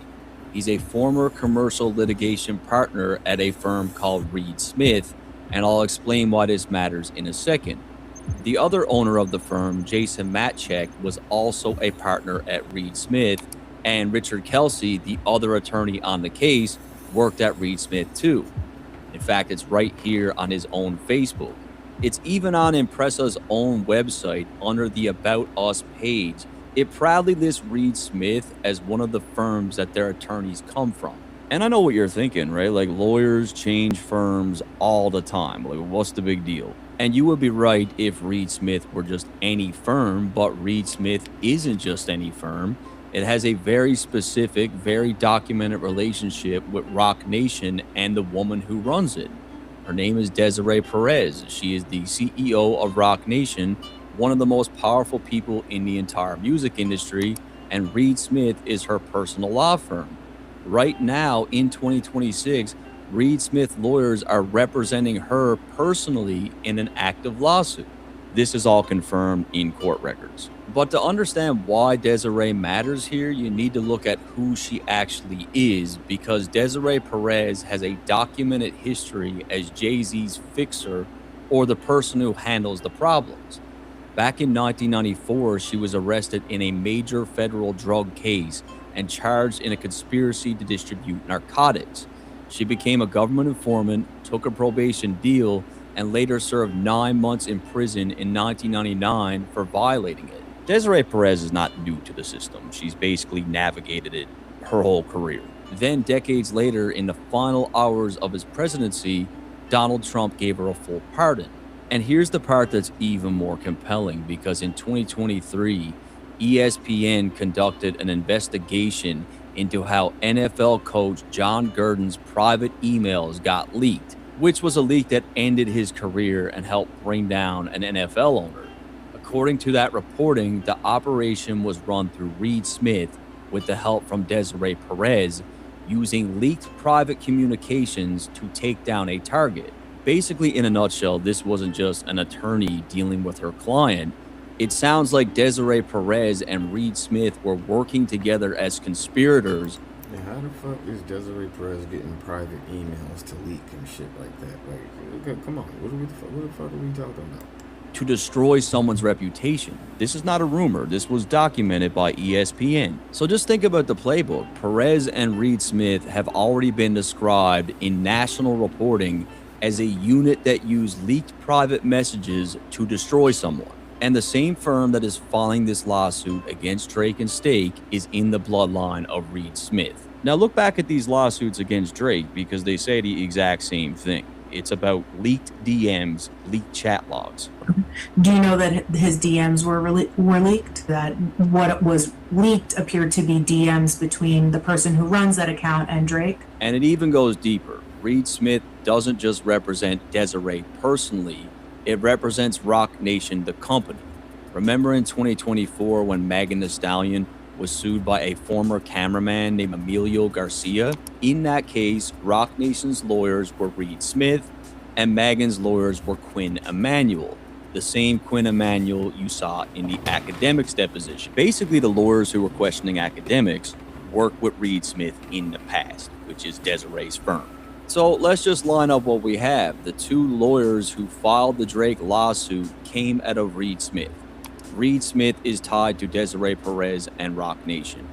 He's a former commercial litigation partner at a firm called Reed Smith, and I'll explain why this matters in a second. The other owner of the firm, Jason Matchek, was also a partner at Reed Smith, and Richard Kelsey, the other attorney on the case, worked at Reed Smith too. In fact, it's right here on his own Facebook. It's even on Impressa's own website under the About Us page. It proudly lists Reed Smith as one of the firms that their attorneys come from. And I know what you're thinking, right? Like, lawyers change firms all the time. Like, what's the big deal? And you would be right if Reed Smith were just any firm, but Reed Smith isn't just any firm. It has a very specific, very documented relationship with Rock Nation and the woman who runs it. Her name is Desiree Perez. She is the CEO of Rock Nation, one of the most powerful people in the entire music industry, and Reed Smith is her personal law firm. Right now, in 2026, Reed Smith lawyers are representing her personally in an active lawsuit. This is all confirmed in court records. But to understand why Desiree matters here, you need to look at who she actually is, because Desiree Perez has a documented history as Jay-Z's fixer, or the person who handles the problems. Back in 1994, she was arrested in a major federal drug case and charged in a conspiracy to distribute narcotics. She became a government informant, took a probation deal, and later served 9 months in prison in 1999 for violating it. Desiree Perez is not new to the system. She's basically navigated it her whole career. Then, decades later, in the final hours of his presidency, Donald Trump gave her a full pardon. And here's the part that's even more compelling, because in 2023, ESPN conducted an investigation into how NFL coach John Gruden's private emails got leaked, which was a leak that ended his career and helped bring down an NFL owner. According to that reporting, the operation was run through Reed Smith with the help from Desiree Perez, using leaked private communications to take down a target. Basically, in a nutshell, this wasn't just an attorney dealing with her client. It sounds like Desiree Perez and Reed Smith were working together as conspirators. Yeah, how the fuck is Desiree Perez getting private emails to leak and shit like that? Like, come on, what the fuck are we talking about? To destroy someone's reputation. This is not a rumor. This was documented by ESPN. So just think about the playbook. Perez and Reed Smith have already been described in national reporting as a unit that used leaked private messages to destroy someone. And the same firm that is filing this lawsuit against Drake and Stake is in the bloodline of Reed Smith. Now look back at these lawsuits against Drake, because they say the exact same thing. It's about leaked DMs, leaked chat logs. Do you know that his DMs were leaked? That what was leaked appeared to be DMs between the person who runs that account and Drake? And it even goes deeper. Reed Smith doesn't just represent Desiree personally, it represents Rock Nation, the company. Remember in 2024 when Megan Thee Stallion was sued by a former cameraman named Emilio Garcia? In that case, Rock Nation's lawyers were Reed Smith, and Megan's lawyers were Quinn Emanuel, the same Quinn Emanuel you saw in the Academics deposition. Basically, the lawyers who were questioning Academics worked with Reed Smith in the past, which is Desiree's firm. So let's just line up what we have. The two lawyers who filed the Drake lawsuit came out of Reed Smith. Reed Smith is tied to Desiree Perez and Rock Nation.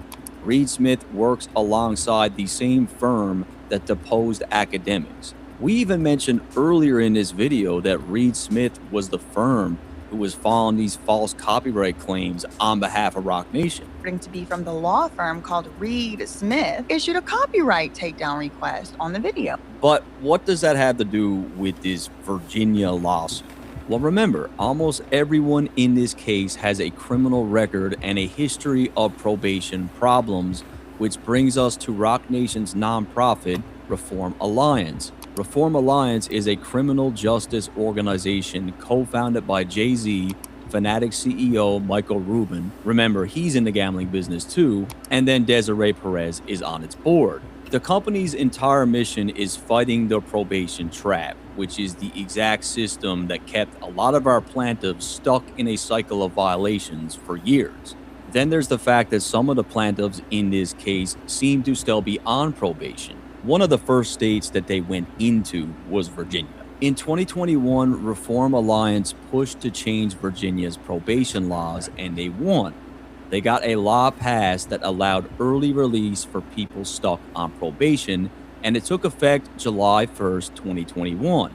Reed Smith works alongside the same firm that deposed Academics. We even mentioned earlier in this video that Reed Smith was the firm who was filing these false copyright claims on behalf of Rock Nation. To be from the law firm called Reed Smith, issued a copyright takedown request on the video. But what does that have to do with this Virginia lawsuit? Well, remember, almost everyone in this case has a criminal record and a history of probation problems, which brings us to Rock Nation's nonprofit, Reform Alliance. Reform Alliance is a criminal justice organization co-founded by Jay-Z, Fanatic CEO Michael Rubin. Remember, he's in the gambling business too. And then Desiree Perez is on its board. The company's entire mission is fighting the probation trap, which is the exact system that kept a lot of our plaintiffs stuck in a cycle of violations for years. Then there's the fact that some of the plaintiffs in this case seem to still be on probation. One of the first states that they went into was Virginia. In 2021, Reform Alliance pushed to change Virginia's probation laws, and they won. They got a law passed that allowed early release for people stuck on probation, and it took effect July 1st, 2021.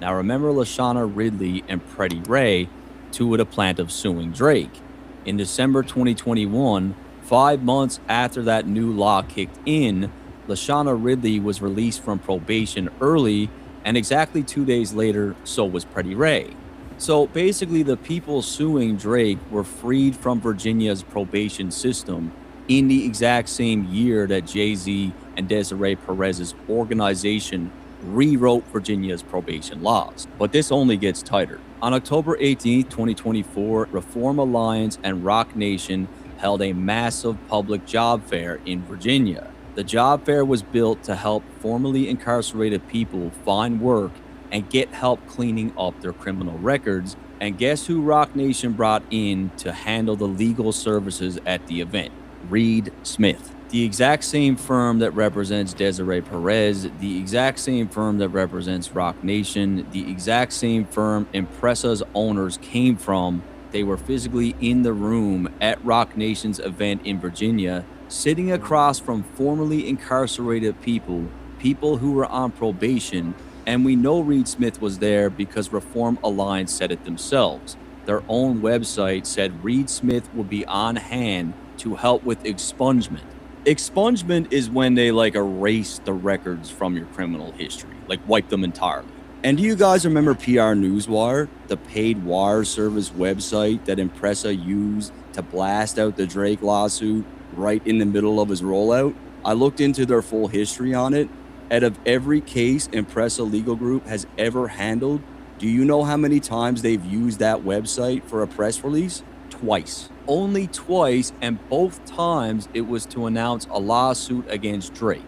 Now remember Lashana Ridley and Freddie Ray, two of the plaintiffs suing Drake. In December 2021, 5 months after that new law kicked in, Lashana Ridley was released from probation early, and exactly 2 days later, so was Freddie Ray. So basically, the people suing Drake were freed from Virginia's probation system in the exact same year that Jay-Z and Desiree Perez's organization rewrote Virginia's probation laws. But this only gets tighter. On October 18, 2024, Reform Alliance and Rock Nation held a massive public job fair in Virginia. The job fair was built to help formerly incarcerated people find work and get help cleaning up their criminal records. And guess who Rock Nation brought in to handle the legal services at the event? Reed Smith. The exact same firm that represents Desiree Perez, the exact same firm that represents Rock Nation, the exact same firm Impressa's owners came from. They were physically in the room at Rock Nation's event in Virginia, sitting across from formerly incarcerated people, people who were on probation, and we know Reed Smith was there because Reform Alliance said it themselves. Their own website said Reed Smith would be on hand to help with expungement. Expungement is when they erase the records from your criminal history, wipe them entirely. And do you guys remember PR Newswire, the paid wire service website that Impressa used to blast out the Drake lawsuit right in the middle of his rollout? I looked into their full history on it. Out of every case Impressa Legal Group has ever handled, do you know how many times they've used that website for a press release? Twice. Only twice, and both times it was to announce a lawsuit against Drake.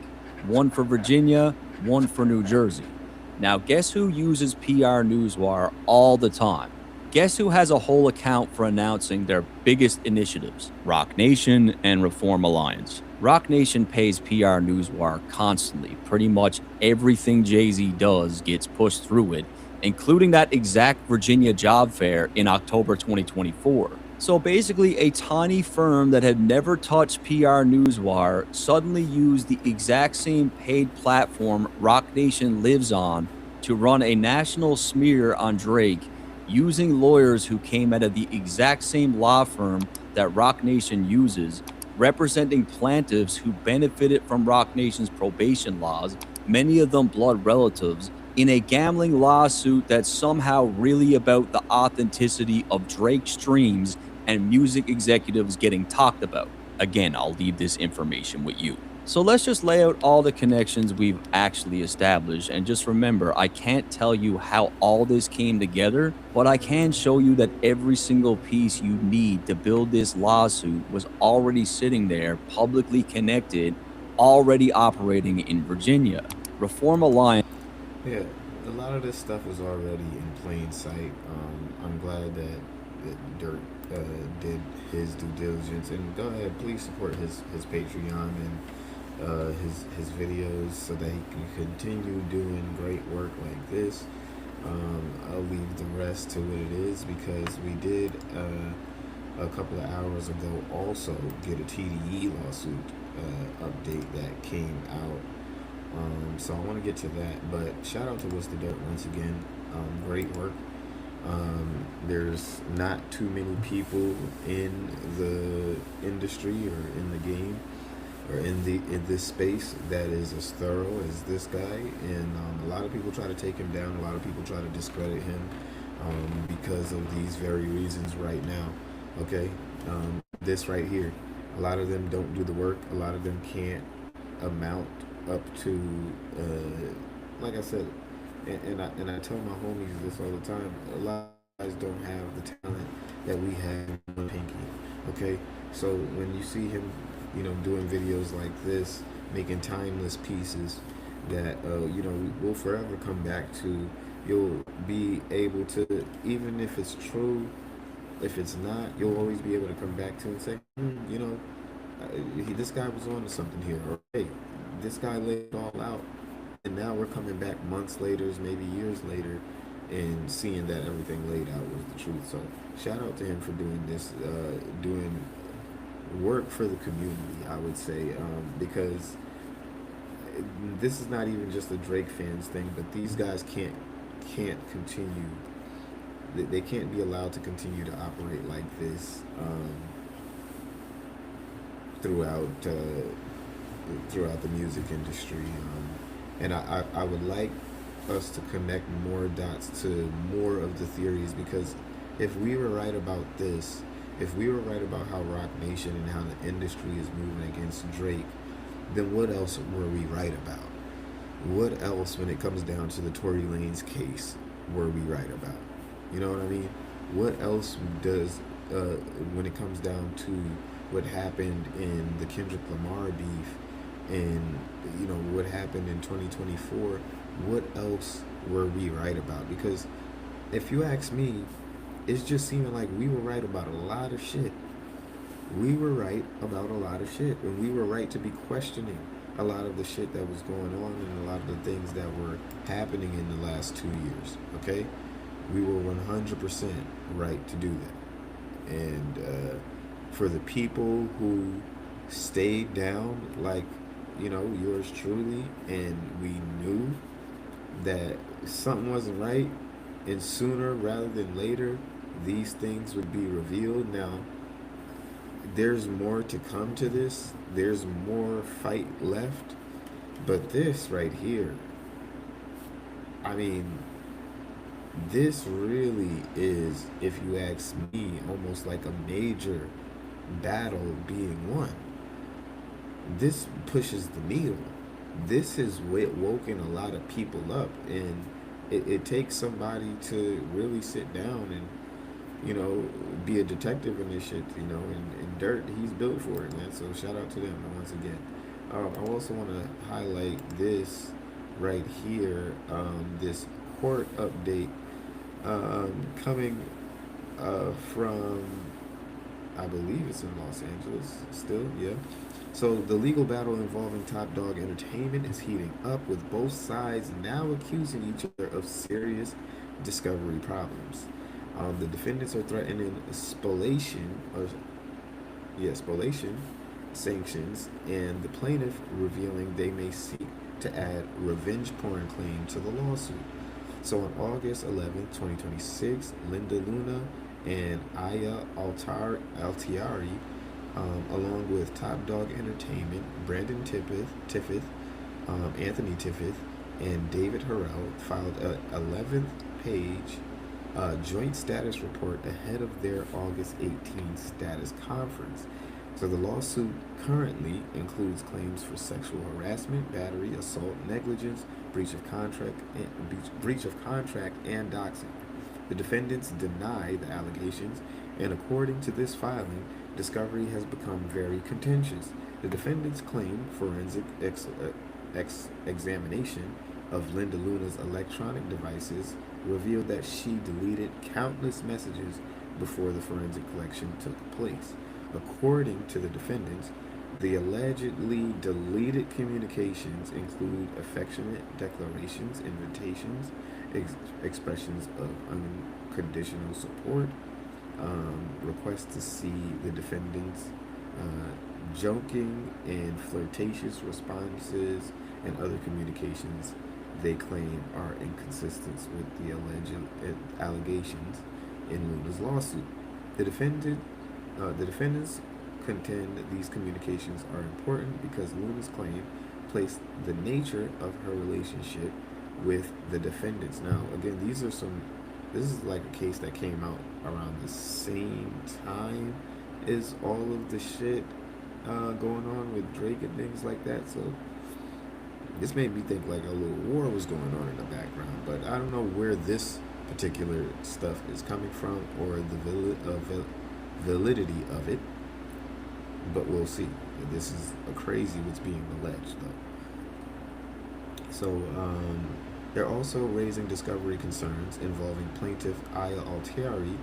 One for Virginia, one for New Jersey. Now, guess who uses PR Newswire all the time? Guess who has a whole account for announcing their biggest initiatives? Rock Nation and Reform Alliance. Rock Nation pays PR Newswire constantly. Pretty much everything Jay-Z does gets pushed through it, including that exact Virginia job fair in October 2024. So basically, a tiny firm that had never touched PR Newswire suddenly used the exact same paid platform Rock Nation lives on to run a national smear on Drake, using lawyers who came out of the exact same law firm that Rock Nation uses, representing plaintiffs who benefited from Rock Nation's probation laws, many of them blood relatives, in a gambling lawsuit that's somehow really about the authenticity of Drake's streams and music executives getting talked about. Again, I'll leave this information with you. So let's just lay out all the connections we've actually established, and just remember, I can't tell you how all this came together, but I can show you that every single piece you need to build this lawsuit was already sitting there, publicly connected, already operating in Virginia. Reform Alliance. Yeah, a lot of this stuff is already in plain sight. I'm glad that Dirk did his due diligence, and go ahead, please support his Patreon and his videos so that he can continue doing great work like this. I'll leave the rest to what it is, because we did a couple of hours ago also get a TDE lawsuit update that came out. So I want to get to that, but shout out to What's the Dirt once again. Great work. There's not too many people in the industry or in the game or in this space that is as thorough as this guy, and a lot of people try to take him down. A lot of people try to discredit him because of these very reasons right now. Okay, this right here, a lot of them don't do the work. A lot of them can't amount up to like I said, and I tell my homies this all the time, a lot of guys don't have the talent that we have in Pinky. Okay, so when you see him, doing videos like this, making timeless pieces that we'll forever come back to, you'll be able to, even if it's true, if it's not, you'll always be able to come back to and say, this guy was on to something here, or hey, this guy laid it all out, and now we're coming back months later, maybe years later, and seeing that everything laid out was the truth. So shout out to him for doing this, doing work for the community, I would say, because this is not even just a Drake fans thing, but these guys can't continue. They can't be allowed to continue to operate like this throughout the music industry, and I would like us to connect more dots to more of the theories, because if we were right about this, if we were right about how Rock Nation and how the industry is moving against Drake, then what else were we right about? what else, when it comes down to the Tory Lanez case, were we right about? You know what I mean? What else does, when it comes down to what happened in the Kendrick Lamar beef and, you know, what happened in 2024, what else were we right about? Because if you ask me, it's just seeming like we were right about a lot of shit. We were right about a lot of shit, and we were right to be questioning a lot of the shit that was going on and a lot of the things that were happening in the last 2 years, okay? We were 100% right to do that. And for the people who stayed down, like, you know, yours truly, and we knew that something wasn't right, and sooner rather than later, these things would be revealed. Now, there's more to come to this. There's more fight left. But this right here, I mean, this really is, if you ask me, almost like a major battle being won. This pushes the needle. This has woken a lot of people up, and it takes somebody to really sit down and, you know, be a detective in this shit, you know, and Dirt, he's built for it, man. So shout out to them once again. I also want to highlight this right here, this court update coming from, I believe it's in Los Angeles still, yeah. So the legal battle involving Top Dog Entertainment is heating up, with both sides now accusing each other of serious discovery problems. The defendants are threatening spoliation sanctions, and the plaintiff revealing they may seek to add revenge porn claim to the lawsuit. So on August 11, 2026, Linda Luna and Aya Altieri, along with Top Dog Entertainment, Brandon Tiffith, Anthony Tiffith, and David Harrell filed an 11th-page joint status report ahead of their August 18th status conference. So the lawsuit currently includes claims for sexual harassment, battery, assault, negligence, breach of contract, and doxing. The defendants deny the allegations, and according to this filing, discovery has become very contentious. The defendants claim forensic examination of Linda Luna's electronic devices revealed that she deleted countless messages before the forensic collection took place. According to the defendants, the allegedly deleted communications include affectionate declarations, invitations, expressions of unconditional support, requests to see the defendants, joking and flirtatious responses, and other communications they claim are inconsistent with the alleged allegations in Luna's lawsuit. The defendants contend that these communications are important because Luna's claim placed the nature of her relationship with the defendants. Now, again, this is like a case that came out around the same time as all of the shit going on with Drake and things like that. So this made me think like a little war was going on in the background, but I don't know where this particular stuff is coming from or the validity of it, but we'll see. This is crazy what's being alleged, though. So they're also raising discovery concerns involving plaintiff Aya Altieri.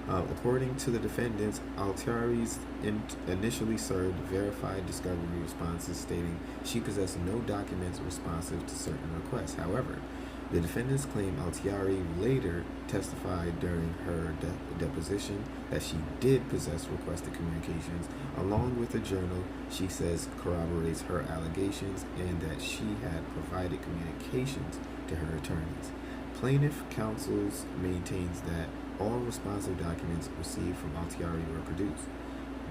According to the defendants, Altieri's initially served verified discovery responses stating she possessed no documents responsive to certain requests. However, the defendants claim Altieri later testified during her deposition that she did possess requested communications, along with a journal she says corroborates her allegations, and that she had provided communications to her attorneys. Plaintiff counsels maintains that all responsive documents received from Altieri were produced,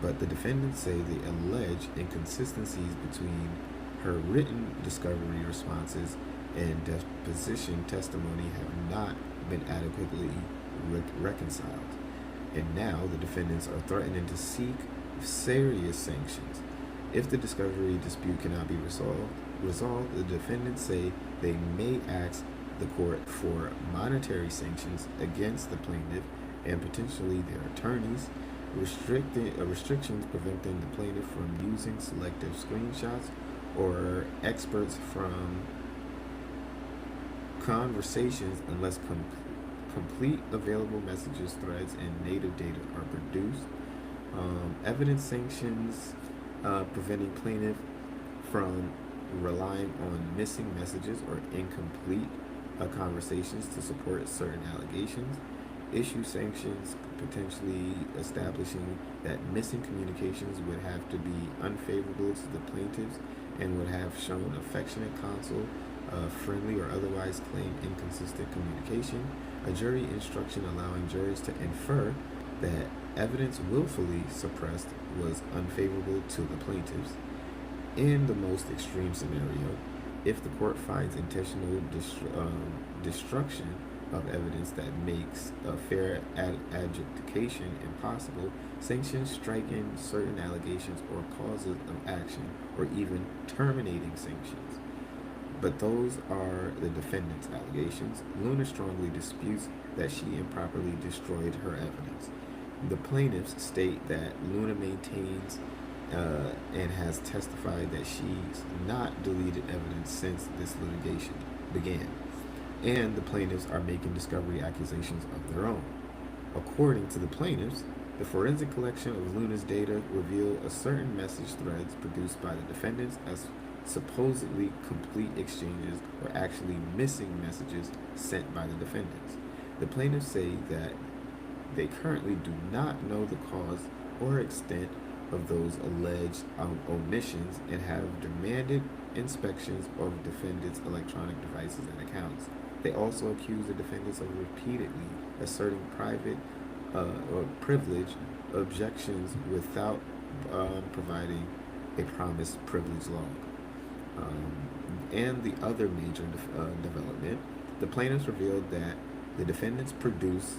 but the defendants say they allege inconsistencies between her written discovery responses and deposition testimony have not been adequately reconciled. And now the defendants are threatening to seek serious sanctions if the discovery dispute cannot be resolved. The defendants say they may ask the court for monetary sanctions against the plaintiff and potentially their attorneys, restrictions preventing the plaintiff from using selective screenshots or experts from conversations unless complete available messages, threads, and native data are produced. Evidence sanctions preventing plaintiff from relying on missing messages or incomplete conversations to support certain allegations. Issue sanctions potentially establishing that missing communications would have to be unfavorable to the plaintiffs and would have shown affectionate counsel, friendly or otherwise claim inconsistent communication. A jury instruction allowing juries to infer that evidence willfully suppressed was unfavorable to the plaintiffs. In the most extreme scenario, if the court finds intentional destruction of evidence that makes a fair adjudication impossible, sanctions striking certain allegations or causes of action, or even terminating sanctions. But those are the defendant's allegations. Luna strongly disputes that she improperly destroyed her evidence. The plaintiffs state that Luna maintains and has testified that she's not deleted evidence since this litigation began, and the plaintiffs are making discovery accusations of their own. According to the plaintiffs, the forensic collection of Luna's data revealed a certain message threads produced by the defendants as supposedly complete exchanges or actually missing messages sent by the defendants. The plaintiffs say that they currently do not know the cause or extent of those alleged omissions and have demanded inspections of defendants' electronic devices and accounts. They also accuse the defendants of repeatedly asserting private or privilege objections without providing a promised privilege log. And the other major development, the plaintiffs revealed that the defendants produced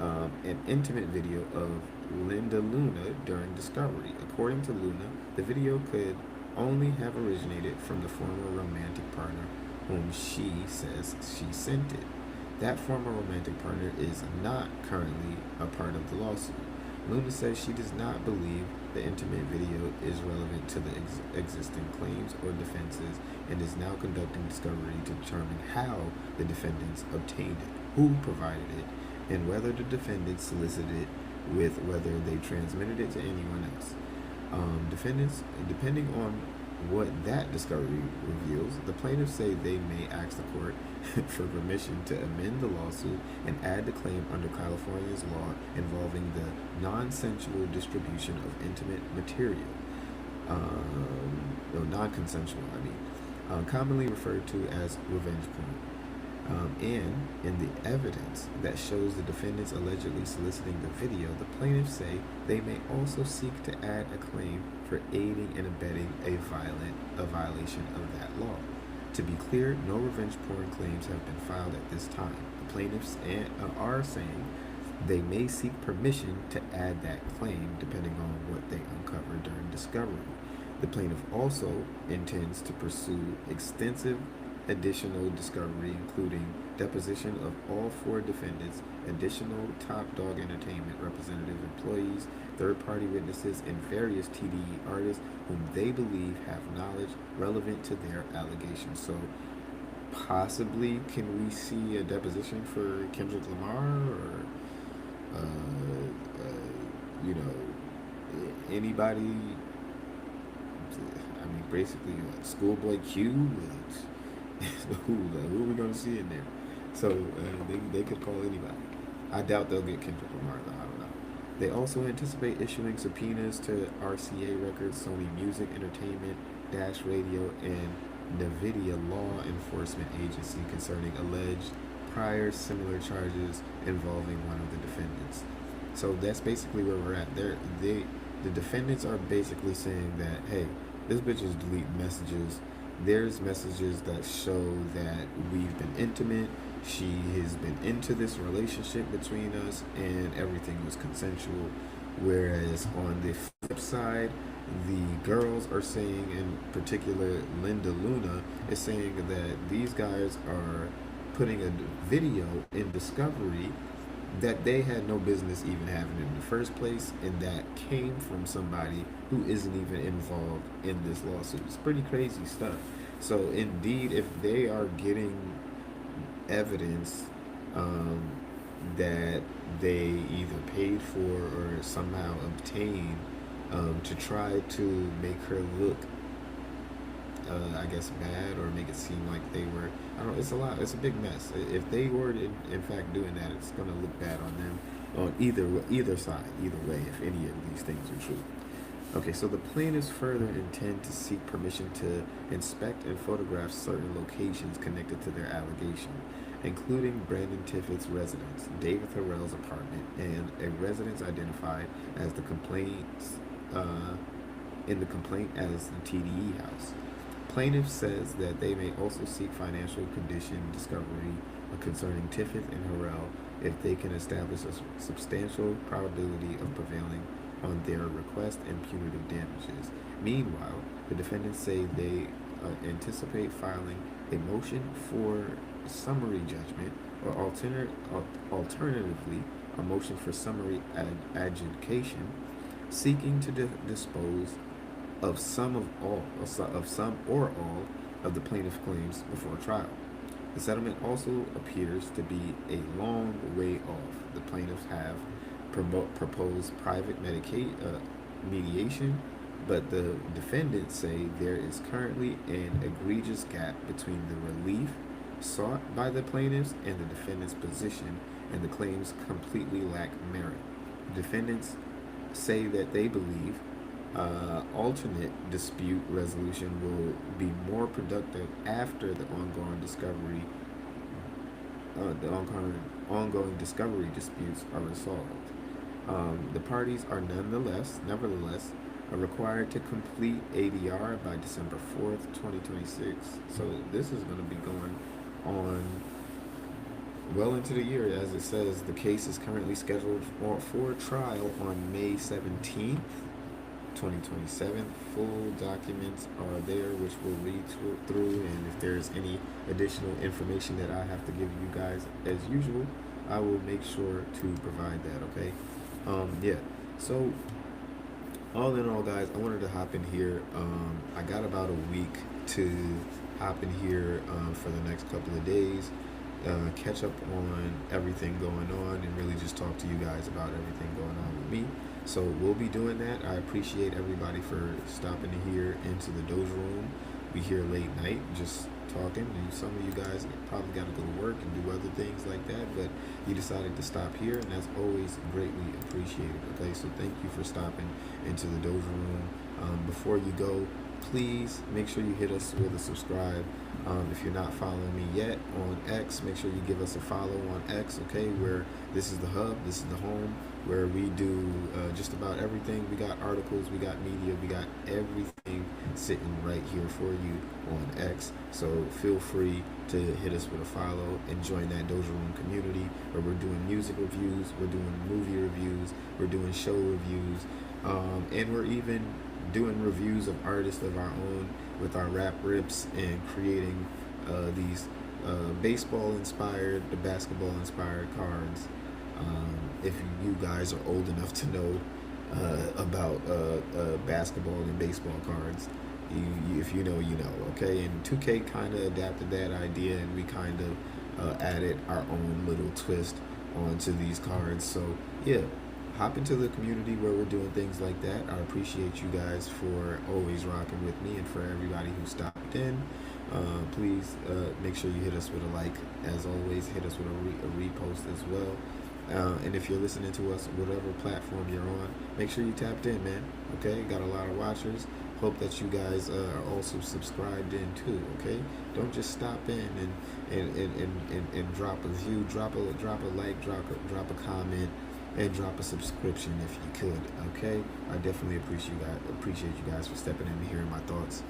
an intimate video of Linda Luna during discovery. According to Luna, the video could only have originated from the former romantic partner whom she says she sent it. That former romantic partner is not currently a part of the lawsuit. Luna says she does not believe the intimate video is relevant to the existing claims or defenses and is now conducting discovery to determine how the defendants obtained it, who provided it, and whether the defendants solicited it, with whether they transmitted it to anyone else. Defendants, depending on what that discovery reveals, the plaintiffs say they may ask the court for permission to amend the lawsuit and add the claim under California's law involving the non-sensual distribution of intimate material, or non-consensual, commonly referred to as revenge porn. And in the evidence that shows the defendants allegedly soliciting the video, the plaintiffs say they may also seek to add a claim for aiding and abetting a violation of that law. To be clear, no revenge porn claims have been filed at this time. The plaintiffs are saying they may seek permission to add that claim depending on what they uncover during discovery. The plaintiff also intends to pursue extensive additional discovery, including deposition of all 4 defendants, additional Top Dog Entertainment representative employees, third-party witnesses, and various TDE artists whom they believe have knowledge relevant to their allegations. So possibly can we see a deposition for Kendrick Lamar or anybody? Basically Schoolboy Q. Who are we going to see in there? So they could call anybody. I doubt they'll get Kendrick Lamar, though. I don't know. They also anticipate issuing subpoenas to RCA Records, Sony Music Entertainment, Dash Radio, and NVIDIA Law Enforcement Agency concerning alleged prior similar charges involving one of the defendants. So that's basically where we're at. The defendants are basically saying that, hey, this bitch is deleting messages. There's messages that show that we've been intimate. She has been into this relationship between us and everything was consensual. Whereas on the flip side, The girls are saying, in particular Linda Luna, is saying that these guys are putting a video in discovery that they had no business even having in the first place, and that came from somebody who isn't even involved in this lawsuit. It's pretty crazy stuff. So indeed, if they are getting evidence that they either paid for or somehow obtained to try to make her look, I guess, bad, or make it seem like they were, I don't know, it's a lot, it's a big mess. If they were in fact doing that, it's going to look bad on them on either side, either way, if any of these things are true. Okay, so the plaintiffs further intend to seek permission to inspect and photograph certain locations connected to their allegation, including Brandon Tiffitt's residence, David Harrell's apartment, and a residence identified as the complaints in the complaint as the TDE house. Plaintiff says that they may also seek financial condition discovery concerning Tiffit and Harrell if they can establish a substantial probability of prevailing on their request and punitive damages. Meanwhile, the defendants say they anticipate filing a motion for summary judgment, or alternatively a motion for summary adjudication, seeking to dispose of some or all of the plaintiff's claims before trial. The settlement also appears to be a long way off. The plaintiffs have proposed private mediation, but the defendants say there is currently an egregious gap between the relief sought by the plaintiffs and the defendant's position, and the claims completely lack merit. The defendants say that they believe alternate dispute resolution will be more productive after the ongoing discovery disputes are resolved. The parties are nevertheless are required to complete ADR by December 4th, 2026. So this is going to be going on well into the year. As it says, the case is currently scheduled for trial on May 17th, 2027. Full documents are there, which we'll read through, and if there's any additional information that I have to give you guys, as usual, I will make sure to provide that. Okay. Yeah, so all in all, guys, I wanted to hop in here. I got about a week to hop in here for the next couple of days, catch up on everything going on, and really just talk to you guys about everything going on with me. So we'll be doing that. I appreciate everybody for stopping here into the Doja Room. We here late night just talking, and some of you guys probably got to go to work and do other things like that, but you decided to stop here, and that's always greatly appreciated. Okay, so thank you for stopping into the Doja Room. Before you go, please make sure you hit us with a subscribe. If you're not following me yet on X, make sure you give us a follow on X, okay, where this is the hub, this is the home, where we do just about everything. We got articles, we got media, we got everything sitting right here for you on X. So feel free to hit us with a follow and join that Doja Room community, where we're doing music reviews, we're doing movie reviews, we're doing show reviews, and we're even doing reviews of artists of our own with our rap rips, and creating these baseball inspired, the basketball inspired cards. If you guys are old enough to know about basketball and baseball cards, if you know, you know, okay? And 2K kind of adapted that idea, and we kind of added our own little twist onto these cards. So yeah, hop into the community where we're doing things like that. I appreciate you guys for always rocking with me, and for everybody who stopped in. Please make sure you hit us with a like. As always, hit us with a repost as well. And if you're listening to us, whatever platform you're on, make sure you tapped in, man. Okay, got a lot of watchers. Hope that you guys are also subscribed in too. Okay, don't just stop in and drop a view, drop a like, drop a comment, and drop a subscription if you could. Okay, I definitely appreciate you guys for stepping in and hearing my thoughts.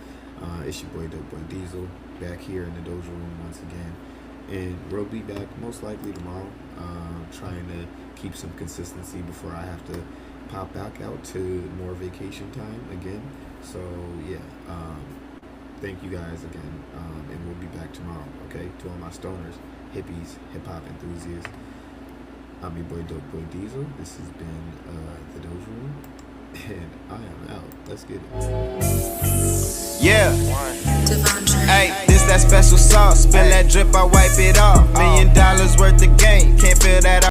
It's your boy Dope Boy Diesel back here in the Doja Room once again, and we'll be back most likely tomorrow, trying to keep some consistency before I have to pop back out to more vacation time again. So yeah, thank you guys again, and we'll be back tomorrow. Okay, to all my stoners, hippies, hip hop enthusiasts. I'm your boy Dope Boy Diesel. This has been the Doja Room, and I am out. Let's get it. Yeah. Hey, this that special sauce. Spill that drip, I wipe it off. $1 million worth of game. Can't feel that.